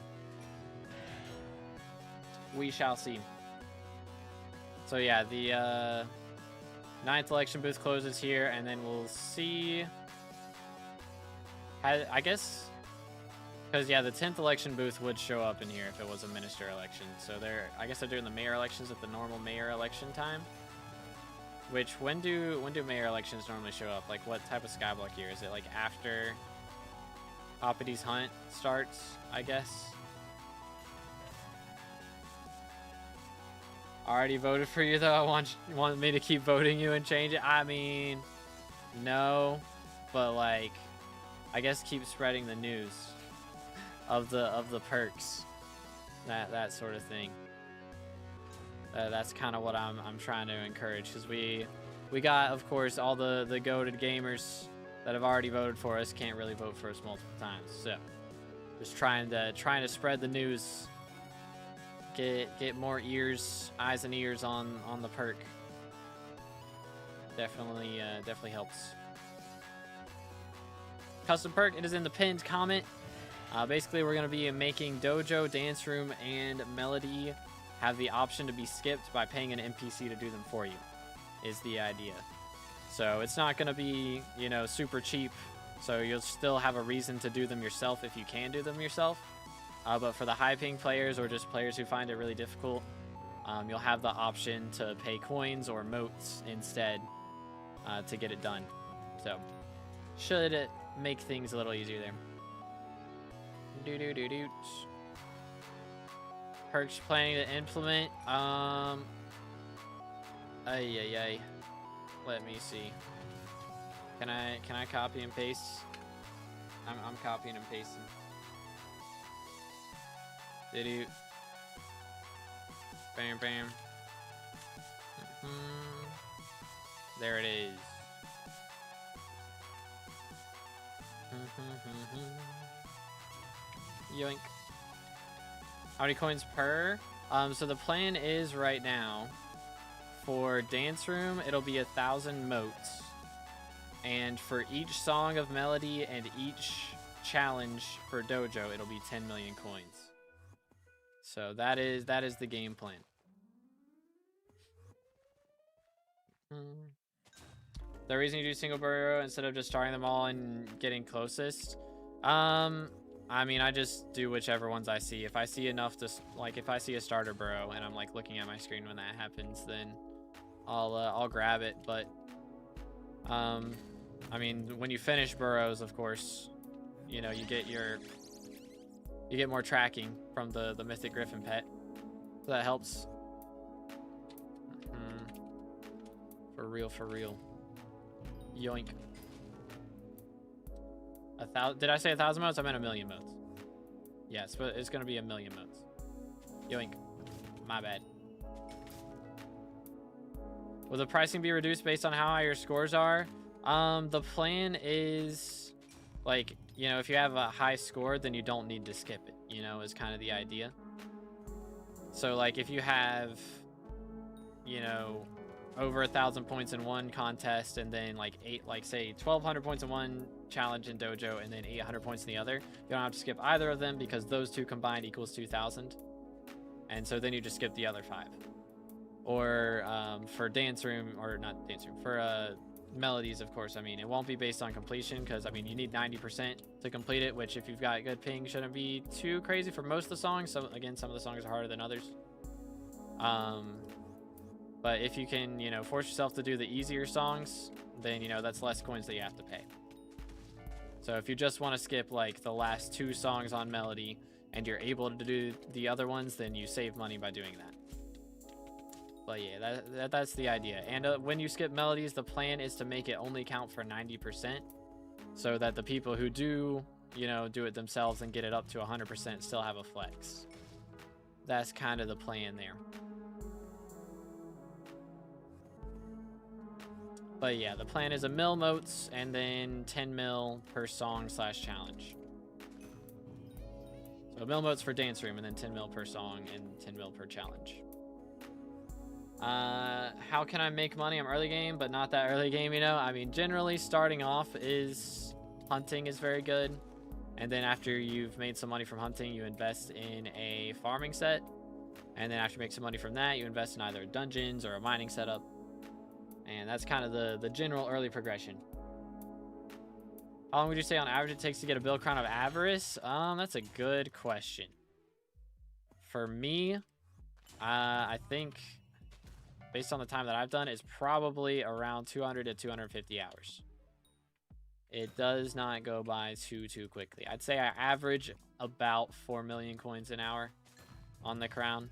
Speaker 1: we shall see. So yeah, the 9th election booth closes here, and then we'll see. I guess, because yeah, the 10th election booth would show up in here if it was a minister election. So I guess they're doing the mayor elections at the normal mayor election time. Which when do mayor elections normally show up? Like what type of skyblock year is it? Like after Poppity's hunt starts, I guess. Already voted for you though. You want me to keep voting you and change it? I mean, no, but like, I guess keep spreading the news of the perks, that sort of thing. That's kind of what I'm trying to encourage, because we got, of course, all the goated gamers that have already voted for us can't really vote for us multiple times. So just trying to spread the news. Get more eyes and ears on the perk. Definitely helps. Custom perk, it is in the pinned comment. Basically, we're gonna be making Dojo, Dance Room, and Melody have the option to be skipped by paying an NPC to do them for you. Is the idea. So it's not gonna be, you know, super cheap. So you'll still have a reason to do them yourself if you can do them yourself. But for the high ping players or just players who find it really difficult, you'll have the option to pay coins or motes instead to get it done. So should make things a little easier there. Perks planning to implement. Let me see. Can I copy and paste? I'm copying and pasting. Did you? Bam, bam. There it is. Yoink. How many coins per? So the plan is right now for Dance Room, it'll be 1,000 motes. And for each song of melody and each challenge for Dojo, it'll be 10 million coins. So that is the game plan. The reason you do single burrow instead of just starting them all and getting closest, I mean, I just do whichever ones I see. If I see enough to, like, if I see a starter burrow and I'm like looking at my screen when that happens, then I'll grab it. But I mean, when you finish burrows, of course, you know, you get more tracking from the Mythic Griffin pet, so that helps. For real. Yoink. Did I say 1,000 motes? I meant 1,000,000 motes. Yes, but it's gonna be 1,000,000 motes. Yoink. My bad. Will the pricing be reduced based on how high your scores are? The plan is, like, you know, if you have a high score, then you don't need to skip it, you know, is kind of the idea. So, like, if you have, you know, over 1,000 points in one contest and then like say 1,200 points in one challenge in Dojo and then 800 points in the other, you don't have to skip either of them because those two combined equals 2,000. And so then you just skip the other 5. Or for Dance Room, or not Dance Room, for melodies, of course, I mean, it won't be based on completion because, I mean, you need 90% to complete it, which if you've got good ping shouldn't be too crazy for most of the songs. So again, some of the songs are harder than others. But if you can, you know, force yourself to do the easier songs, then, you know, that's less coins that you have to pay. So if you just want to skip like the last 2 songs on melody and you're able to do the other ones, then you save money by doing that. But yeah, that's the idea. And when you skip melodies, the plan is to make it only count for 90%, so that the people who do, you know, do it themselves and get it up to 100% still have a flex. That's kind of the plan there. But yeah, the plan is 1,000,000 motes and then 10 mil per song / challenge. So 1,000,000 motes for Dance Room and then 10 mil per song and 10 mil per challenge. How can I make money? I'm early game, but not that early game, you know? I mean, generally starting off hunting is very good. And then after you've made some money from hunting, you invest in a farming set. And then after you make some money from that, you invest in either dungeons or a mining setup. And that's kind of the general early progression. How long would you say on average it takes to get a Bill Crown of Avarice? That's a good question. For me, I think, based on the time that I've done, it's probably around 200 to 250 hours. It does not go by too quickly. I'd say I average about 4 million coins an hour on the crown.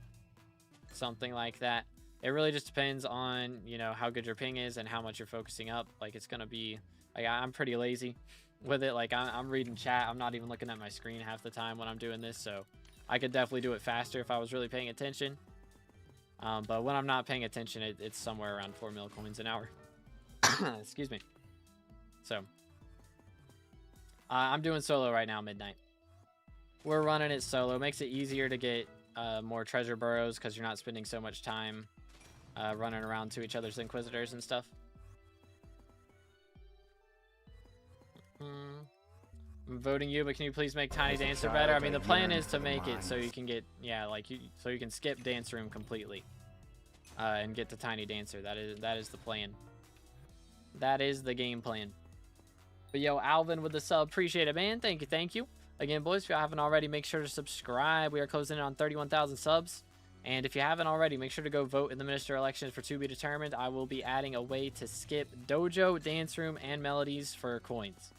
Speaker 1: Something like that. It really just depends on, you know, how good your ping is and how much you're focusing up. Like, it's going to be, like, I'm pretty lazy with it. Like, I'm reading chat. I'm not even looking at my screen half the time when I'm doing this. So I could definitely do it faster if I was really paying attention. But when I'm not paying attention, it's somewhere around 4 mil coins an hour. Excuse me. So I'm doing solo right now, midnight. We're running it solo. It makes it easier to get more treasure burrows because you're not spending so much time running around to each other's inquisitors and stuff. I'm voting you, but can you please make Tiny Dancer better? I mean, the plan is to make it so you can get, yeah, like so you can skip Dance Room completely and get to Tiny Dancer. That is the plan. That is the game plan. But yo, Alvin with the sub, appreciate it, man. Thank you. Again, boys, if you haven't already, make sure to subscribe. We are closing in on 31,000 subs. And if you haven't already, make sure to go vote in the minister elections for to be determined. I will be adding a way to skip Dojo, Dance Room, and Melodies for coins.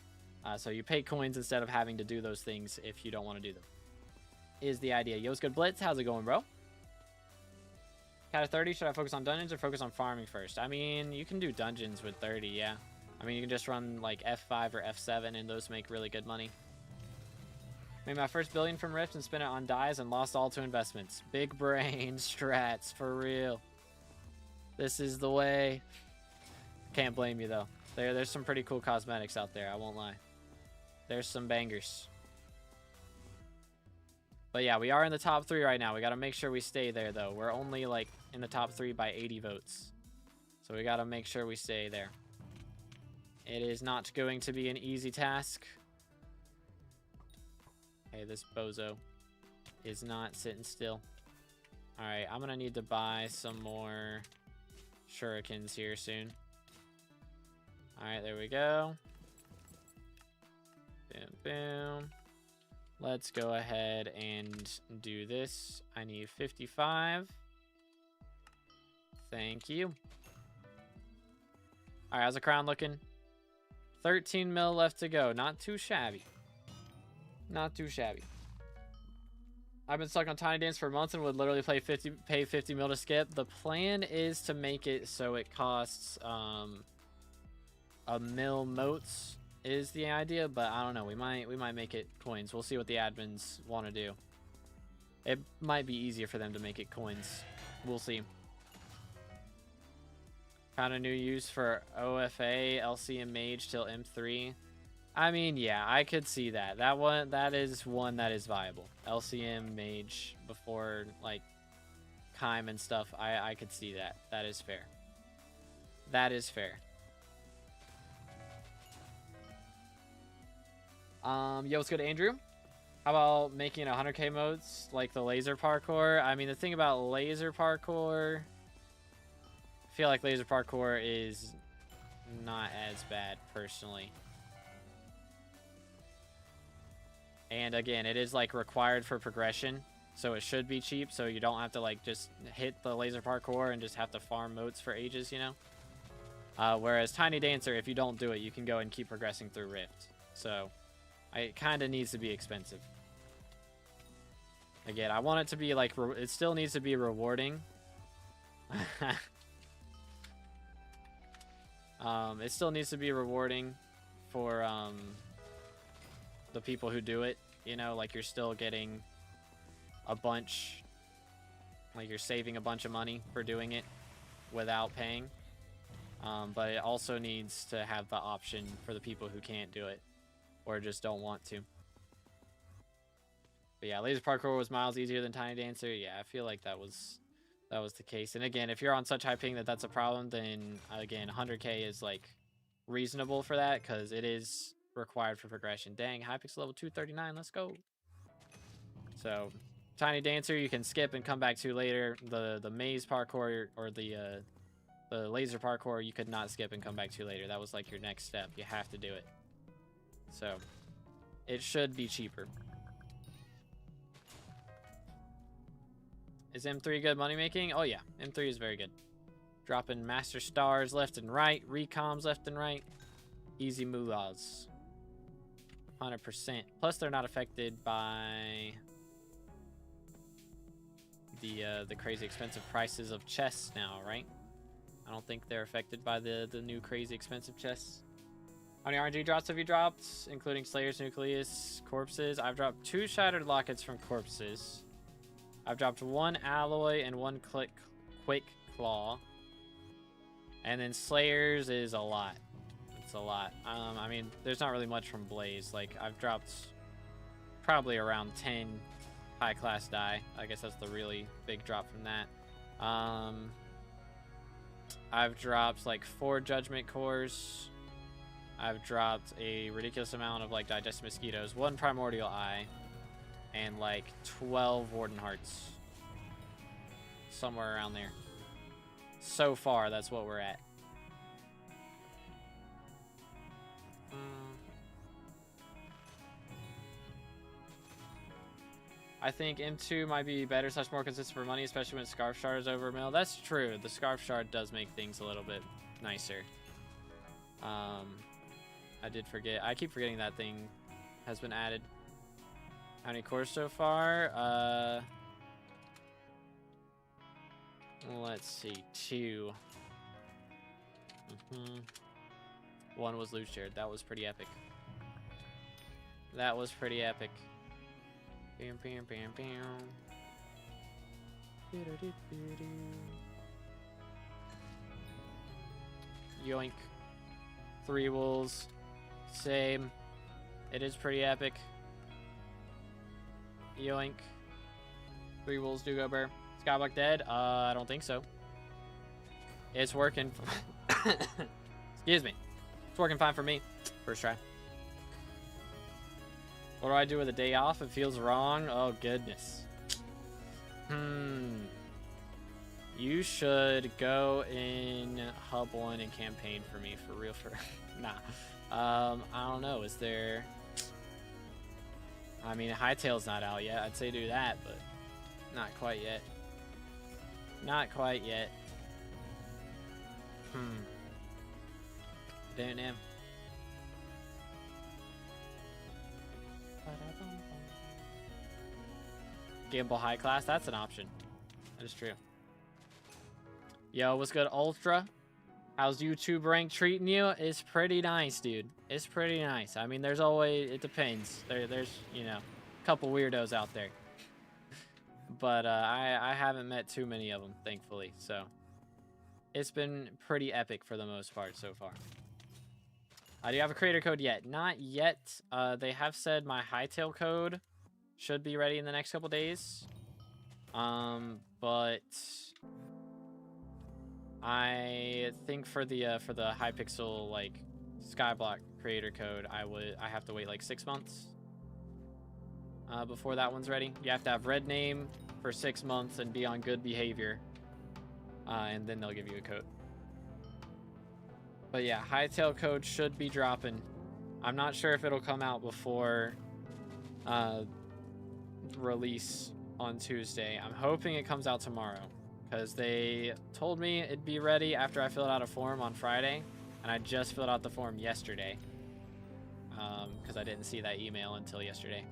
Speaker 1: So you pay coins instead of having to do those things if you don't want to do them. Is the idea. Yo's Good Blitz, how's it going, bro? Cat of 30, should I focus on dungeons or focus on farming first? I mean, you can do dungeons with 30, yeah. I mean, you can just run like F5 or F7 and those make really good money. Made my first billion from Rift and spent it on dyes and lost all to investments. Big brain strats, for real. This is the way. Can't blame you though. There's some pretty cool cosmetics out there, I won't lie. There's some bangers. But yeah, we are in the top 3 right now. We gotta make sure we stay there though. We're only like in the top 3 by 80 votes. So we gotta make sure we stay there. It is not going to be an easy task. Hey, this bozo is not sitting still. Alright, I'm gonna need to buy some more shurikens here soon. Alright, there we go. Boom, boom. Let's go ahead and do this. I need 55. Thank you. Alright, how's the crown looking? 13 mil left to go. Not too shabby. Not too shabby. I've been stuck on Tiny Dance for months and would literally pay 50 mil to skip. The plan is to make it so it costs a mil motes is the idea, but I don't know. We might make it coins. We'll see what the admins want to do. It might be easier for them to make it coins. We'll see. Found a new use for OFA, LCM Mage till M3. I mean, yeah, I could see that. That is one that is viable. LCM Mage before like Kime and stuff. I could see that. That is fair. That is fair. Yo, what's good, Andrew? How about making 100k modes like the laser parkour? I mean, the thing about laser parkour, I feel like laser parkour is not as bad personally. And again, it is like required for progression, so it should be cheap, so you don't have to like just hit the laser parkour and just have to farm modes for ages, you know? Whereas Tiny Dancer, if you don't do it, you can go and keep progressing through Rift. So it kind of needs to be expensive. Again, I want it to be like, it still needs to be rewarding. It still needs to be rewarding for the people who do it, you know, like you're still getting a bunch, like you're saving a bunch of money for doing it without paying. But it also needs to have the option for the people who can't do it or just don't want to. But yeah, laser parkour was miles easier than Tiny Dancer. Yeah, I feel like that was the case. And again, if you're on such high ping that that's a problem, then again, 100k is like reasonable for that because it is required for progression. Dang, Hypixel level 239. Let's go. So Tiny Dancer you can skip and come back to later. The maze parkour or the laser parkour you could not skip and come back to later. That was like your next step. You have to do it. So it should be cheaper. Is M3 good money making? Oh yeah, M3 is very good. Dropping master stars left and right, recoms left and right. Easy moolahs. 100%. Plus they're not affected by the crazy expensive prices of chests now, right? I don't think they're affected by the new crazy expensive chests. How many RNG drops have you dropped, including Slayer's Nucleus, Corpses? I've dropped 2 Shattered Lockets from Corpses. I've dropped 1 Alloy and 1 Quick Claw. And then Slayer's is a lot. It's a lot. I mean, there's not really much from Blaze. Like, I've dropped probably around 10 high-class die. I guess that's the really big drop from that. I've dropped, like, 4 Judgment Cores. I've dropped a ridiculous amount of, like, Digested Mosquitoes, 1 Primordial Eye, and, like, 12 Warden Hearts. Somewhere around there. So far, that's what we're at. I think M2 might be better / more consistent for money, especially when Scarf Shard is over a mil. That's true. The Scarf Shard does make things a little bit nicer. I did forget. I keep forgetting that thing has been added. How many cores so far? Let's see. 2. One was loot shared. That was pretty epic. That was pretty epic. Bam, bam, bam, bam. Yoink. 3 wolves. Same. It is pretty epic. Yoink. 3 wolves do go burr. SkyBlock dead? I don't think so. It's working. Excuse me. It's working fine for me. First try. What do I do with a day off? It feels wrong. Oh, goodness. You should go in Hub 1 and campaign for me, for real. Nah. I don't know. Is there... I mean, Hightail's not out yet. I'd say do that, but not quite yet. Not quite yet. Don't know. Gamble high class, that's an option. That is true. Yo, what's good, Ultra? How's YouTube rank treating you? It's pretty nice, dude. It's pretty nice. I mean, there's always, it depends. There's, you know, a couple weirdos out there. But I haven't met too many of them, thankfully. So it's been pretty epic for the most part so far. Do you have a creator code yet? Not yet. They have said my Hightail code should be ready in the next couple days. But I think for the Hypixel like SkyBlock creator code, I have to wait like 6 months before that one's ready. You have to have red name for 6 months and be on good behavior, and then they'll give you a code. But yeah, Hightail code should be dropping. I'm not sure if it'll come out before release on Tuesday. I'm hoping it comes out tomorrow, because they told me it'd be ready after I filled out a form on Friday, and I just filled out the form yesterday, because I didn't see that email until yesterday.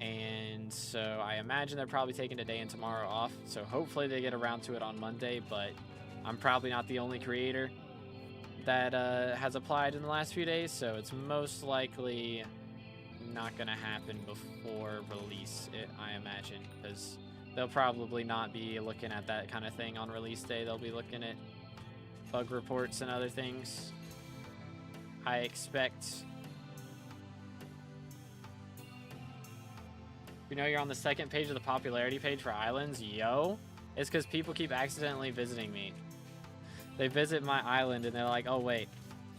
Speaker 1: And so I imagine they're probably taking today and tomorrow off, so hopefully they get around to it on Monday. But I'm probably not the only creator that has applied in the last few days, so it's most likely not gonna happen before release, I imagine, because they'll probably not be looking at that kind of thing on release day. They'll be looking at bug reports and other things, I expect. You know you're on the second page of the popularity page for islands? Yo, it's because people keep accidentally visiting me. They visit my island and they're like, oh wait,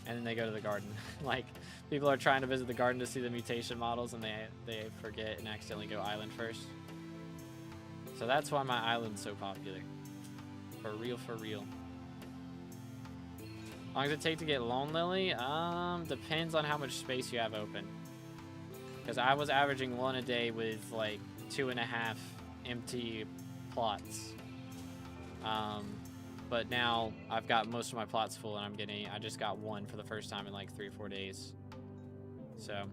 Speaker 1: and then they go to the garden. Like, people are trying to visit the garden to see the mutation models, and they forget and accidentally go island first. So that's why my island's so popular. For real, for real. How long does it take to get Lone Lily? Depends on how much space you have open. Because I was averaging 1 a day with like 2.5 empty plots. But now I've got most of my plots full, and I just got 1 for the first time in like 3 or 4 days. So.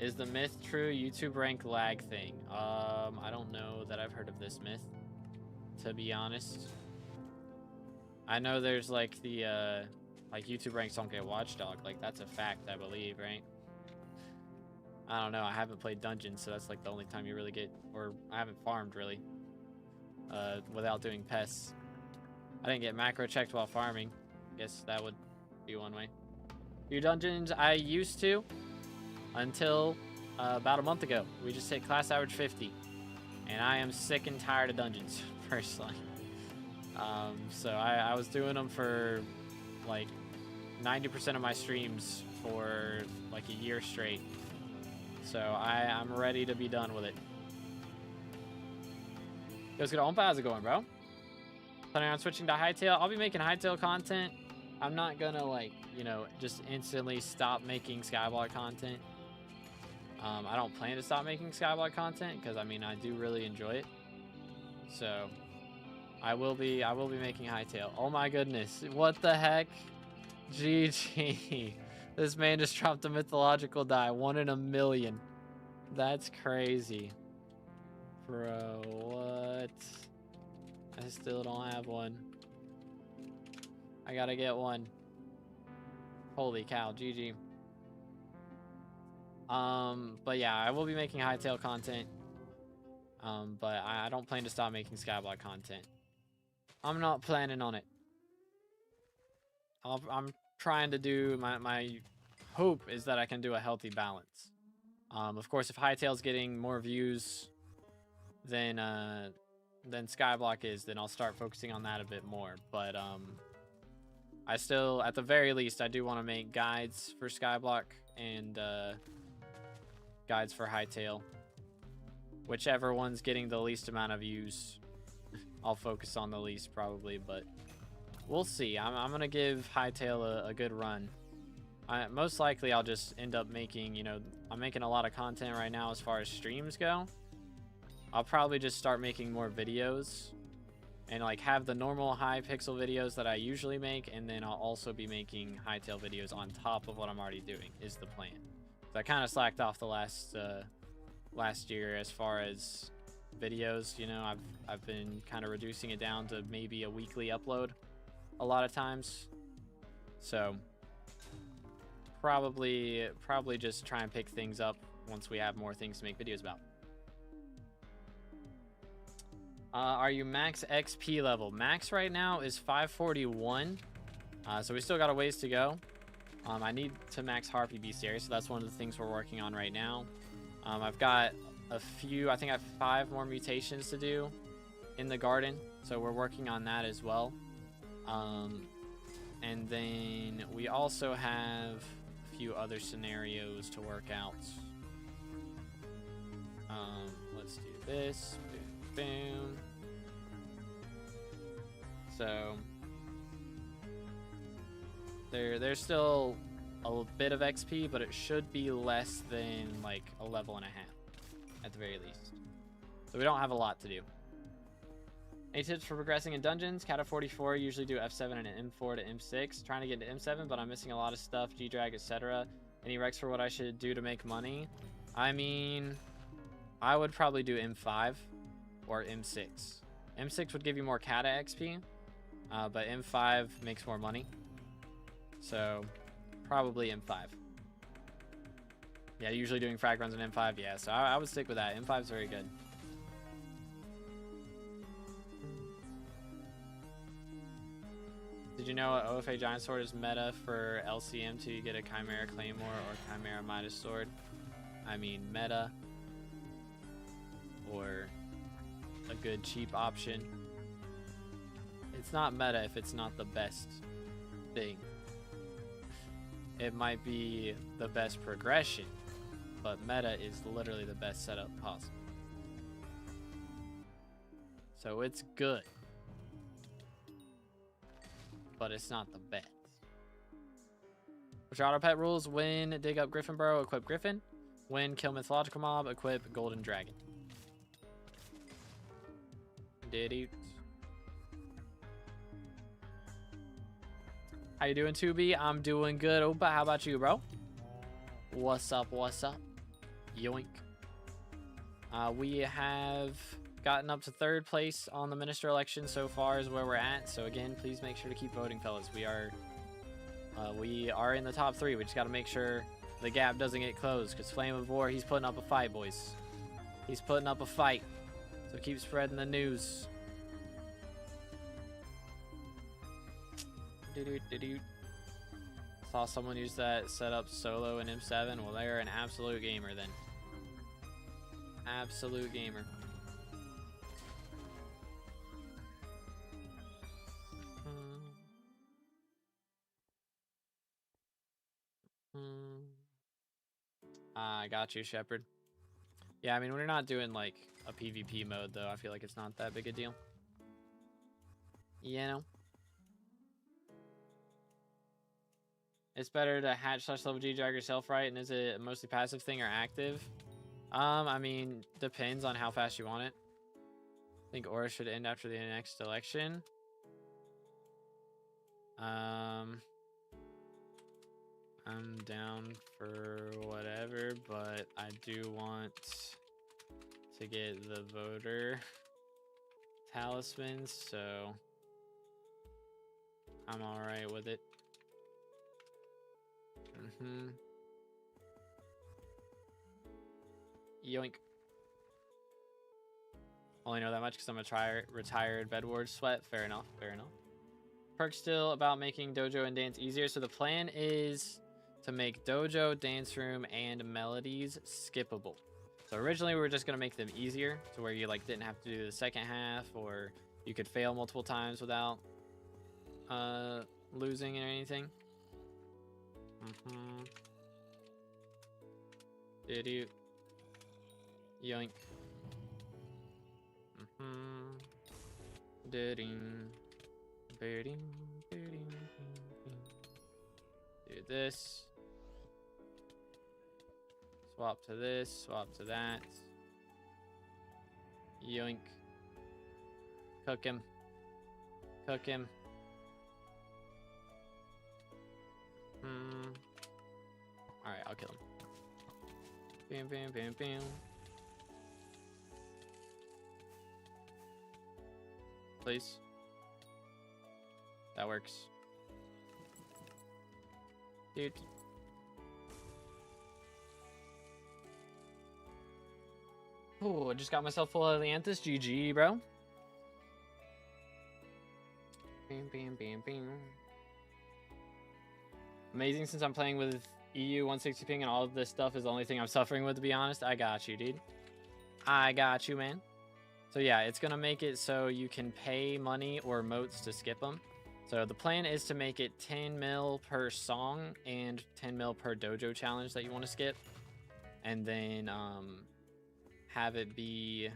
Speaker 1: Is the myth true YouTube rank lag thing? I don't know that I've heard of this myth, to be honest. I know there's like the like YouTube ranks don't get watchdog. Like, that's a fact, I believe, right? I don't know. I haven't played dungeons, so that's like the only time you really get, or I haven't farmed really without doing pests. I didn't get macro checked while farming. Guess that would be one way. Do dungeons? I used to until about a month ago. We just hit class average 50, and I am sick and tired of dungeons personally. So I was doing them for like 90% of my streams for like a year straight. So I'm ready to be done with it. Yo, what's good? How's it going, bro? Planning on switching to Hightail? I'll be making Hightail content. I'm not gonna, like, you know, just instantly stop making SkyBlock content. I don't plan to stop making SkyBlock content, because I mean, I do really enjoy it. So I will be making Hightail. Oh my goodness, what the heck? GG. This man just dropped a mythological die. 1 in a million. That's crazy. Bro, what? What? I still don't have one. I gotta get one. Holy cow, GG. But yeah, I will be making Hytale content. But I don't plan to stop making Skyblock content. I'm not planning on it. I'm trying to do my hope is that I can do a healthy balance. Of course, if Hytale's getting more views than Skyblock is, then I'll start focusing on that a bit more. But I still, at the very least, I do want to make guides for Skyblock and guides for Hytale. Whichever one's getting the least amount of views, I'll focus on the least probably, but we'll see. I'm going to give Hytale a good run. Most likely I'll just end up making, you know, I'm making a lot of content right now as far as streams go. I'll probably just start making more videos and like have the normal Hypixel videos that I usually make, and then I'll also be making Hytale videos on top of what I'm already doing is the plan. So I kind of slacked off the last year as far as videos. You know, I've been kind of reducing it down to maybe a weekly upload a lot of times. So probably just try and pick things up once we have more things to make videos about. Are you max XP level? Max right now is 541. So we still got a ways to go. I need to max Harpy Bestiary, so that's one of the things we're working on right now. I've got a few, I think I have 5 more mutations to do in the garden, so we're working on that as well. And then we also have a few other scenarios to work out. Let's do this. Boom, boom. So there's still a bit of XP, but it should be less than like a level and a half at the very least. So we don't have a lot to do. Any tips for progressing in dungeons? Cat of 44 usually do F7 and an M4 to M6. Trying to get into M7, but I'm missing a lot of stuff, G-Drag, etc. Any recs for what I should do to make money? I mean, I would probably do M5 or M6. M6 would give you more Kata XP, but M5 makes more money. So probably M5. Yeah, usually doing frag runs on M5. Yeah, so I would stick with that. M5 is very good. Did you know OFA Giant Sword is meta for LCM to get a Chimera Claymore or Chimera Midas Sword? I mean, meta or a good cheap option. It's not meta if it's not the best thing. It might be the best progression, but meta is literally the best setup possible. So it's good, but it's not the best. Which auto pet rules? Win, dig up Griffin Burrow, equip Griffin. Win, kill mythological mob, equip Golden Dragon. Did it. How you doing, 2B? I'm doing good. Opa, how about you, bro? What's up? What's up? Yoink. We have gotten up to 3rd place on the minister election so far is where we're at. So again, please make sure to keep voting, fellas. We are in the top 3. We just got to make sure the gap doesn't get closed, because Flame of War, he's putting up a fight, boys. He's putting up a fight. So keep spreading the news. Saw someone use that setup solo in M7. Well, they're an absolute gamer then. Absolute gamer. I got you, Shepard. Yeah, I mean, we're not doing like a PvP mode though. I feel like it's not that big a deal. You know? It's better to hatch / level G drag yourself, right? And is it a mostly passive thing or active? I mean, depends on how fast you want it. I think Aura should end after the next election. I'm down for whatever, but I do want to get the voter talismans, so I'm alright with it. Yoink. Only know that much because I'm a retired bedward sweat. Fair enough, fair enough. Perk still about making dojo and dance easier. So the plan is to make dojo, dance room, and melodies skippable. So originally we were just gonna make them easier to where you like didn't have to do the second half, or you could fail multiple times without losing or anything. Did you? Yoink. Do this. Swap to this, swap to that. Yoink. Cook him. Cook him. Alright, I'll kill him. Bam, bam, bam, bam. Please. That works. Dude. Oh, I just got myself full of Atlantis. GG, bro. Bam, bam, bam, bam. Amazing since I'm playing with EU 160 ping and all of this stuff is the only thing I'm suffering with, to be honest. I got you, dude. I got you, man. So yeah, it's going to make it so you can pay money or motes to skip them. So the plan is to make it 10 mil per song and 10 mil per dojo challenge that you want to skip. And then have it be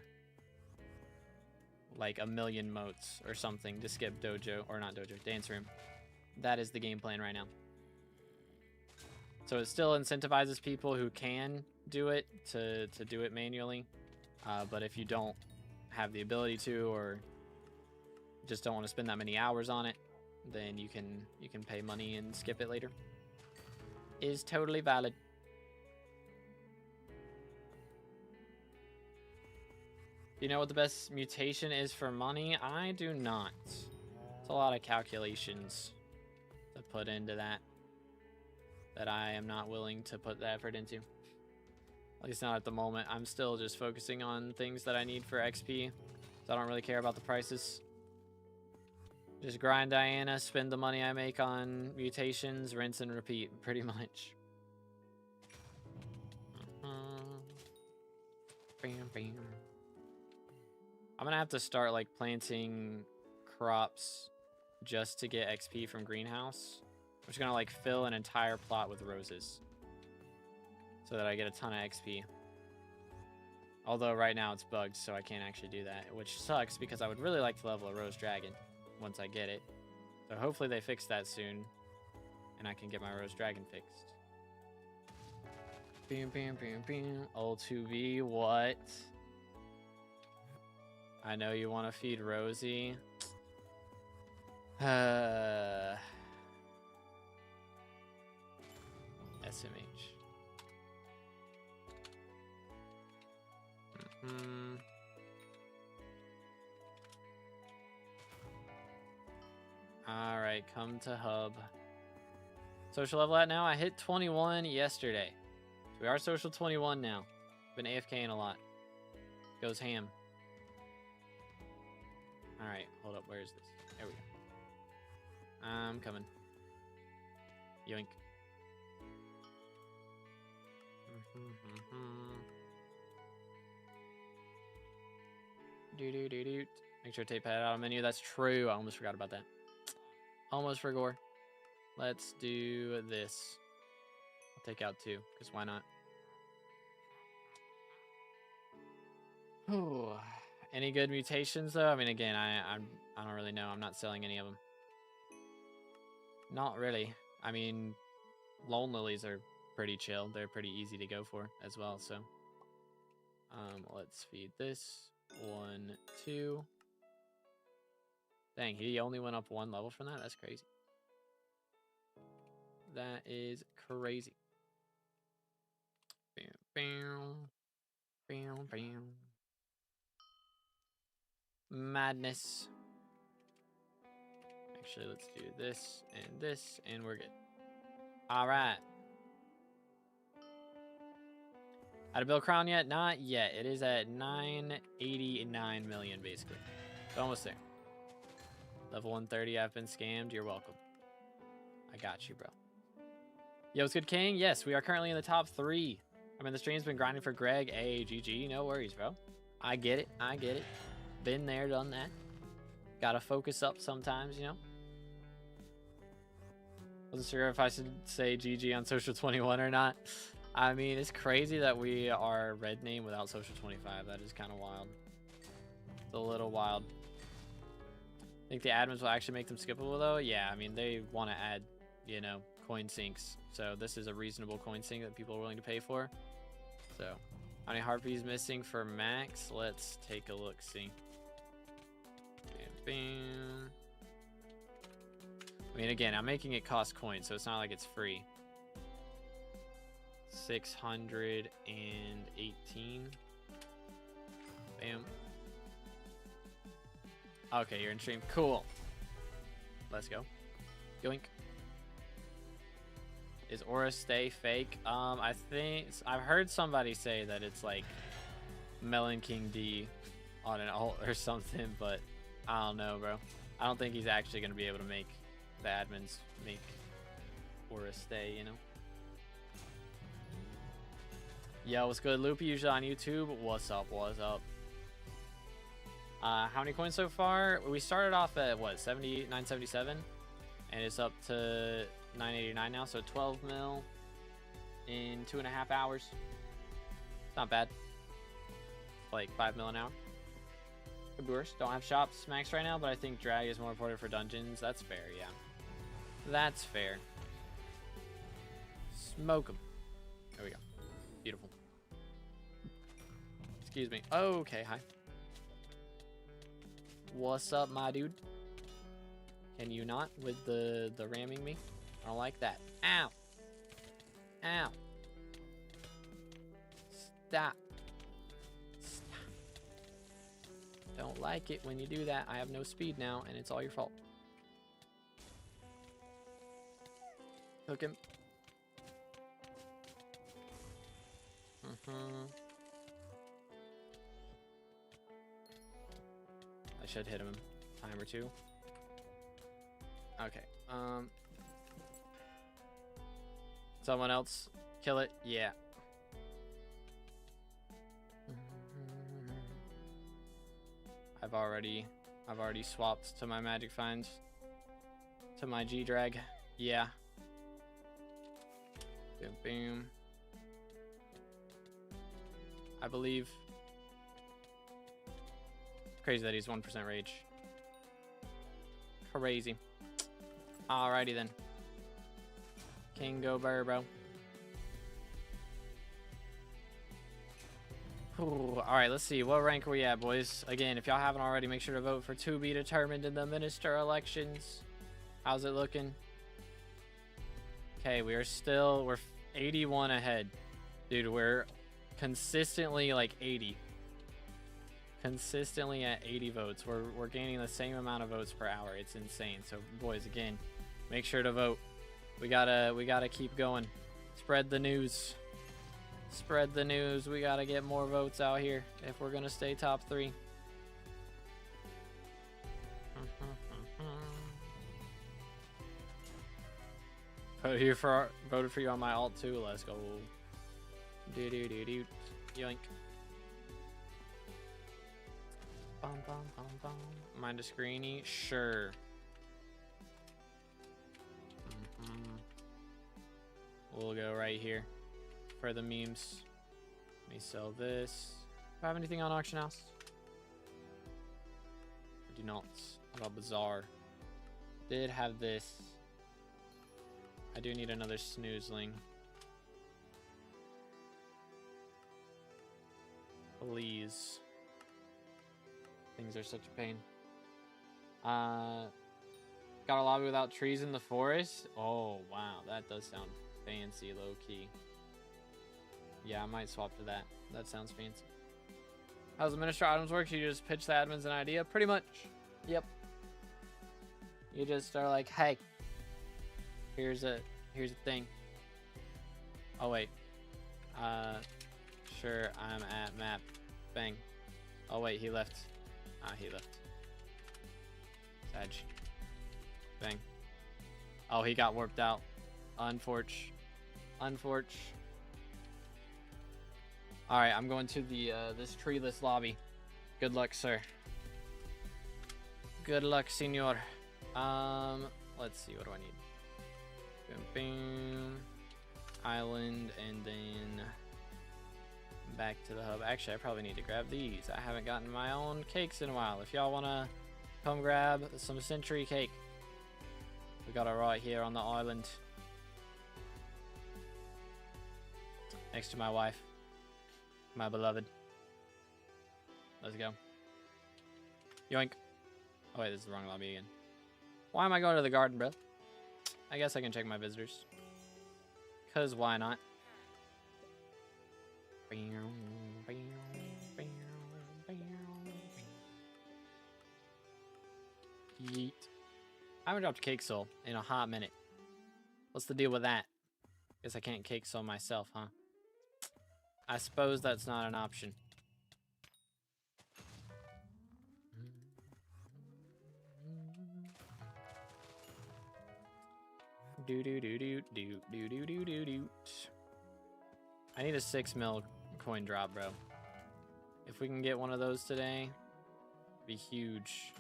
Speaker 1: like 1 million motes or something to skip dojo, or not dojo, dance room. That is the game plan right now. So it still incentivizes people who can do it to do it manually. But if you don't have the ability to, or just don't want to spend that many hours on it, then you can pay money and skip it later. Is totally valid. Do you know what the best mutation is for money? I do not. It's a lot of calculations to put into that I am not willing to put the effort into. At least not at the moment. I'm still just focusing on things that I need for XP. So I don't really care about the prices. Just grind Diana, spend the money I make on mutations, rinse and repeat, pretty much. Bam, bam. I'm gonna have to start like planting crops just to get XP from greenhouse. I'm just gonna like fill an entire plot with roses so that I get a ton of XP. Although right now it's bugged, so I can't actually do that, which sucks because I would really like to level a rose dragon once I get it. So hopefully they fix that soon and I can get my rose dragon fixed. Bam, bam, bam, bam. Old 2V, what? I know you want to feed Rosie. SMH. Alright, come to hub. Social level at now? I hit 21 yesterday. So we are social 21 now. Been AFKing a lot. Goes ham. Alright, hold up. Where is this? There we go. I'm coming. Yoink. Do. Make sure to take pad out of menu. That's true. I almost forgot about that. Almost forgot. Let's do this. I'll take out 2, because why not? Ooh. Any good mutations though? I mean, again, I don't really know. I'm not selling any of them. Not really. I mean, Lone Lilies are pretty chill. They're pretty easy to go for as well. So, let's feed this 1, 2. Dang, he only went up 1 level from that. That's crazy. That is crazy. Bam, bam, bam, bam. Madness. Actually, let's do this, and we're good. All right. Out of Bill Crown yet? Not yet. It is at 989 million, basically. It's almost there. Level 130, I've been scammed. You're welcome. I got you, bro. Yo, what's good, King? Yes, we are currently in the top 3. I mean, the stream's been grinding for Greg. Hey, GG. No worries, bro. I get it. I get it. Been there, done that. Gotta focus up sometimes, you know? Wasn't sure if I should say GG on Social 21 or not. I mean, it's crazy that we are red name without Social 25. That is kind of wild. It's a little wild. Think the admins will actually make them skippable, though? Yeah, I mean, they want to add, you know, coin sinks. So this is a reasonable coin sink that people are willing to pay for. So, how many harpies missing for max? Let's take a look, see. Bam. I mean, again, I'm making it cost coins, so it's not like it's free. 618. Bam. Okay, you're in stream. Cool. Let's go. Yoink. Is Aura Stay fake? I think I've heard somebody say that it's like Melon King D on an alt or something, but I don't know, bro. I don't think he's actually gonna be able to make the admins make Aura Stay, you know. Yo, what's good, Loopy? Usually on YouTube. What's up? What's up? How many coins so far? We started off at what, 977, and it's up to 989 now. So 12 mil in 2.5 hours. It's not bad. Like 5 mil an hour. Could be worse. Don't have shops max right now, but I think drag is more important for dungeons. That's fair, yeah. That's fair. Smoke them. There we go. Beautiful. Excuse me. Okay, hi. What's up, my dude? Can you not with the ramming me? I don't like that. Ow. Ow. Stop. Stop. Don't like it when you do that. I have no speed now, and it's all your fault. Hook him. I should hit him a time or two. Okay. Someone else kill it. Yeah. I've already swapped to my magic find. To my G drag. Yeah. Boom, boom. I believe. Crazy that he's 1% rage. Crazy. Alrighty then. King go burr, bro. Alright, let's see. What rank are we at, boys? Again, if y'all haven't already, make sure to vote for to be determined in the minister elections. How's it looking? Okay, we're 81 ahead. Dude, we're consistently like 80. Consistently at 80 votes. We're gaining the same amount of votes per hour. It's insane. So boys, again, make sure to vote. We gotta keep going. Spread the news. Spread the news. We gotta get more votes out here if we're gonna stay top 3. Voted for you on my alt too. Let's go. Do do do do. Yoink. Bum, bum, bum, bum. Mind a screeny? Sure. We'll go right here for the memes. Let me sell this. Do I have anything on auction house? I do not. How about bazaar? Did have this. I do need another snoozling. Please. Things are such a pain. Got a lobby without trees in the forest? Oh, wow. That does sound fancy, low-key. Yeah, I might swap to that. That sounds fancy. How's Minister Items work? You just pitch the admins an idea? Pretty much. Yep. You just are like, hey, here's a thing. Oh wait. Sure, I'm at map. Bang. Oh wait, he left. He left. Sag. Bang. Oh, he got warped out. Unforge. Alright, I'm going to the this treeless lobby. Good luck, sir. Good luck, senor. Let's see, what do I need? Boom, boom. Island, and then back to the hub. Actually, I probably need to grab these. I haven't gotten my own cakes in a while. If y'all want to come grab some century cake, we got it right here on the island. Next to my wife. My beloved. Let's go. Yoink. Oh wait, this is the wrong lobby again. Why am I going to the garden, bro? I guess I can check my visitors. Cause why not? Yeet. I haven't dropped a cake soul in a hot minute. What's the deal with that? Guess I can't cake soul myself, huh? I suppose that's not an option. Do. I need a 6 mil coin drop, bro. If we can get one of those today, it'd be huge.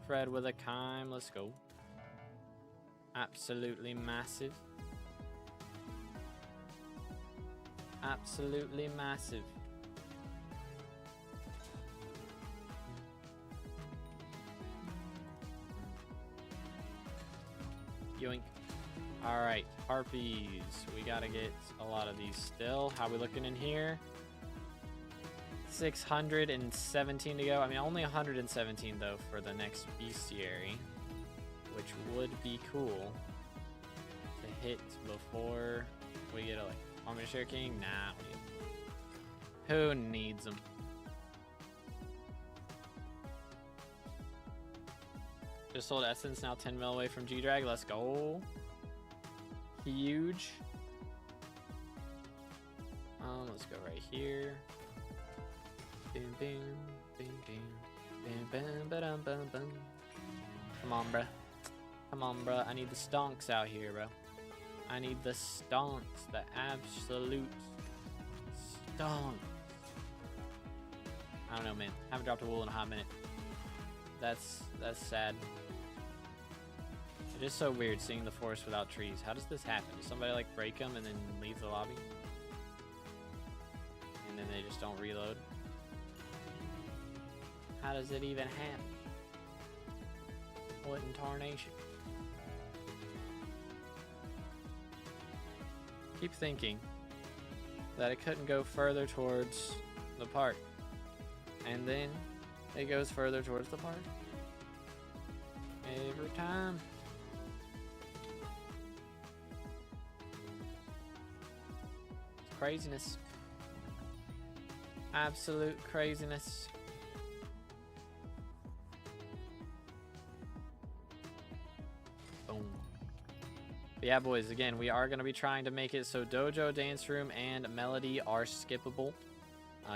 Speaker 1: Fred with a chime, let's go. Absolutely massive. Absolutely massive. Yoink. Alright, harpies. We gotta get a lot of these still. How we looking in here? 617 to go. I mean, only 117 though for the next bestiary, which would be cool to hit before we get a like. Want me to share king? Nah. Who needs them? Just sold essence, now 10 mil away from G-Drag. Let's go. Huge. Let's go right here. Boom, boom, boom, boom, boom, boom, boom, boom. Come on, bruh. Come on, bruh. I need the stonks out here, bro. I need the stonks, the absolute stonks. I don't know, man. Haven't dropped a wool in a hot minute. That's sad. It is so weird seeing the forest without trees. How does this happen? Does somebody like break them and then leave the lobby? And then they just don't reload? How does it even happen? What in tarnation? Keep thinking that it couldn't go further towards the park. And then it goes further towards the park. Every time. It's craziness. Absolute craziness. Boom. But yeah, boys, again, we are going to be trying to make it so Dojo, Dance Room, and Melody are skippable.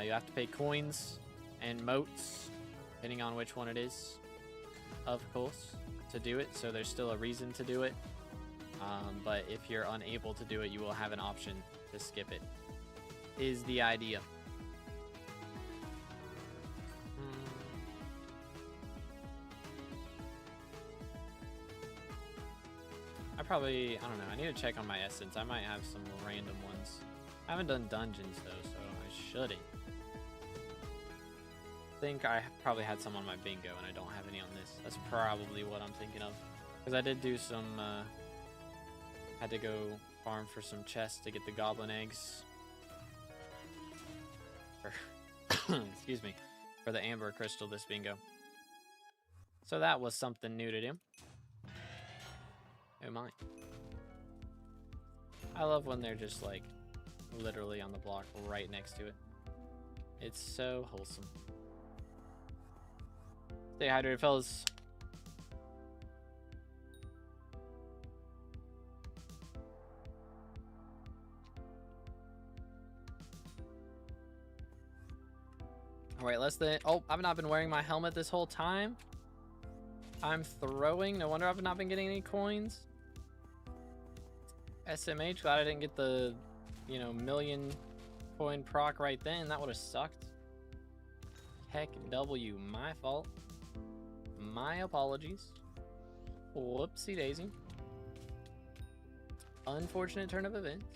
Speaker 1: You have to pay coins and motes, depending on which one it is, of course, to do it. So there's still a reason to do it. But if you're unable to do it, you will have an option to skip it, is the idea. I don't know, I need to check on my essence. I might have some random ones. I haven't done dungeons though, so I shouldn't. I think I probably had some on my bingo and I don't have any on this. That's probably what I'm thinking of. Because I did do some, had to go farm for some chests to get the goblin eggs. Excuse me. For the amber crystal this bingo. So that was something new to do. Oh my. I love when they're just like literally on the block right next to it. It's so wholesome. Stay hydrated, fellas. Alright, less than... Oh, I've not been wearing my helmet this whole time. I'm throwing. No wonder I've not been getting any coins. SMH, glad I didn't get the, you know, million coin proc right then. That would have sucked. Heck W, my fault. My apologies. Whoopsie daisy. Unfortunate turn of events.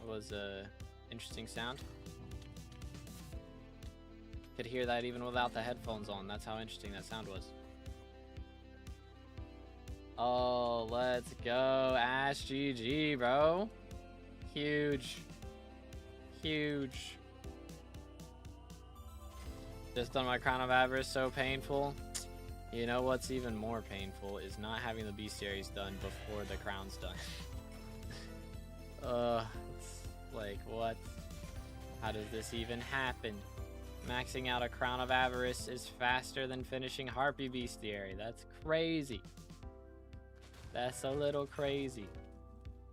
Speaker 1: Was a interesting sound. Could hear that even without the headphones on. That's how interesting that sound was. Oh, let's go Ash GG, bro. Huge. Huge. Just done my Crown of Avarice, so painful. You know what's even more painful is not having the bestiaries done before the crown's done. It's like, what? How does this even happen? Maxing out a Crown of Avarice is faster than finishing Harpy Bestiary. That's crazy. That's a little crazy,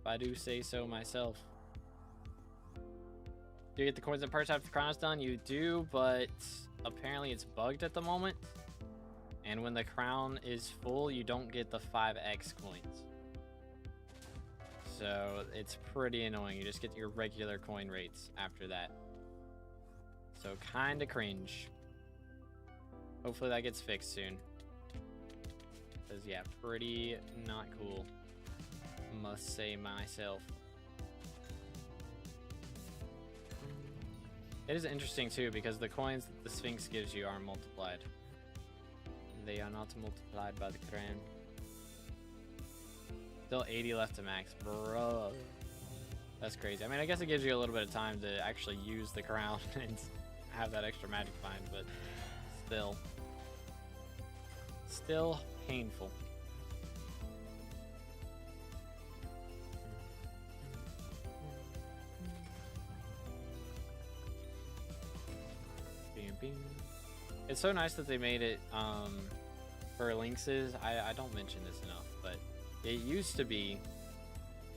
Speaker 1: if I do say so myself. Do you get the coins and perks after the crown is done? You do, but apparently it's bugged at the moment. And when the crown is full, you don't get the 5x coins. So it's pretty annoying. You just get your regular coin rates after that. So kind of cringe. Hopefully that gets fixed soon. Because, yeah, pretty not cool. Must say myself. It is interesting, too, because the coins that the Sphinx gives you are multiplied. They are not multiplied by the crown. Still 80 left to max, bro. That's crazy. I mean, I guess it gives you a little bit of time to actually use the crown and have that extra magic find, but still painful. It's so nice that they made it for Lynxes. I don't mention this enough, but it used to be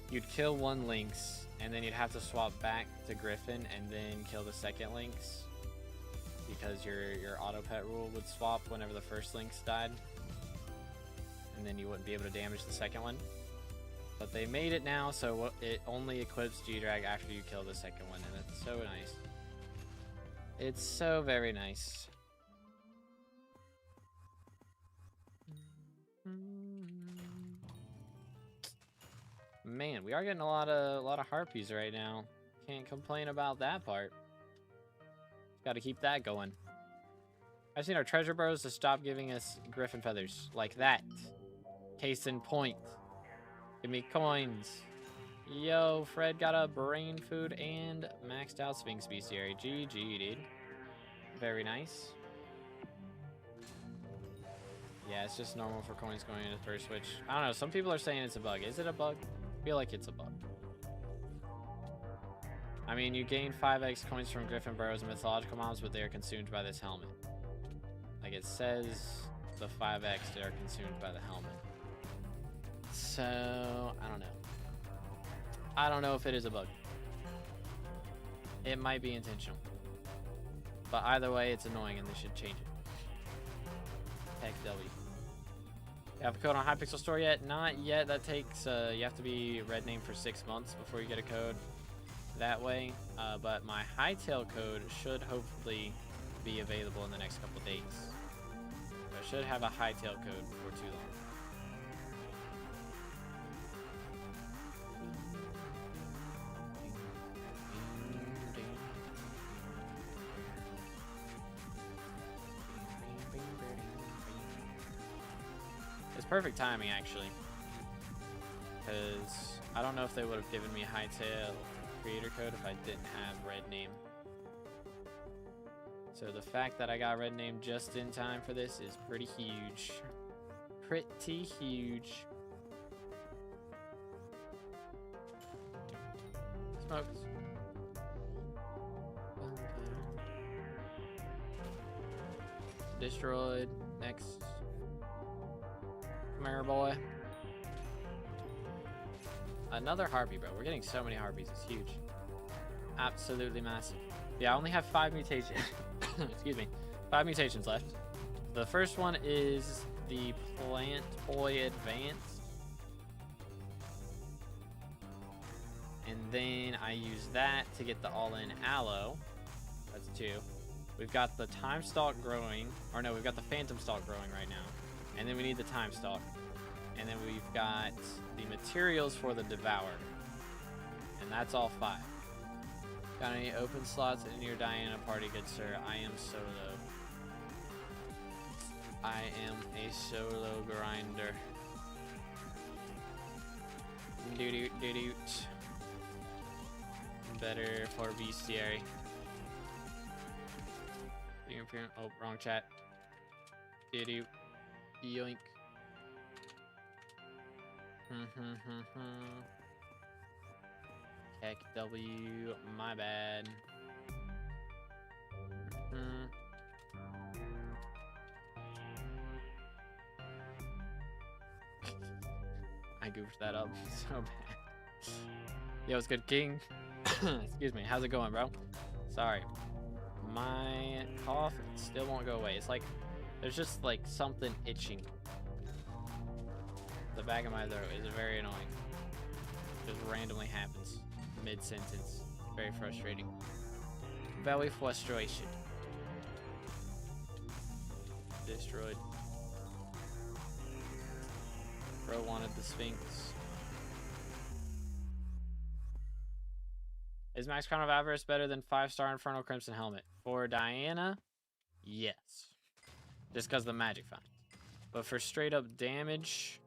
Speaker 1: you'd kill one Lynx and then you'd have to swap back to Griffin and then kill the second Lynx because your auto pet rule would swap whenever the first Lynx died, and then you wouldn't be able to damage the second one. But they made it now so it only equips G-Drag after you kill the second one, and it's so nice. It's so very nice. Man, we are getting a lot of harpies right now. Can't complain about that part. Got to keep that going. I've seen our treasure bros to stop giving us griffin feathers like that. Case in point. Give me coins. Yo, Fred got a brain food and maxed out Sphinx Bestiary. GG, dude. Very nice. Yeah, it's just normal for coins going into first switch. I don't know. Some people are saying it's a bug. Is it a bug? I feel like it's a bug. I mean, you gain 5x coins from Griffin Burrows and Mythological Mobs, but they are consumed by this helmet. Like it says, the 5x they are consumed by the helmet. So, I don't know. I don't know if it is a bug. It might be intentional. But either way, it's annoying and they should change it. Heck W. You have a code on Hypixel Store yet? Not yet. That takes, you have to be red name for 6 months before you get a code that way. But my Hightail code should hopefully be available in the next couple days. I should have a Hightail code before too long. It's perfect timing, actually, because I don't know if they would have given me Hightail creator code if I didn't have red name. So the fact that I got red name just in time for this is pretty huge. Pretty huge. Smokes. Destroyed. Next. Come here, boy. Another harpy, bro. We're getting so many harpies. It's huge. Absolutely massive. Yeah, I only have 5 mutations. Excuse me. 5 mutations left. The first one is the Plant Boy Advance. And then I use that to get the all-in aloe. That's 2. We've got the time stalk growing. Or no, we've got the phantom stalk growing right now. And then we need the time stalk. And then we've got the materials for the devour. And that's all 5. Got any open slots in your Diana party, good sir? I am solo. I am a solo grinder. Doot doot doot. Better for bestiary. Oh, wrong chat. Doot doot. Yoink. Heck W, my bad. I goofed that up so bad. Yo, what's good, King? Excuse me, how's it going, bro? Sorry. My cough still won't go away. It's like, there's just like something itching. The back of my throat is very annoying. Just randomly happens mid-sentence. Very frustrating. Very frustration. Destroyed. Bro wanted the Sphinx. Is Max Crown of Avarice better than 5-star Infernal Crimson Helmet? For Diana, yes. Just because of the magic font. But for straight up damage,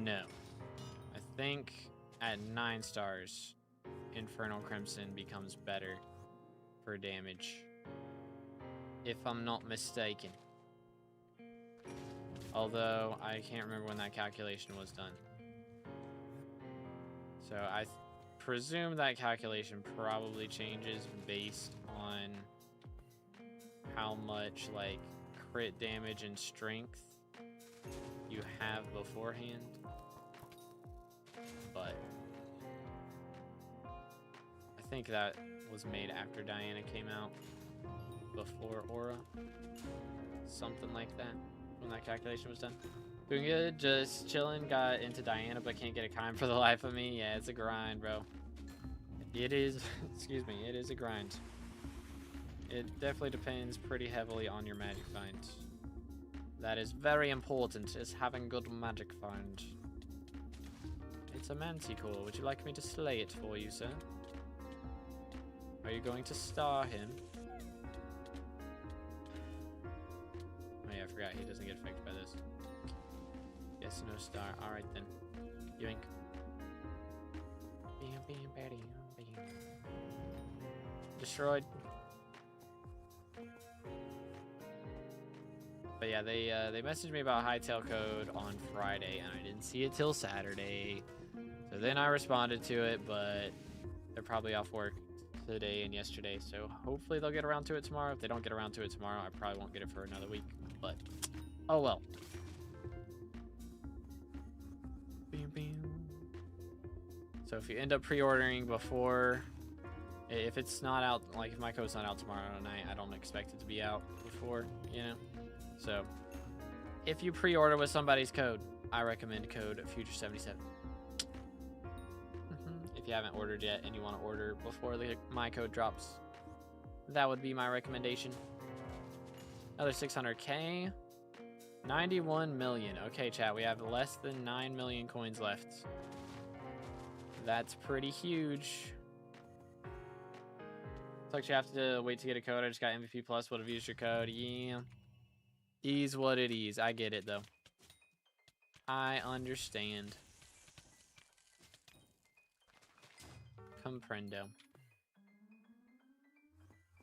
Speaker 1: no. I think at 9 stars, Infernal Crimson becomes better for damage. If I'm not mistaken. Although, I can't remember when that calculation was done. So, I presume that calculation probably changes based on how much, like, crit damage and strength you have beforehand. But I think that was made after Diana came out, before Aura. Something like that, when that calculation was done. Doing good, just chilling. Got into Diana, but can't get a Kime for the life of me. Yeah, it's a grind, bro. It is, excuse me, it is a grind. It definitely depends pretty heavily on your magic find. That is very important, is having good magic find. It's a manticore. Would you like me to slay it for you, sir? Are you going to star him? Oh yeah, I forgot he doesn't get affected by this. Yes, no star. Alright then. Yoink. Destroyed. But yeah, they messaged me about Hightail code on Friday, and I didn't see it till Saturday. So then I responded to it, but they're probably off work today and yesterday, so hopefully they'll get around to it tomorrow. If they don't get around to it tomorrow, I probably won't get it for another week, but oh well. So if you end up pre-ordering before, if it's not out, like if my code's not out tomorrow night, I don't expect it to be out before, you know? So if you pre-order with somebody's code, I recommend code Future77. If you haven't ordered yet and you want to order before my code drops, that would be my recommendation. Another 600k. 91 million. Okay, chat, we have less than 9 million coins left. That's pretty huge. Sucks you have to wait to get a code. I just got MVP Plus. Would have used your code. Yeah. Is what it is. I get it, though. I understand. Comprendo.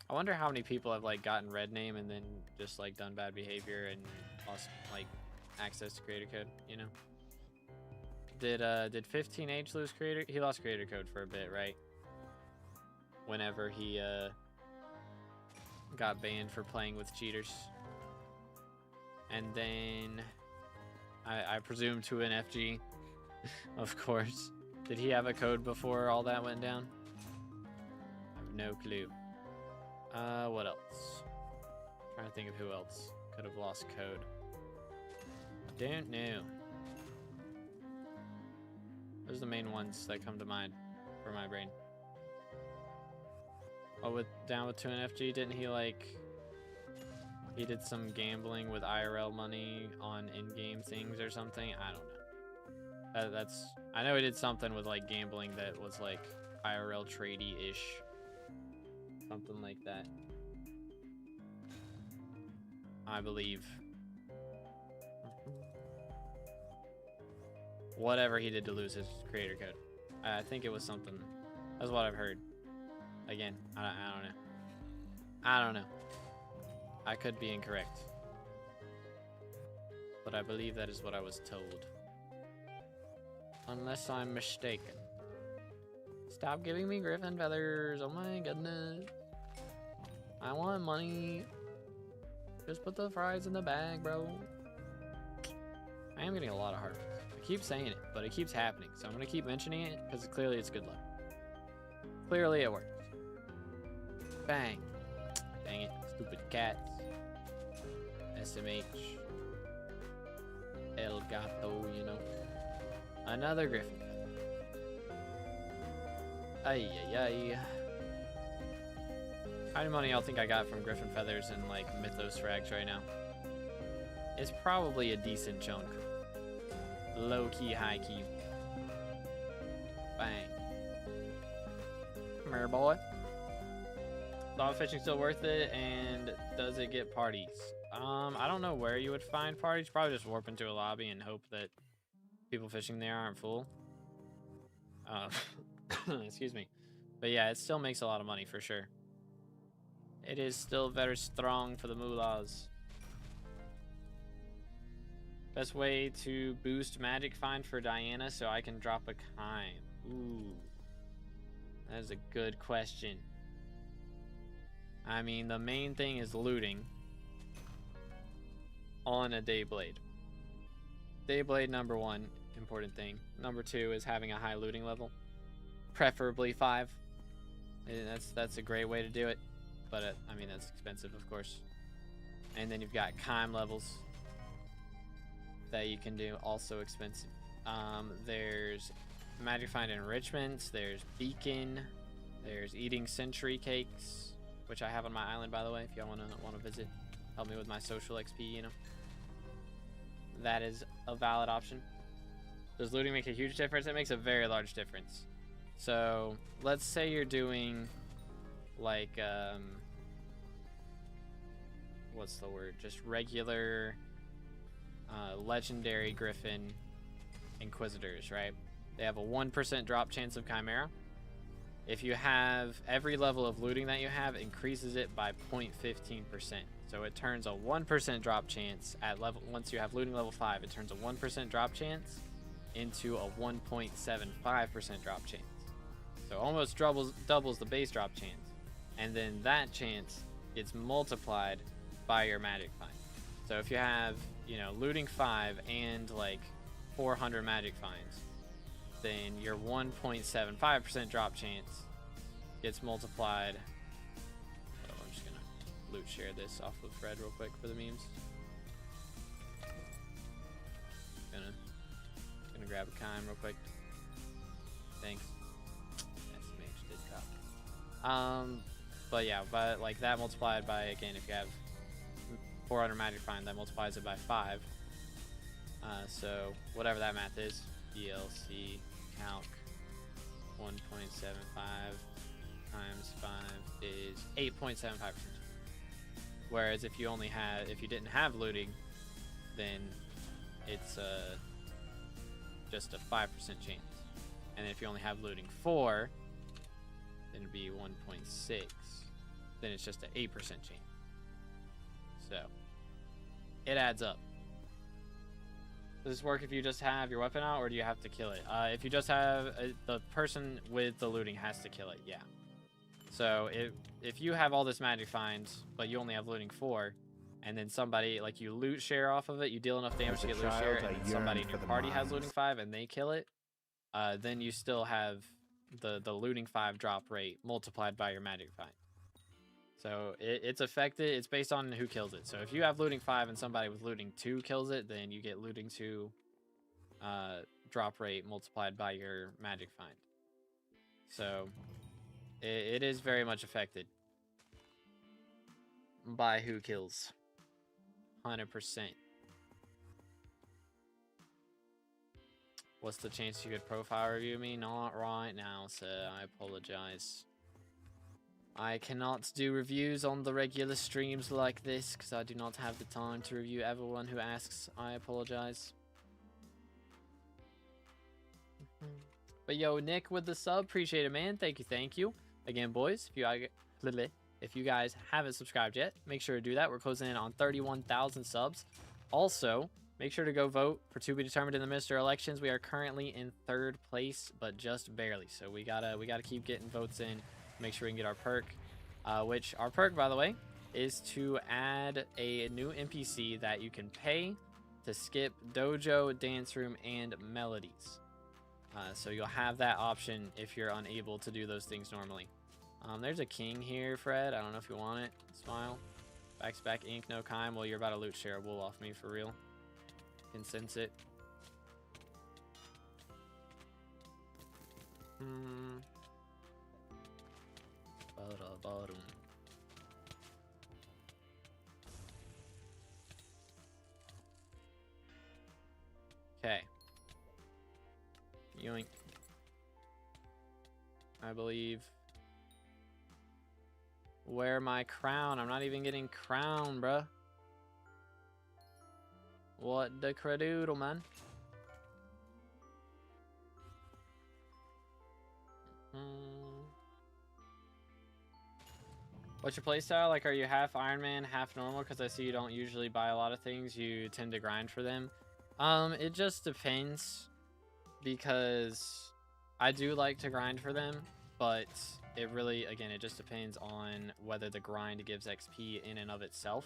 Speaker 1: I wonder how many people have, like, gotten red name and then just, like, done bad behavior and lost, like, access to creator code, you know? Did 15H lose creator? He lost creator code for a bit, right? Whenever he got banned for playing with cheaters. And then I presume to an FG, of course. Did he have a code before all that went down? I have no clue. What else? Trying to think of who else could have lost code. Don't know. Those are the main ones that come to mind for my brain. Oh, with down with 2NFG, didn't he like? He did some gambling with IRL money on in-game things or something. I don't know. I know he did something with like gambling that was like IRL tradey-ish, something like that. I believe. Whatever he did to lose his creator code. I think it was something. That's what I've heard. Again, I don't know. I don't know. I could be incorrect. But I believe that is what I was told. Unless I'm mistaken. Stop giving me griffin feathers. Oh my goodness. I want money. Just put the fries in the bag, bro. I am getting a lot of harvests. I keep saying it, but it keeps happening. So I'm going to keep mentioning it because clearly it's good luck. Clearly it works. Bang. Dang it. Stupid cats. SMH. El Gato, you know. Another griffin feather. Ay, ay, ay. How many money y'all think I got from griffin feathers and like mythos frags right now? It's probably a decent chunk. Low key, high key. Bang. Come here, boy. Dog fishing still worth it, and does it get parties? I don't know where you would find parties. Probably just warp into a lobby and hope that people fishing there aren't full. Excuse me. But yeah, it still makes a lot of money for sure. It is still very strong for the moolahs. Best way to boost magic find for Diana so I can drop a Kime. Ooh. That is a good question. I mean, the main thing is looting on a Dayblade. Dayblade, number one, important thing. Number two is having a high looting level. Preferably 5. And that's a great way to do it. But, I mean, that's expensive, of course. And then you've got Kime levels that you can do, also expensive. There's Magic Find enrichments, there's Beacon, there's Eating Century Cakes, which I have on my island, by the way, if y'all wanna visit. Help me with my social XP, you know. That is a valid option. Does looting make a huge difference? It makes a very large difference. So, let's say you're doing, like, what's the word? Just regular, legendary Griffin Inquisitors, right? They have a 1% drop chance of Chimera. If you have every level of looting that you have, increases it by 0.15%. So it turns a 1% drop chance at level, once you have looting level 5, it turns a 1% drop chance into a 1.75% drop chance. So almost doubles the base drop chance. And then that chance gets multiplied by your magic find. So if you have, you know, looting 5 and like 400 magic finds, then your 1.75% drop chance gets multiplied. Oh, I'm just gonna loot share this off of Fred real quick for the memes. Gonna grab a Kime real quick. Thanks. SMH did copy. But yeah, but like that multiplied by, again, if you have 400 magic find, that multiplies it by 5. So whatever that math is, ELC calc 1.75 times 5 is 8.75%. Whereas if you didn't have looting, then it's just a 5% chance. And if you only have looting 4, then it'd be 1.6. Then it's just an 8% chance. So it adds up. Does this work if you just have your weapon out, or do you have to kill it? If you just have the person with the looting has to kill it, yeah. So if you have all this magic finds, but you only have looting 4, and then somebody, like, you loot share off of it, you deal enough damage to get loot share, and then somebody in your party has looting 5 and they kill it, then you still have the looting 5 drop rate multiplied by your magic find. So it's affected. It's based on who kills it. So if you have looting 5 and somebody with looting 2 kills it, then you get looting 2 drop rate multiplied by your magic find. So it is very much affected by who kills. 100%. What's the chance you could profile review me? Not right now, sir. I apologize. I cannot do reviews on the regular streams like this because I do not have the time to review everyone who asks. I apologize. But yo, Nick with the sub, appreciate it, man. Thank you. Again, boys, if you guys haven't subscribed yet, make sure to do that. We're closing in on 31,000 subs. Also, make sure to go vote for to be determined in the Mr. Elections. We are currently in 3rd place, but just barely. So we gotta keep getting votes in. Make sure we can get our perk, which our perk, by the way, is to add a new NPC that you can pay to skip dojo, dance room, and melodies. So you'll have that option if you're unable to do those things normally. There's a king here, Fred. I don't know if you want it. Smile. Back ink, no Kime. Well, you're about to loot share a wool off me for real. Can sense it. Okay. Yoink. I believe. Wear my crown. I'm not even getting crown, bruh. What the cradoodle, man? What's your playstyle? Like, are you half Iron Man, half normal? Because I see you don't usually buy a lot of things. You tend to grind for them. It just depends. Because I do like to grind for them. But it really, again, it just depends on whether the grind gives XP in and of itself.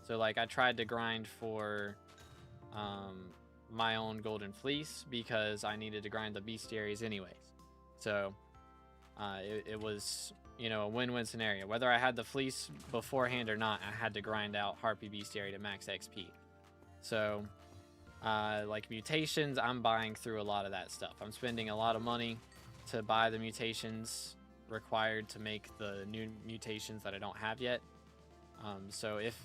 Speaker 1: So, like, I tried to grind for my own Golden Fleece because I needed to grind the bestiaries anyways. So, it was, you know, a win-win scenario. Whether I had the fleece beforehand or not, I had to grind out Harpy Bestiary to max XP. So, like mutations, I'm buying through a lot of that stuff. I'm spending a lot of money to buy the mutations required to make the new mutations that I don't have yet. So if,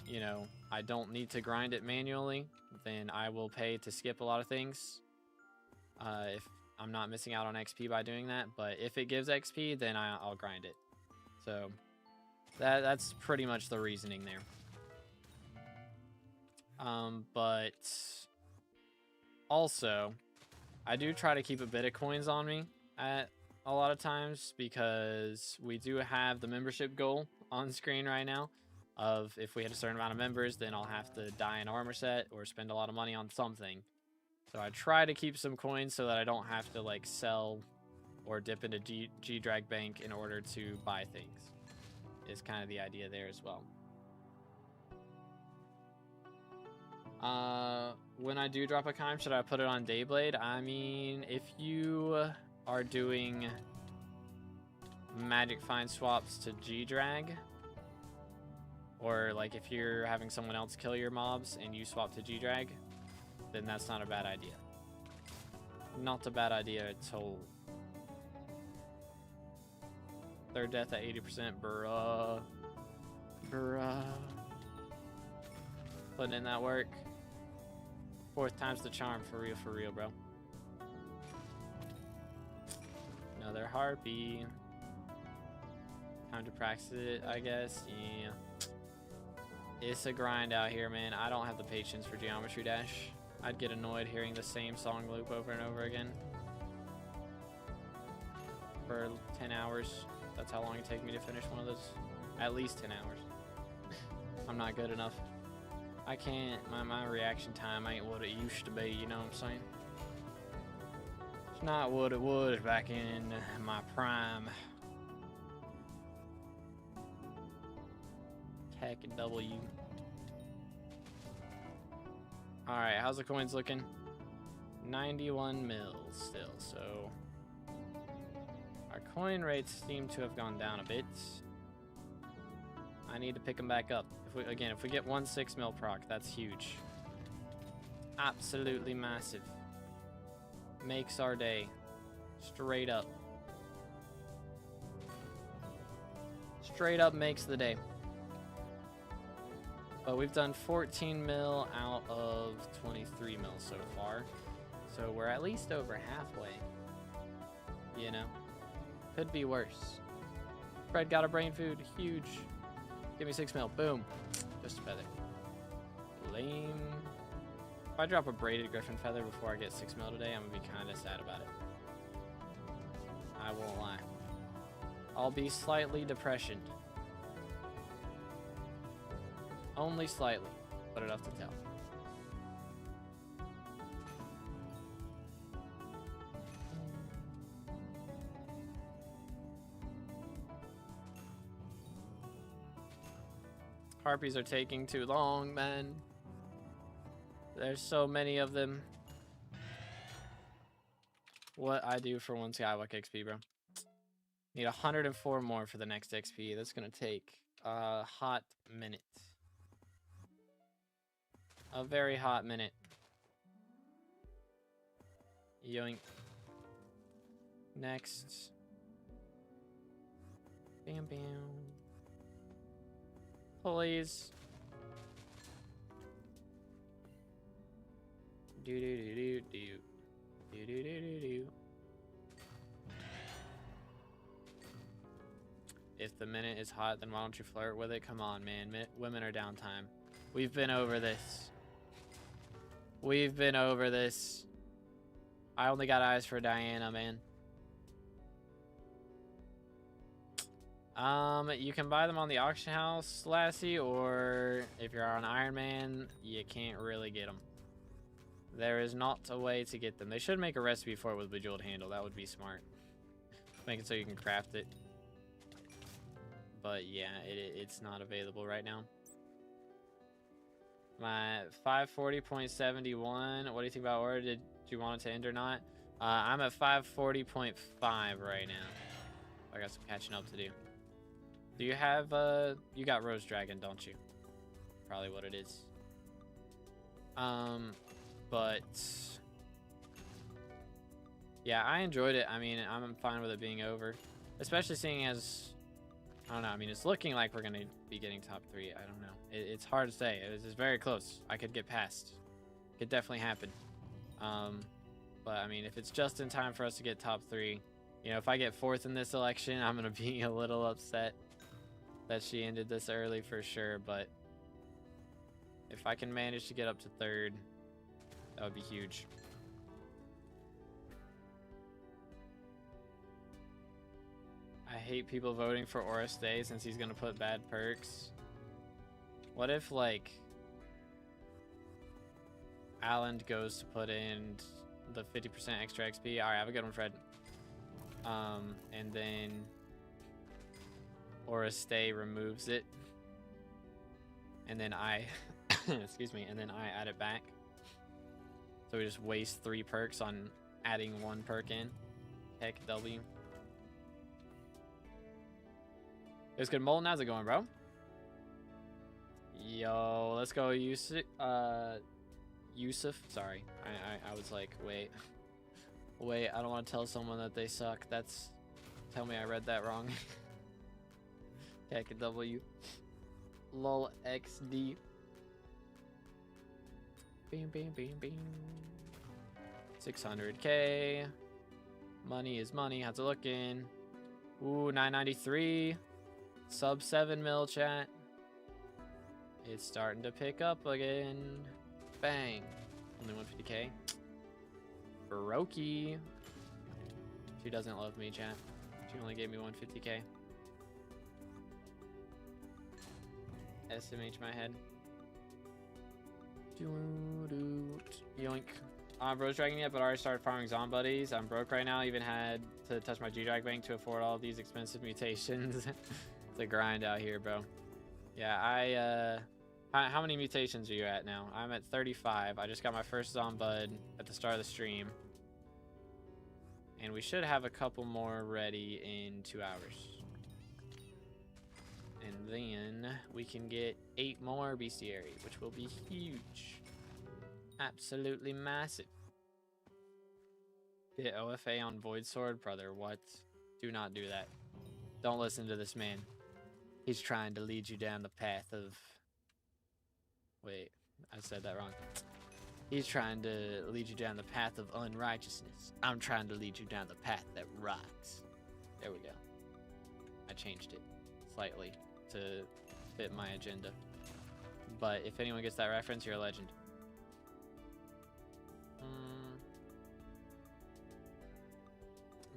Speaker 1: you know, I don't need to grind it manually, then I will pay to skip a lot of things. If I'm not missing out on XP by doing that, but if it gives XP, then I'll grind it. So that's pretty much the reasoning there. But also, I do try to keep a bit of coins on me at a lot of times because we do have the membership goal on screen right now of if we hit a certain amount of members, then I'll have to dye an armor set or spend a lot of money on something. So I try to keep some coins so that I don't have to like sell or dip into G-Drag Bank in order to buy things. Is kind of the idea there as well. When I do drop a Kime, should I put it on Dayblade? I mean, if you are doing magic find swaps to G-Drag, or like if you're having someone else kill your mobs and you swap to G-Drag, then that's not a bad idea. Not a bad idea at all. Third death at 80%, bruh. Bruh. Putting in that work. 4th time's the charm, for real, bro. Another harpy. Time to practice it, I guess. Yeah. It's a grind out here, man. I don't have the patience for Geometry Dash. I'd get annoyed hearing the same song loop over and over again. For 10 hours. That's how long it takes me to finish one of those. At least 10 hours. I'm not good enough. I can't, my reaction time ain't what it used to be, you know what I'm saying? It's not what it was back in my prime. Heck and W. Alright, how's the coins looking? 91 mils still, so our coin rates seem to have gone down a bit. I need to pick them back up. If we get 1.6 mil proc, that's huge. Absolutely massive. Makes our day. Straight up. Straight up makes the day. But we've done 14 mil out of 23 mil so far. So we're at least over halfway. You know? Could be worse. Fred got a brain food. Huge. Give me 6 mil. Boom. Just a feather. Lame. If I drop a braided griffin feather before I get 6 mil today, I'm going to be kind of sad about it. I won't lie. I'll be slightly depressioned. Only slightly, but enough to tell. Harpies are taking too long, man. There's so many of them. What I do for 1 Skywalk XP, bro. Need 104 more for the next XP. That's gonna take a hot minute. A very hot minute. Yoink. Next. Bam bam. Please. Do do do do do. Do do do do do. If the minute is hot, then why don't you flirt with it? Come on, man. Women are downtime. We've been over this. We've been over this. I only got eyes for Diana, man. You can buy them on the auction house, Lassie, or if you're on Iron Man, you can't really get them. There is not a way to get them. They should make a recipe for it with Bejeweled Handle. That would be smart. Make it so you can craft it. But yeah, it's not available right now. My 540.71. What do you think about order? Did you want it to end or not? I'm at 540.5 right now. I got some catching up to do. Do you have you got Rose Dragon, don't you? Probably what it is. But yeah, I enjoyed it. I mean, I'm fine with it being over, especially seeing as I don't know. I mean, it's looking like we're gonna be getting top 3. I don't know. It's hard to say. It's very close. I could get past. Could definitely happen. But I mean, if it's just in time for us to get top 3, you know, if I get 4th in this election, I'm gonna be a little upset that she ended this early for sure. But if I can manage to get up to 3rd, that would be huge. I hate people voting for Aura Stay since he's gonna put bad perks. What if, like, Alan goes to put in the 50% extra XP? Alright, have a good one, Fred. And then Aura Stay removes it. And then I, excuse me, and then I add it back. So we just waste 3 perks on adding 1 perk in. Heck, W. It's good. Molten, how's it going, bro? Yo, let's go, Yusuf. Sorry, I was like, wait, I don't want to tell someone that they suck. Tell me I read that wrong. Heck, W. Lol XD. Bing, bing, bing, bing. 600k. Money is money. How's it looking? Ooh, 993. Sub 7 mil, chat. It's starting to pick up again. Bang. Only 150k. Baroki. She doesn't love me, chat. She only gave me 150k. SMH my head. Yoink. Rose Dragon yet, but already started farming Zombuddies. I'm broke right now. Even had to touch my G-Drag bank to afford all of these expensive mutations. It's a grind out here, bro. Yeah, How many mutations are you at now? I'm at 35. I just got my first Zombud at the start of the stream. And we should have a couple more ready in 2 hours. And then we can get 8 more bestiary, which will be huge. Absolutely massive. Get OFA on Void Sword? Brother, what? Do not do that. Don't listen to this man. He's trying to lead you down the path of... Wait, I said that wrong. He's trying to lead you down the path of unrighteousness. I'm trying to lead you down the path that rocks. There we go. I changed it slightly to fit my agenda. But if anyone gets that reference, you're a legend.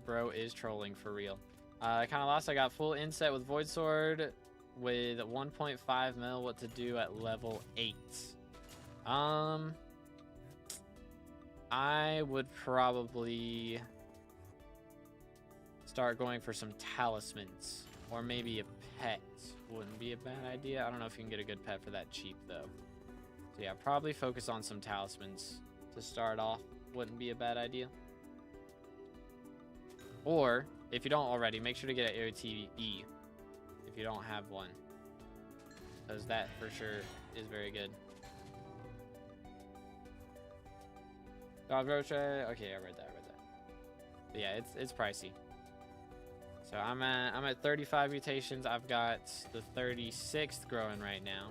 Speaker 1: Bro is trolling for real. I kind of lost. I got full inset with Void Sword with 1.5 mil. What to do at level 8? I would probably start going for some talismans or maybe a pet. Wouldn't be a bad idea. I don't know if you can get a good pet for that cheap though. So yeah, probably focus on some talismans to start off. Wouldn't be a bad idea. Or, if you don't already, make sure to get an AOTE if you don't have one. Because that, for sure, is very good. Dog Roche. Okay, I read that. But yeah, it's pricey. So I'm at 35 mutations. I've got the 36th growing right now.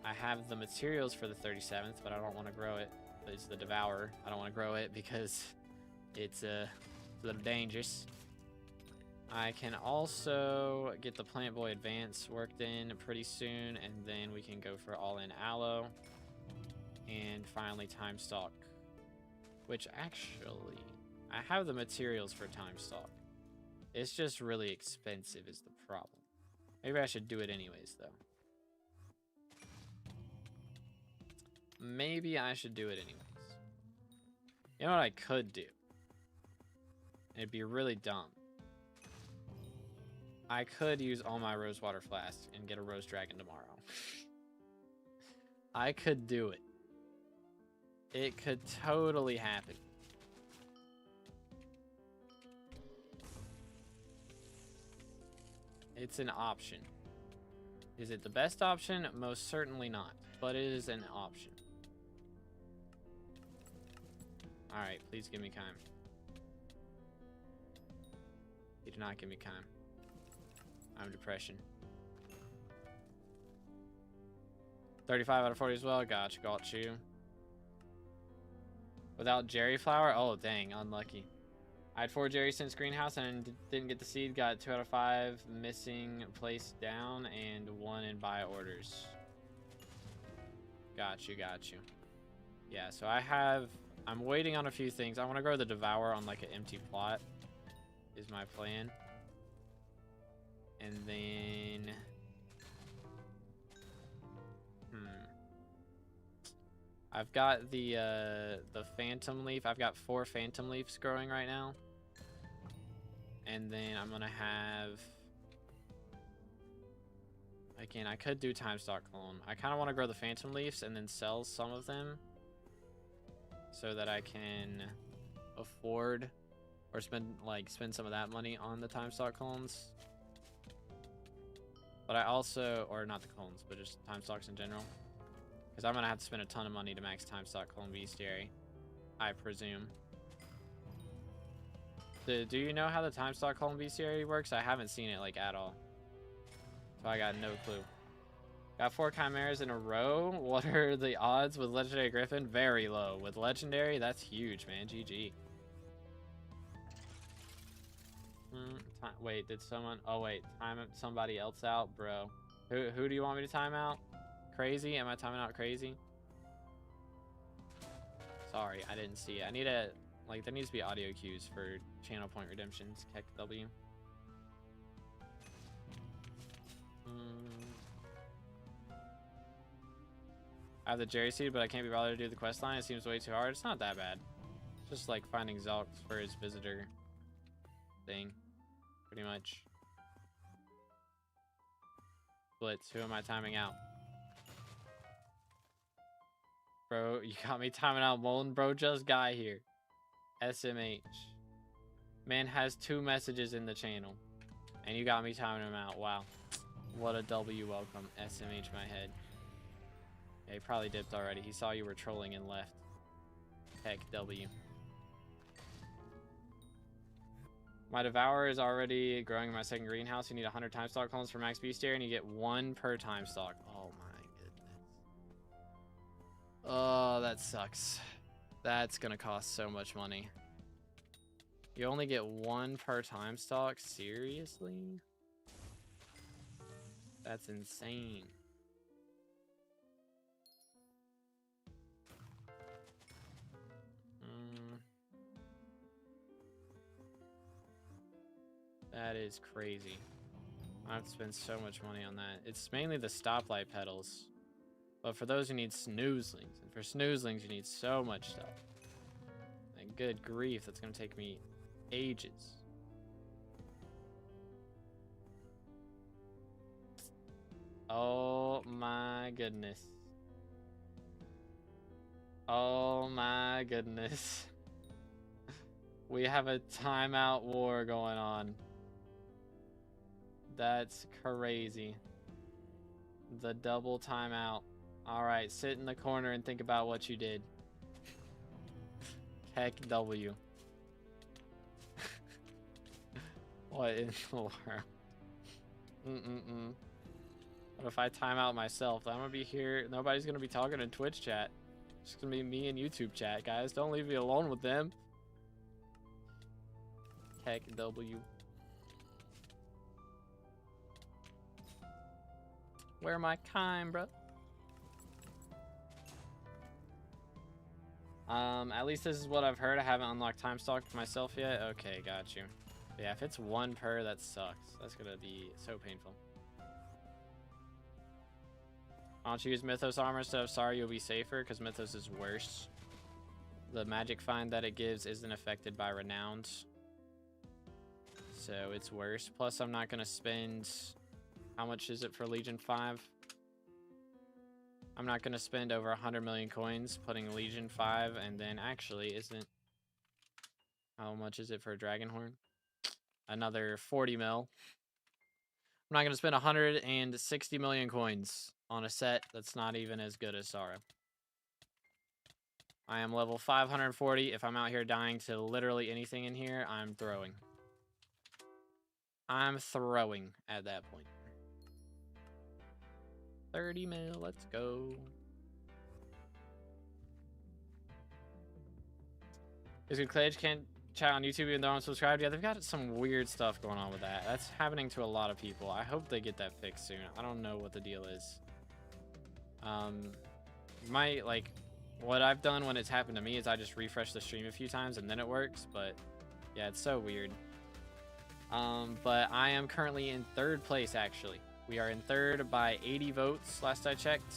Speaker 1: I have the materials for the 37th, but I don't want to grow it. It's the Devourer. I don't want to grow it because it's a little dangerous. I can also get the Plant Boy Advance worked in pretty soon, and then we can go for all-in Aloe. And finally Time Stalk, which actually, I have the materials for Time Stalk. It's just really expensive is the problem. Maybe I should do it anyways, though. Maybe I should do it anyways. You know what I could do? It'd be really dumb. I could use all my Rosewater Flasks and get a Rose Dragon tomorrow. I could do it. It could totally happen. It's an option. Is it the best option? Most certainly not. But it is an option. Alright, please give me Kime. You do not give me Kime. I'm depression. 35 out of 40 as well. Got you. Without Jerry Flower? Oh, dang. Unlucky. I had 4 Jerry since Greenhouse and didn't get the seed. Got 2 out of 5 missing place down and 1 in buy orders. Got you. Yeah, so I'm waiting on a few things. I want to grow the Devourer on like an empty plot is my plan. And then I've got the Phantom Leaf. I've got 4 Phantom Leaves growing right now. And then I'm gonna have, again, I could do Time Stalk Clone. I kind of want to grow the Phantom Leaves and then sell some of them so that I can afford or spend some of that money on the Time Stalk Clones. But I also, or not the clones, but just Time Stalks in general. Because I'm going to have to spend a ton of money to max Time Stalk Clone Bestiary, I presume. Do you know how the Time Stalk Clone Bestiary works? I haven't seen it at all. So I got no clue. Got 4 Chimeras in a row. What are the odds with Legendary Griffin? Very low. With Legendary, that's huge, man. GG. Wait, did someone... Oh, wait. Time somebody else out? Bro. Who do you want me to time out? Crazy? Am I timing out Crazy? Sorry, I didn't see it. I need a... there needs to be audio cues for channel point redemptions. Heck W. I have the Jerry seed, but I can't be bothered to do the quest line. It seems way too hard. It's not that bad. It's just finding Zelks for his visitor thing. Pretty much. Blitz, who am I timing out? Bro, you got me timing out Molten Bro just got here. SMH. Man has 2 messages in the channel. And you got me timing him out. Wow. What a W welcome. SMH my head. Yeah, he probably dipped already. He saw you were trolling and left. Heck W. My Devourer is already growing in my second greenhouse. You need 100 time stock clones for max bestiary, and you get 1 per time stock. Oh my goodness. Oh, that sucks. That's gonna cost so much money. You only get 1 per time stock? Seriously? That's insane. That is crazy. I have to spend so much money on that. It's mainly the stoplight pedals. But for those who need snoozelings, and for snoozelings you need so much stuff. And good grief, that's gonna take me ages. Oh my goodness. Oh my goodness. We have a timeout war going on. That's crazy. The double timeout. Alright, sit in the corner and think about what you did. Heck W. What in the world? What if I time out myself? I'm gonna be here. Nobody's gonna be talking in Twitch chat. It's just gonna be me and YouTube chat, guys. Don't leave me alone with them. Heck W. Where my kind, bro? At least this is what I've heard. I haven't unlocked time stock myself yet. Okay, got you. Yeah, if it's 1 per, that sucks. That's gonna be so painful. Why don't you use Mythos armor instead of Sorry, you'll be safer, because Mythos is worse. The magic find that it gives isn't affected by Renowned. So it's worse. Plus, I'm not gonna spend... How much is it for Legion 5? I'm not going to spend over 100 million coins putting Legion 5, and then actually isn't... How much is it for a Dragonhorn? Another 40 mil. I'm not going to spend 160 million coins on a set that's not even as good as Sorrow. I am level 540. If I'm out here dying to literally anything in here, I'm throwing. I'm throwing at that point. 30 mil, let's go. Is it Clage can't chat on YouTube even though I'm subscribed? Yeah, they've got some weird stuff going on with that. That's happening to a lot of people. I hope they get that fixed soon. I don't know what the deal is. What I've done when it's happened to me is I just refresh the stream a few times and then it works, but yeah, it's so weird. But I am currently in 3rd place, actually. We are in 3rd by 80 votes last I checked.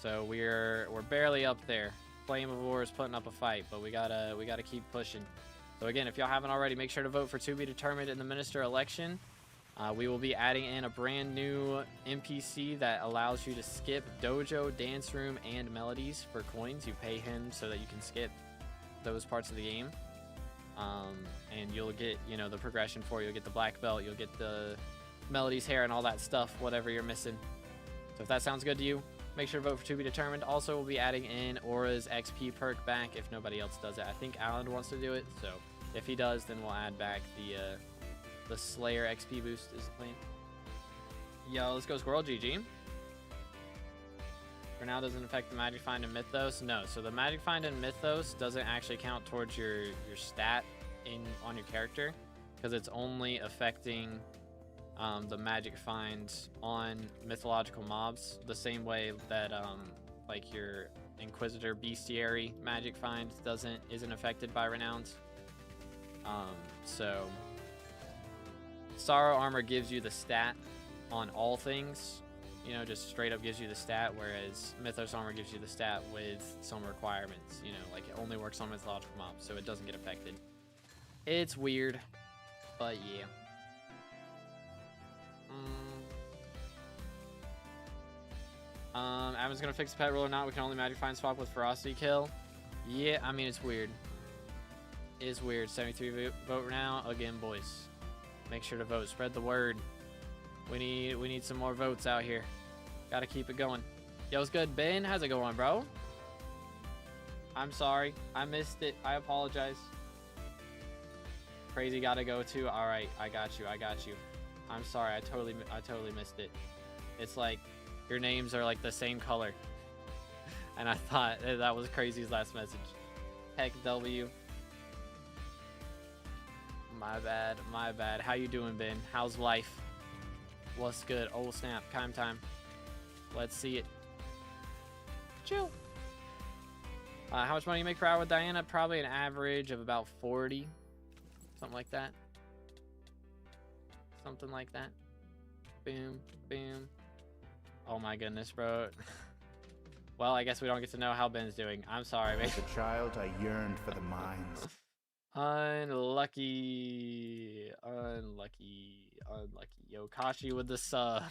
Speaker 1: So we're barely up there. Flame of War is putting up a fight, but we gotta keep pushing. So again, if y'all haven't already, make sure to vote for to be determined in the minister election. We will be adding in a brand new NPC that allows you to skip dojo, dance room, and melodies for coins. You pay him so that you can skip those parts of the game. And you'll get, you know, the progression for it. You'll get the black belt, you'll get the melodies, hair, and all that stuff, whatever you're missing. So if that sounds good to you, make sure to vote for to be determined. Also, we'll be adding in Aura's XP perk back if nobody else does it. I think Alan wants to do it, so if he does, then we'll add back the Slayer XP boost is the plan. Yo, let's go Squirrel. GG. For now, doesn't affect the Magic Find and Mythos. No, so the Magic Find and Mythos doesn't actually count towards your stat on your character, because it's only affecting the Magic Find on mythological mobs, the same way that like your Inquisitor Bestiary Magic Find isn't affected by Renowned. So Sorrow Armor gives you the stat on all things, you know, just straight up gives you the stat, whereas Mythos Armor gives you the stat with some requirements, you know, like it only works on mythological mobs, so it doesn't get affected. It's weird, but yeah. Adam's gonna fix the pet rule or not. We can only magic find swap with ferocity kill. Yeah, I mean, it's weird. It's weird. 73 vote now. Again, boys. Make sure to vote. Spread the word. We need some more votes out here. Gotta keep it going. Yo, what's good, Ben? How's it going, bro? I'm sorry. I missed it. I apologize. Crazy gotta go too. All right, I got you. I got you. I'm sorry. I totally missed it. It's like your names are like the same color. And I thought that was Crazy's last message. Heck W. My bad. My bad. How you doing, Ben? How's life? What's good? Oh, snap. Time. Let's see it. Chill. How much money you make per hour with Diana? Probably an average of about 40. Something like that. Something like that. Boom. Boom. Oh my goodness, bro. Well, I guess we don't get to know how Ben's doing. I'm sorry, man.
Speaker 2: As a child, I yearned for the mines.
Speaker 1: Unlucky. Yo, Kashi with the sub.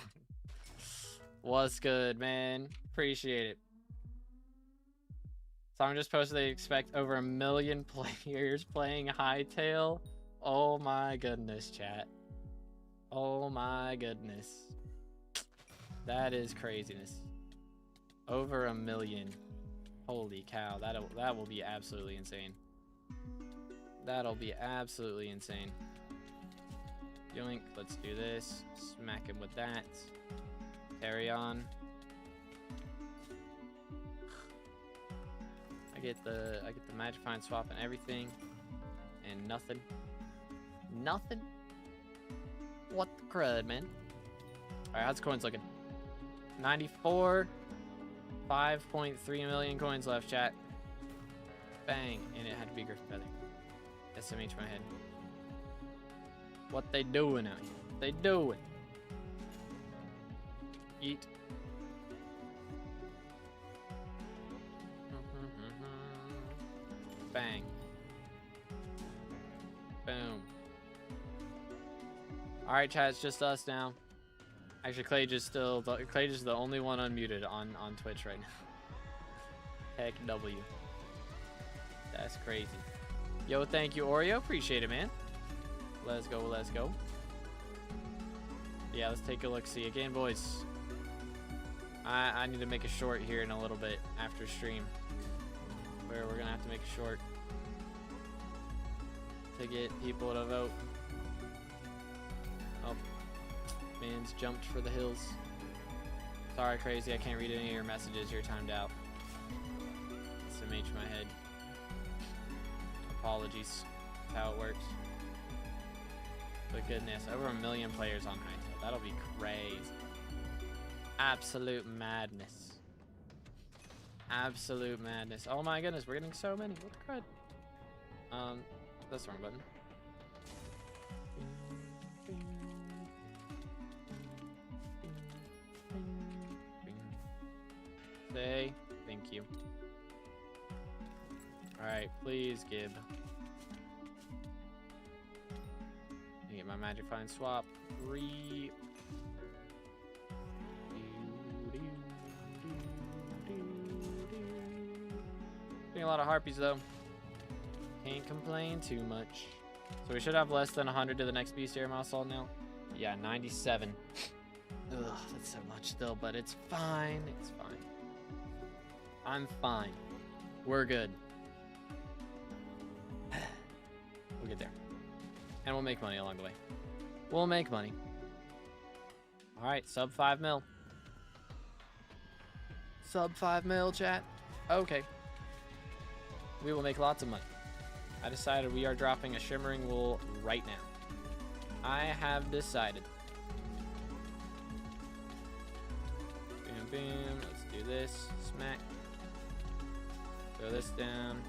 Speaker 1: What's good, man? Appreciate it. Someone just posted they expect over 1 million players playing Hightail. Oh my goodness, chat. Oh my goodness. That is craziness. Over 1 million. Holy cow. That will be absolutely insane. That'll be absolutely insane. Yoink. Let's do this. Smack him with that. Carry on. I get the magic find swap and everything. And nothing. Nothing. What the crud, man? Alright, how's coins looking? 94. 5.3 million coins left, chat. Bang. And it had to be Griffin Feather. SMH my head. What they doing out here? What they doing? Eat. Bang. Boom. Alright, chat, it's just us now. Actually, Clay is the only one unmuted on Twitch right now. Heck W. That's crazy. Yo, thank you, Oreo. Appreciate it, man. Let's go, let's go. Yeah, let's take a look. See again, boys. I need to make a short here in a little bit after stream. Where we're gonna have to make a short to get people to vote. Oh, man's jumped for the hills. Sorry, Crazy, I can't read any of your messages. You're timed out. SMH my head. Apologies. That's how it works. But goodness, over 1 million players on Hightail. That'll be crazy. Absolute madness. Absolute madness. Oh my goodness, we're getting so many. What the crud? That's the wrong button. Say thank you. Alright, please give. Let me get my magic find swap. Getting a lot of harpies though. Can't complain too much. So we should have less than 100 to the next bestiary milestone now. Yeah, 97. Ugh, that's so much still, but it's fine. It's fine. I'm fine. We're good. We'll get there. And we'll make money along the way. We'll make money. Alright, sub 5 mil. Sub 5 mil, chat. Okay. We will make lots of money. I decided we are dropping a shimmering wool right now. I have decided. Boom, boom. Let's do this. Smack. Throw this down.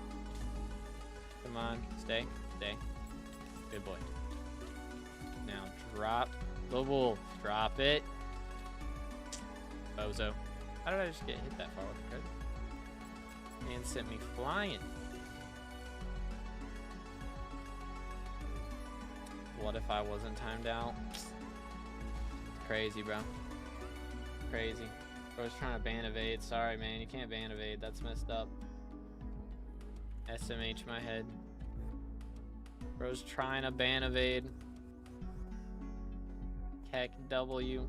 Speaker 1: Come on. Stay. Stay. Good boy. Now drop the wool. Drop it. Bozo. How did I just get hit that far with the card? And sent me flying. What if I wasn't timed out? Crazy, bro. Crazy. Bro's trying to ban evade. Sorry, man. You can't ban evade. That's messed up. SMH my head. Bro's trying to ban evade. Heck W.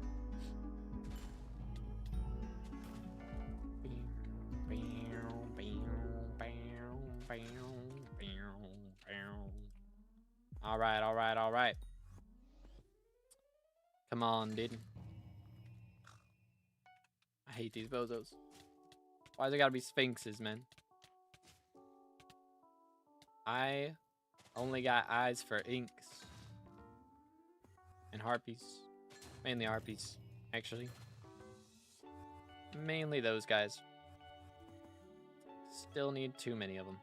Speaker 1: Alright, alright, alright. Come on, dude. I hate these bozos. Why's it gotta be sphinxes, man? I only got eyes for inks. And harpies. Mainly harpies, actually. Mainly those guys. Still need too many of them.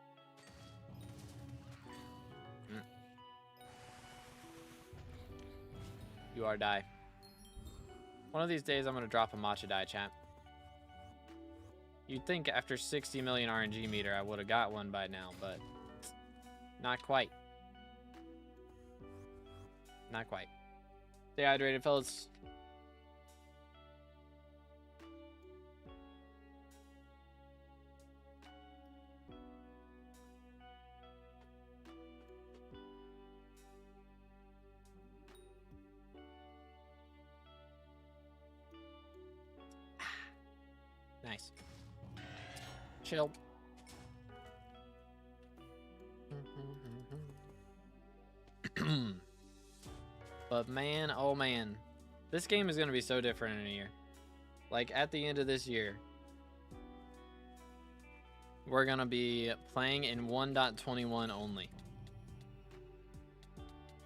Speaker 1: You are die. One of these days I'm gonna drop a matcha die, chat. You'd think after 60 million RNG meter I would have got one by now, but not quite. Not quite. Stay hydrated, fellas. Nice. Chill. But man, oh man. This game is going to be so different in a year. Like, at the end of this year, we're going to be playing in 1.21 only.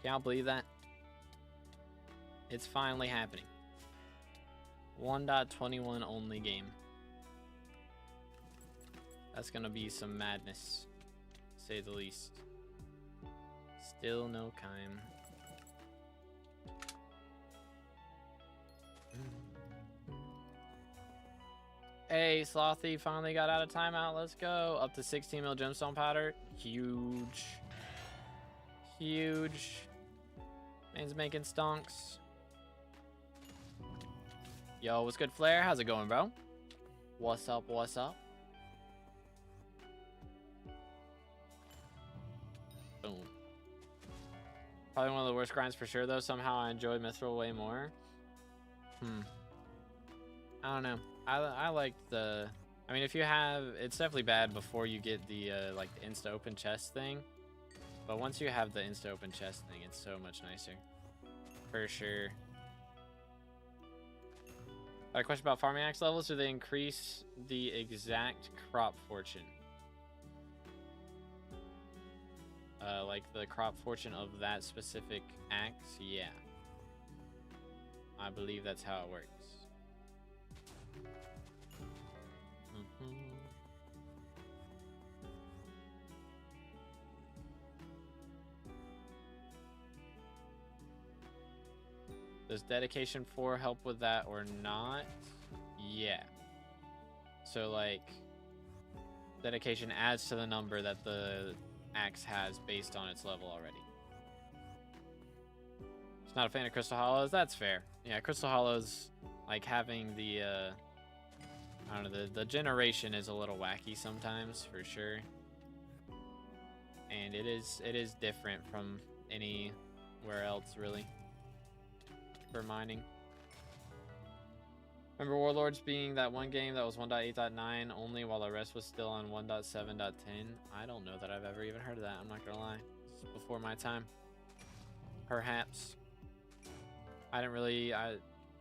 Speaker 1: Can y'all believe that? It's finally happening. 1.21 only game. That's gonna be some madness, to say the least. Still no Kime. Hey, Slothy finally got out of timeout. Let's go. Up to 16 mil gemstone powder. Huge. Huge. Man's making stonks. Yo, what's good, Flair? How's it going, bro? What's up? What's up? Boom. Probably one of the worst grinds for sure, though. Somehow I enjoy Mithril way more. I don't know. I like the... I mean, if you have... It's definitely bad before you get the, like, the insta-open chest thing. But once you have the insta-open chest thing, it's so much nicer. For sure. A question about farming axe levels. Do they increase the exact crop fortune? Like the crop fortune of that specific axe? Yeah. I believe that's how it works. Does dedication 4 help with that or not? Yeah. So like dedication adds to the number that the axe has based on its level already. It's not a fan of Crystal Hollows. That's fair. Yeah, Crystal Hollows, like having the I don't know, the generation is a little wacky sometimes for sure. And it is different from anywhere else really for mining. Remember Warlords being that one game that was 1.8.9 only while the rest was still on 1.7.10? I don't know that I've ever even heard of that. I'm not gonna lie. It's before my time. Perhaps. I didn't really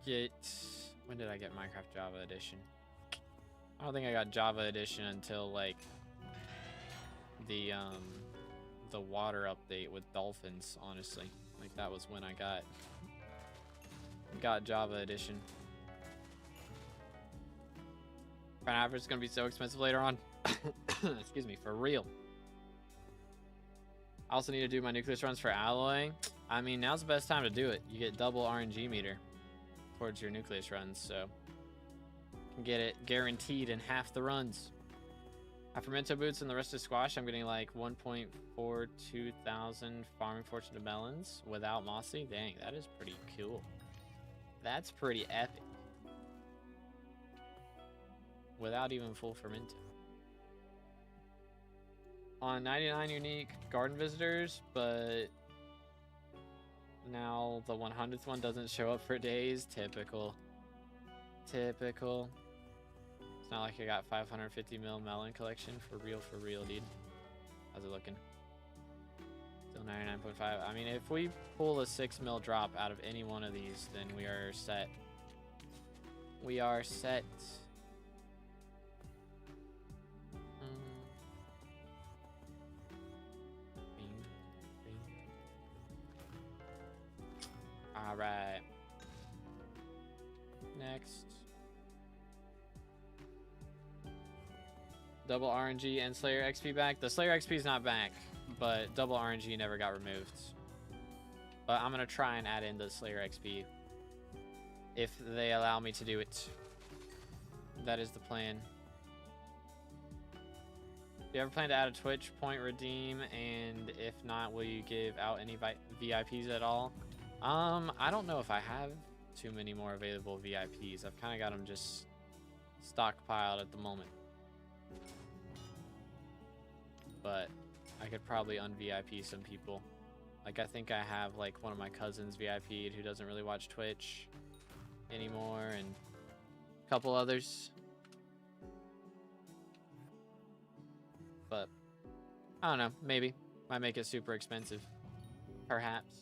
Speaker 1: get... When did I get Minecraft Java Edition? I don't think I got Java Edition until like the water update with dolphins, honestly. Like that was when I got Java Edition. Pineapple is gonna be so expensive later on. Excuse me, for real. I also need to do my nucleus runs for alloy. I mean, now's the best time to do it. You get double RNG meter towards your nucleus runs, so you can get it guaranteed in half the runs. After Mento Boots and the rest of Squash, I'm getting like 1.42 thousand farming fortune to melons without Mossy. Dang, that is pretty cool. That's pretty epic. without even full fermenting. On 99 unique garden visitors, but now the 100th one doesn't show up for days. Typical. Typical. It's not like I got 550 mil melon collection for real, dude. How's it looking? Still 99.5. I mean, if we pull a 6 mil drop out of any one of these, then we are set. We are set. All right. Next. Double RNG and Slayer XP back. The Slayer XP is not back, but double RNG never got removed. But I'm going to try and add in the Slayer XP if they allow me to do it. That is the plan. Do you ever plan to add a Twitch point redeem? And if not, will you give out any VIPs at all? I don't know if I have too many more available VIPs. I've kind of got them just stockpiled at the moment. But I could probably un-VIP some people. Like, I think I have, like, one of my cousins VIP'd who doesn't really watch Twitch anymore, and a couple others. But, I don't know. Maybe. Might make it super expensive. Perhaps.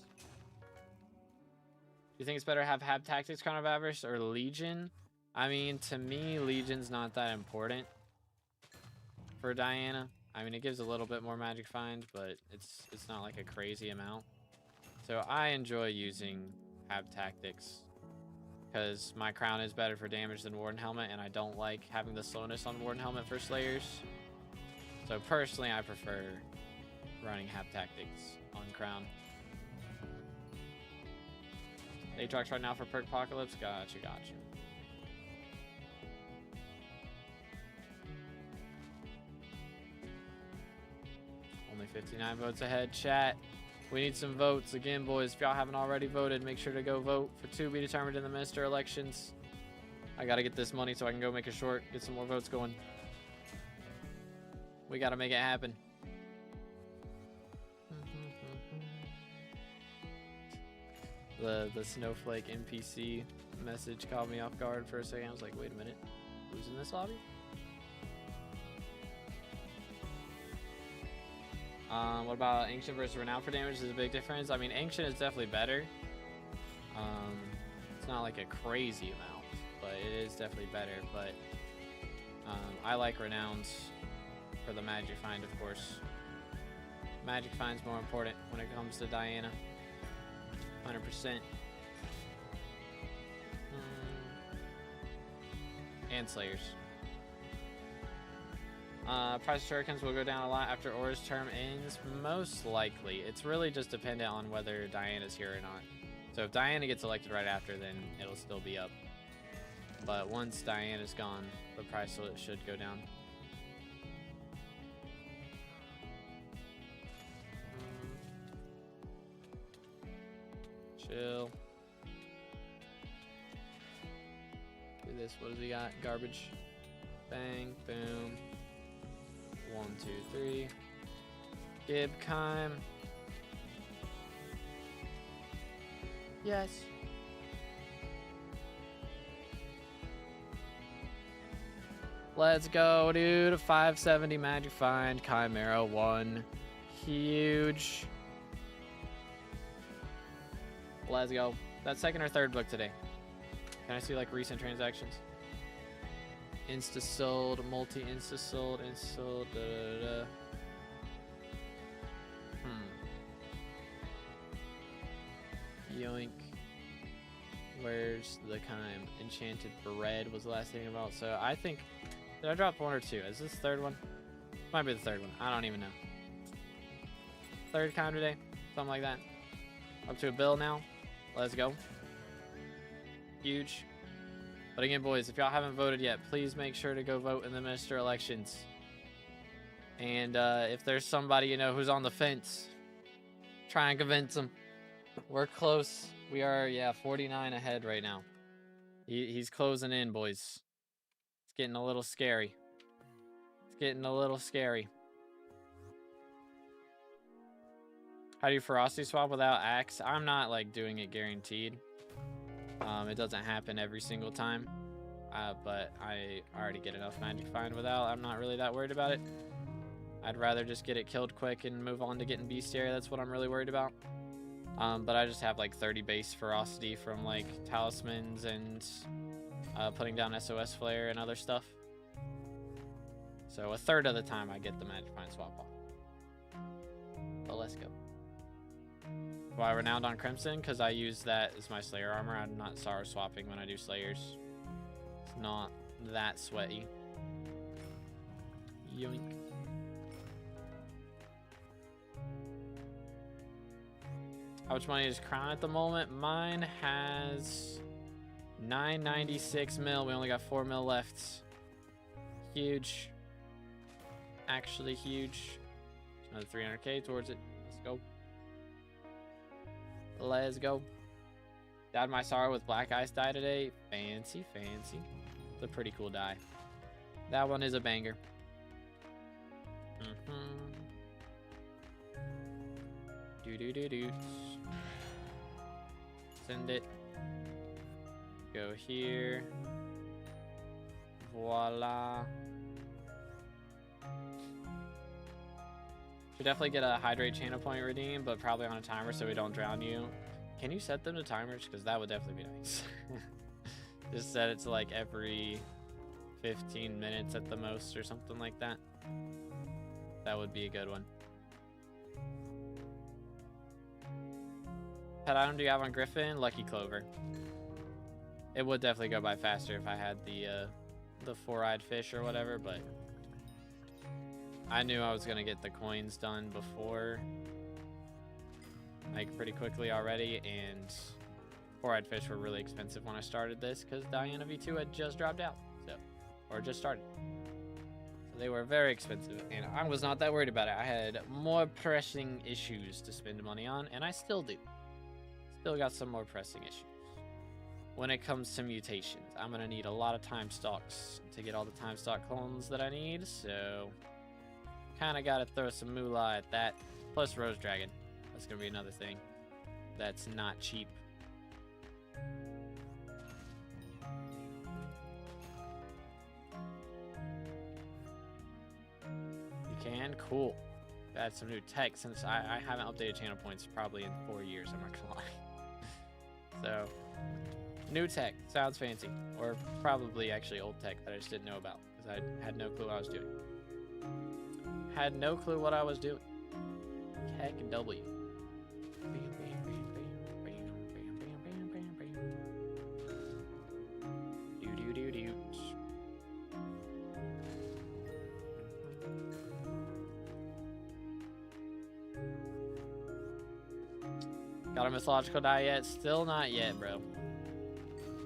Speaker 1: Do you think it's better to have Hab Tactics, Crown of Avarice, or Legion? I mean, to me, Legion's not that important for Diana. I mean, it gives a little bit more magic find, but it's not like a crazy amount. So I enjoy using Hab Tactics because my crown is better for damage than Warden Helmet, and I don't like having the slowness on Warden Helmet for Slayers. So personally, I prefer running Hab Tactics on crown. Aatrox right now for Perk Apocalypse. Gotcha. Only 59 votes ahead, chat. We need some votes. Again, boys, if y'all haven't already voted, make sure to go vote for 2 be determined in the Minister elections. I gotta get this money so I can go make a short, get some more votes going. We gotta make it happen. The snowflake NPC message caught me off guard for a second. I was like, wait a minute, who's in this lobby? What about Ancient versus Renowned for damage? Is a big difference. I mean, Ancient is definitely better. It's not like a crazy amount, but it is definitely better. But I like Renowned for the magic find, of course. Magic find's more important when it comes to Diana. 100%. And Slayers. Price of Shurikens will go down a lot after Aura's term ends. Most likely. It's really just dependent on whether Diana's here or not. So if Diana gets elected right after, then it'll still be up. But once Diana's gone, the price should go down. Chill. Do this. What does he got? Garbage. Bang. Boom. 1, 2, 3. Gibkime. Yes. Let's go, dude. 570 magic find. Chimera 1. Huge. Let's go. That's second or third book today. Can I see like recent transactions? Insta sold, multi insta sold, Yoink. Where's the Chime? Enchanted Bread was the last thing about. So I think, did I drop 1 or 2? Is this the third one? Might be the third one. I don't even know. Third Chime today? Something like that. Up to a bill now. Let's go. Huge. But again, boys, if y'all haven't voted yet, please make sure to go vote in the Minister elections. And if there's somebody you know who's on the fence, try and convince them. We're close. We are, 49 ahead right now. He's closing in, boys. It's getting a little scary. It's getting a little scary. How do you ferocity swap without axe? I'm not like doing it guaranteed. It doesn't happen every single time. But I already get enough magic find without. I'm not really that worried about it. I'd rather just get it killed quick and move on to getting bestiary. That's what I'm really worried about. But I just have like 30 base ferocity from like talismans and putting down SOS flare and other stuff. So a third of the time I get the magic find swap off. But let's go. Why renowned on Crimson? Because I use that as my Slayer armor. I'm not sorrow swapping when I do Slayers. It's not that sweaty. Yoink. How much money is Crown at the moment? Mine has 996 mil. We only got 4 mil left. Huge. Actually huge. Another 300k towards it. Let's go. Let's go. Dyed my sorrow with black ice dye today. Fancy, fancy. It's a pretty cool dye. That one is a banger. Do. Send it. Go here. Voila. Should definitely get a hydrate channel point redeem, but probably on a timer so we don't drown you. Can you set them to timers? Because that would definitely be nice. Just set it to like every 15 minutes at the most or something like that. That would be a good one. Pet item do you have on Griffin? Lucky Clover. It would definitely go by faster if I had the four-eyed fish or whatever, but I knew I was gonna get the coins done before, like pretty quickly already, and four-eyed fish were really expensive when I started this because Diana V2 had just dropped out, or just started. So they were very expensive, and I was not that worried about it. I had more pressing issues to spend money on, and I still do. Still got some more pressing issues. When it comes to mutations, I'm gonna need a lot of time stocks to get all the time stock clones that I need, so kind of got to throw some moolah at that. Plus Rose Dragon. That's going to be another thing that's not cheap. You can? Cool. That's some new tech since I haven't updated channel points probably in 4 years, I'm not going to lie. So, new tech. Sounds fancy. Or probably actually old tech that I just didn't know about because I had no clue what I was doing. Had no clue what I was doing. Heck W. Do. Got a mythological die yet? Still not yet, bro.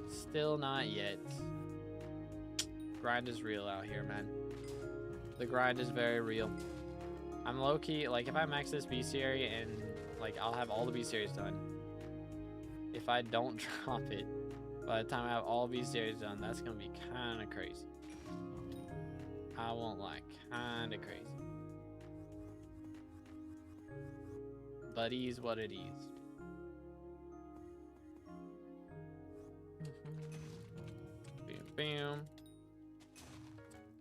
Speaker 1: Still not yet. Grind is real out here, man. The grind is very real. I'm low-key, like, if I max this bestiary and, like, I'll have all the bestiaries done. If I don't drop it, by the time I have all bestiaries done, that's gonna be kind of crazy. I won't lie, kind of crazy. But it is what it is. Bam, bam.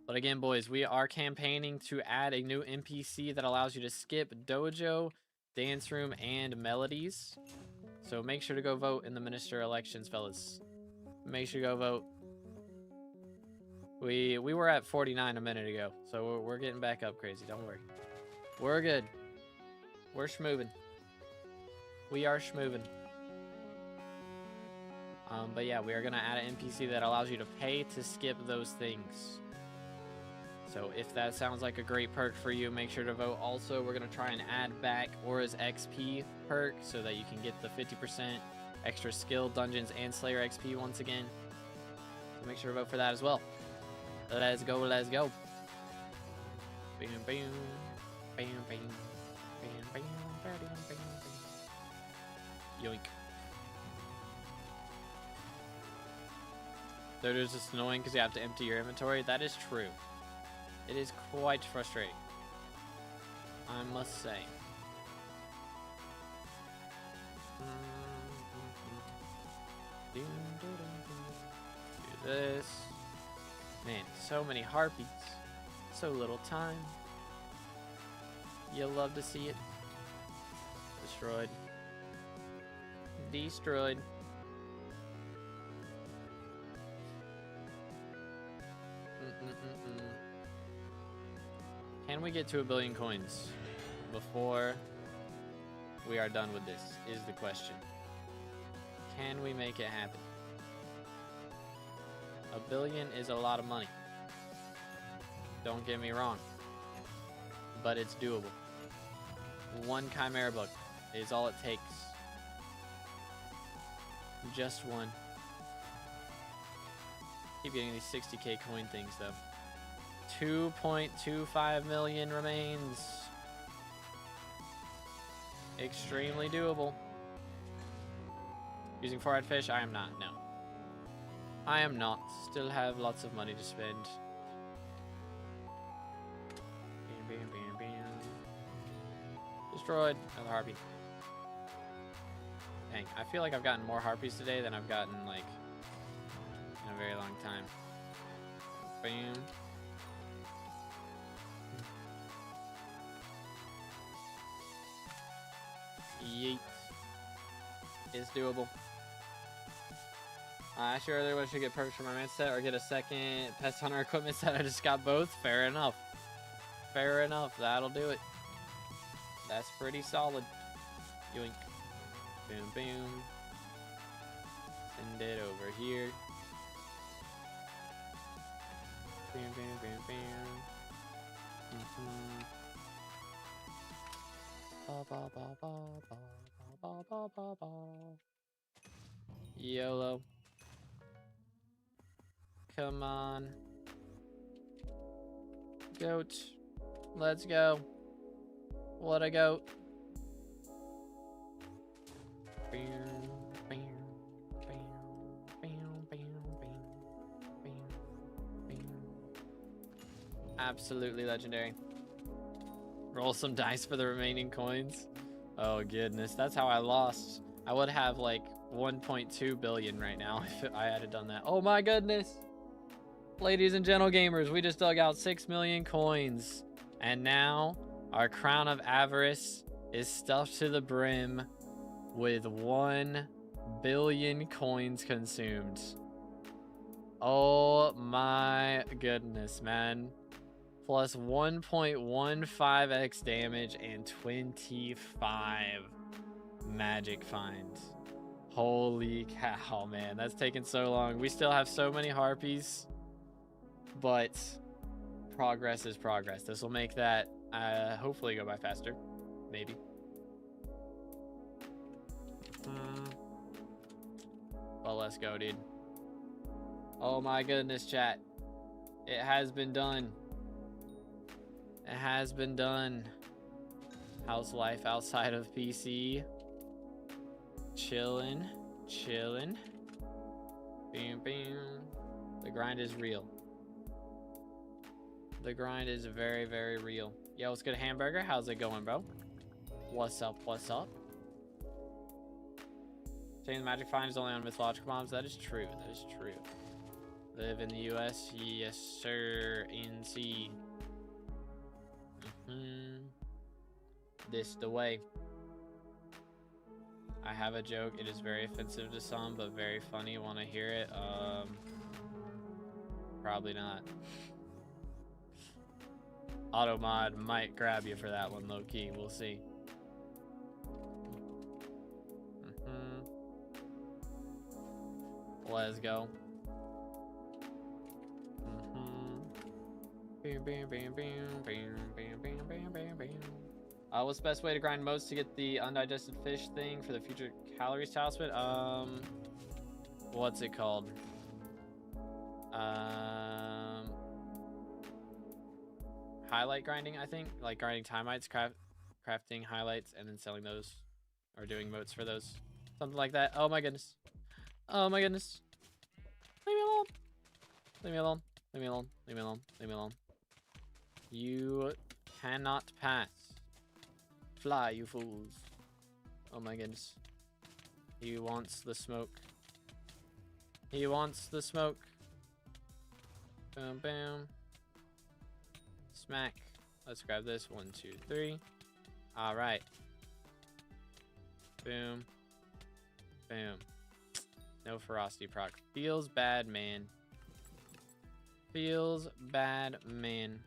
Speaker 1: But again, boys, we are campaigning to add a new NPC that allows you to skip dojo, dance room, and melodies. So make sure to go vote in the minister elections, fellas. Make sure to go vote. We were at 49 a minute ago, so we're getting back up crazy. Don't worry. We're good. We're schmoving. We are schmoving. But yeah, we are going to add an NPC that allows you to pay to skip those things. So if that sounds like a great perk for you, make sure to vote. Also, we're going to try and add back Aura's XP perk so that you can get the 50% extra skill, dungeons, and Slayer XP once again. So make sure to vote for that as well. Let's go, let's go. Bam, bam, bam, bam, bam, bam, bam, bam, bam. Yoink. They're just annoying because you have to empty your inventory. That is true. It is quite frustrating, I must say. Do this. Man, so many harpies. So little time. You'll love to see it. Destroyed. Destroyed. Can we get to 1 billion coins before we are done with this, is the question. Can we make it happen? 1 billion is a lot of money. Don't get me wrong. But it's doable. 1 Chimera book is all it takes. Just 1. Keep getting these 60k coin things though. 2.25 million remains. Extremely doable. Using 4-eyed fish? I am not, no. I am not. Still have lots of money to spend. Bam, bam, bam, bam. Destroyed. Another harpy. Dang, I feel like I've gotten more harpies today than I've gotten, like, in a very long time. Bam. Yeet. It's doable. Actually, earlier I should get perfect for my man set or get a second pest hunter equipment set. I just got both. Fair enough. Fair enough. That'll do it. That's pretty solid. Yoink. Boom, boom. Send it over here. Bam, bam, bam, bam. Ba, ba, ba, ba, ba, ba, ba, ba, ba. YOLO. Come on. Goat. Let's go. What a goat. Bam, bam, bam, bam, bam, bam, bam, bam. Absolutely legendary. Roll some dice for the remaining coins. Oh goodness, that's how I lost. I would have like 1.2 billion right now if I had done that. Oh my goodness. Ladies and gentle gamers, we just dug out 6 million coins. And now our crown of avarice is stuffed to the brim with 1 billion coins consumed. Oh my goodness, man. Plus 1.15x damage and 25 magic finds. Holy cow, man. That's taken so long. We still have so many harpies, but progress is progress. This will make that hopefully go by faster. Maybe. Well, let's go, dude. Oh my goodness, chat. It has been done. It has been done. House life outside of PC. Chillin'. Chillin'. Bam, bam. The grind is real. The grind is very, very real. Yo, what's good, Hamburger? How's it going, bro? What's up? What's up? Saying the magic find is only on mythological bombs. That is true. That is true. Live in the US? Yes, sir. NC. This the way. I have a joke. It is very offensive to some, but very funny. Want to hear it? Probably not. Automod might grab you for that one, low key. We'll see. Let's go. Bam, bam, bam, bam, bam, bam, bam, bam, bam, bam. What's the best way to grind modes to get the undigested fish thing for the future calories talisman? What's it called? Highlight grinding, I think. Like grinding timeites, crafting highlights, and then selling those, or doing motes for those. Something like that. Oh my goodness. Oh my goodness. Leave me alone. Leave me alone. Leave me alone. Leave me alone. Leave me alone. You cannot pass. Fly, you fools. Oh my goodness. He wants the smoke. He wants the smoke. Boom, boom. Smack. Let's grab this. 1, 2, 3. All right. Boom. Boom. No ferocity proc. Feels bad, man. Feels bad, man.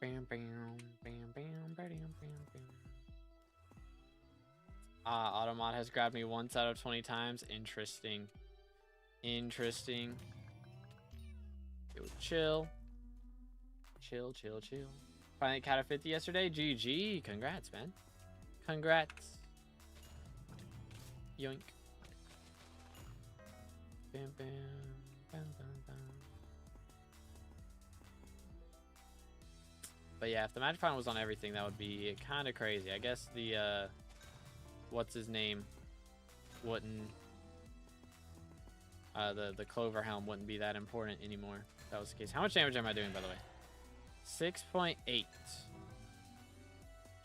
Speaker 1: Bam, bam, bam, bam, bam, bam, bam. Automod has grabbed me once out of 20 times. Interesting. Interesting. Yo, chill. Chill, chill, chill. Finally cat a 50 yesterday. GG. Congrats, man. Congrats. Yoink. Bam, bam, bam, bam, bam. But yeah, if the magic fountain was on everything, that would be kind of crazy. I guess the, what's his name? Wouldn't, the Clover Helm wouldn't be that important anymore. If that was the case. How much damage am I doing, by the way? 6.8.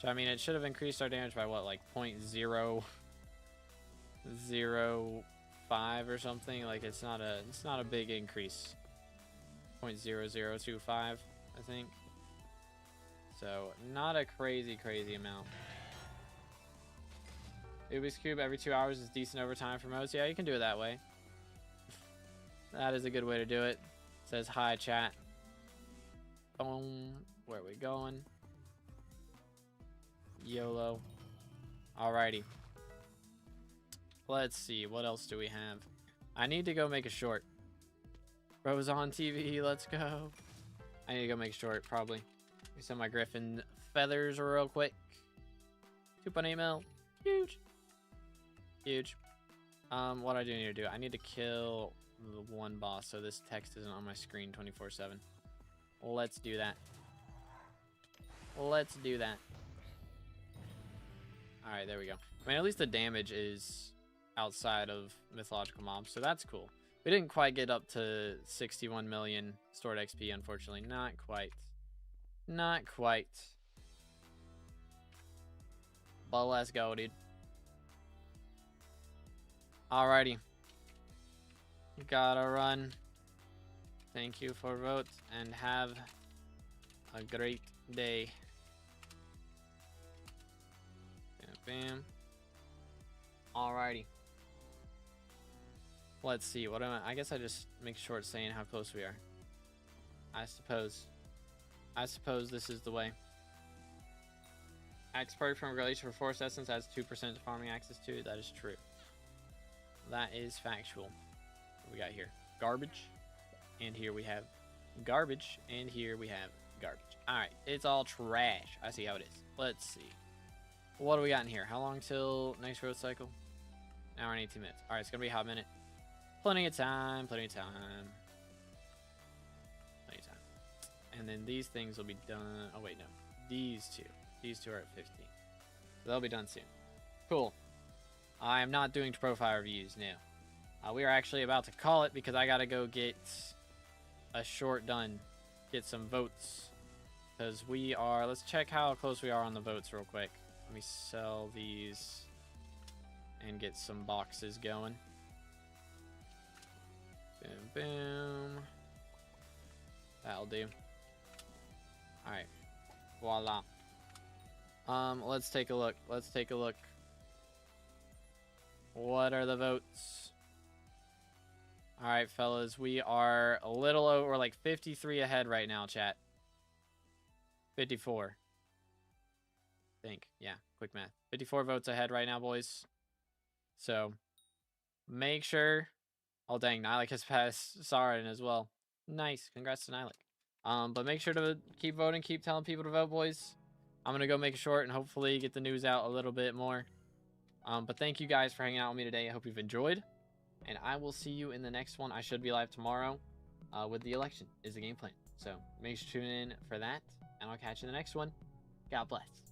Speaker 1: So, I mean, it should have increased our damage by what, like 0.005 or something? Like, it's not a big increase. 0.0025, I think. So, not a crazy amount. Ubix Cube every 2 hours is decent overtime for most. Yeah, you can do it that way. That is a good way to do it. Says hi, chat. Boom. Where are we going? YOLO. Alrighty. Let's see. What else do we have? I need to go make a short. Rose on TV. Let's go. I need to go make a short, probably. Send my Griffin feathers real quick. 2.8 mil. Huge. Huge. What I do need to do? I need to kill the one boss so this text isn't on my screen 24/7. Let's do that. Let's do that. Alright, there we go. I mean, at least the damage is outside of mythological mobs, so that's cool. We didn't quite get up to 61 million stored XP, unfortunately. Not quite. Not quite. But let's go, dude. Alrighty. Gotta run. Thank you for vote and have a great day. Bam, bam. Alrighty. Let's see. What am I guess I just make short saying how close we are. I suppose this is the way. Expert from Relation for Force Essence adds 2% to farming access to. That is true. That is factual. What we got here? Garbage. And here we have garbage. And here we have garbage. Alright, it's all trash. I see how it is. Let's see. What do we got in here? How long till next road cycle? An hour and 18 minutes. Alright, it's going to be a hot minute. Plenty of time. Plenty of time. Plenty of time. And then these things will be done. Oh, wait, no. These two. These two are at 15. So they'll be done soon. Cool. I am not doing profile reviews now. We are actually about to call it because I got to go get a short done. Get some votes. Because we are... Let's check how close we are on the votes real quick. Let me sell these and get some boxes going. Boom, boom. That'll do. Alright. Voila. Let's take a look. Let's take a look. What are the votes? Alright, fellas. We are a little over, like 53 ahead right now, chat. 54. I think. Yeah, quick math. 54 votes ahead right now, boys. So, make sure... Oh, dang, Nylik has passed Sarin as well. Nice. Congrats to Nylik. But make sure to keep voting. Keep telling people to vote, boys. I'm going to go make a short and hopefully get the news out a little bit more. But thank you guys for hanging out with me today. I hope you've enjoyed. And I will see you in the next one. I should be live tomorrow with the election is the game plan. So make sure to tune in for that. And I'll catch you in the next one. God bless.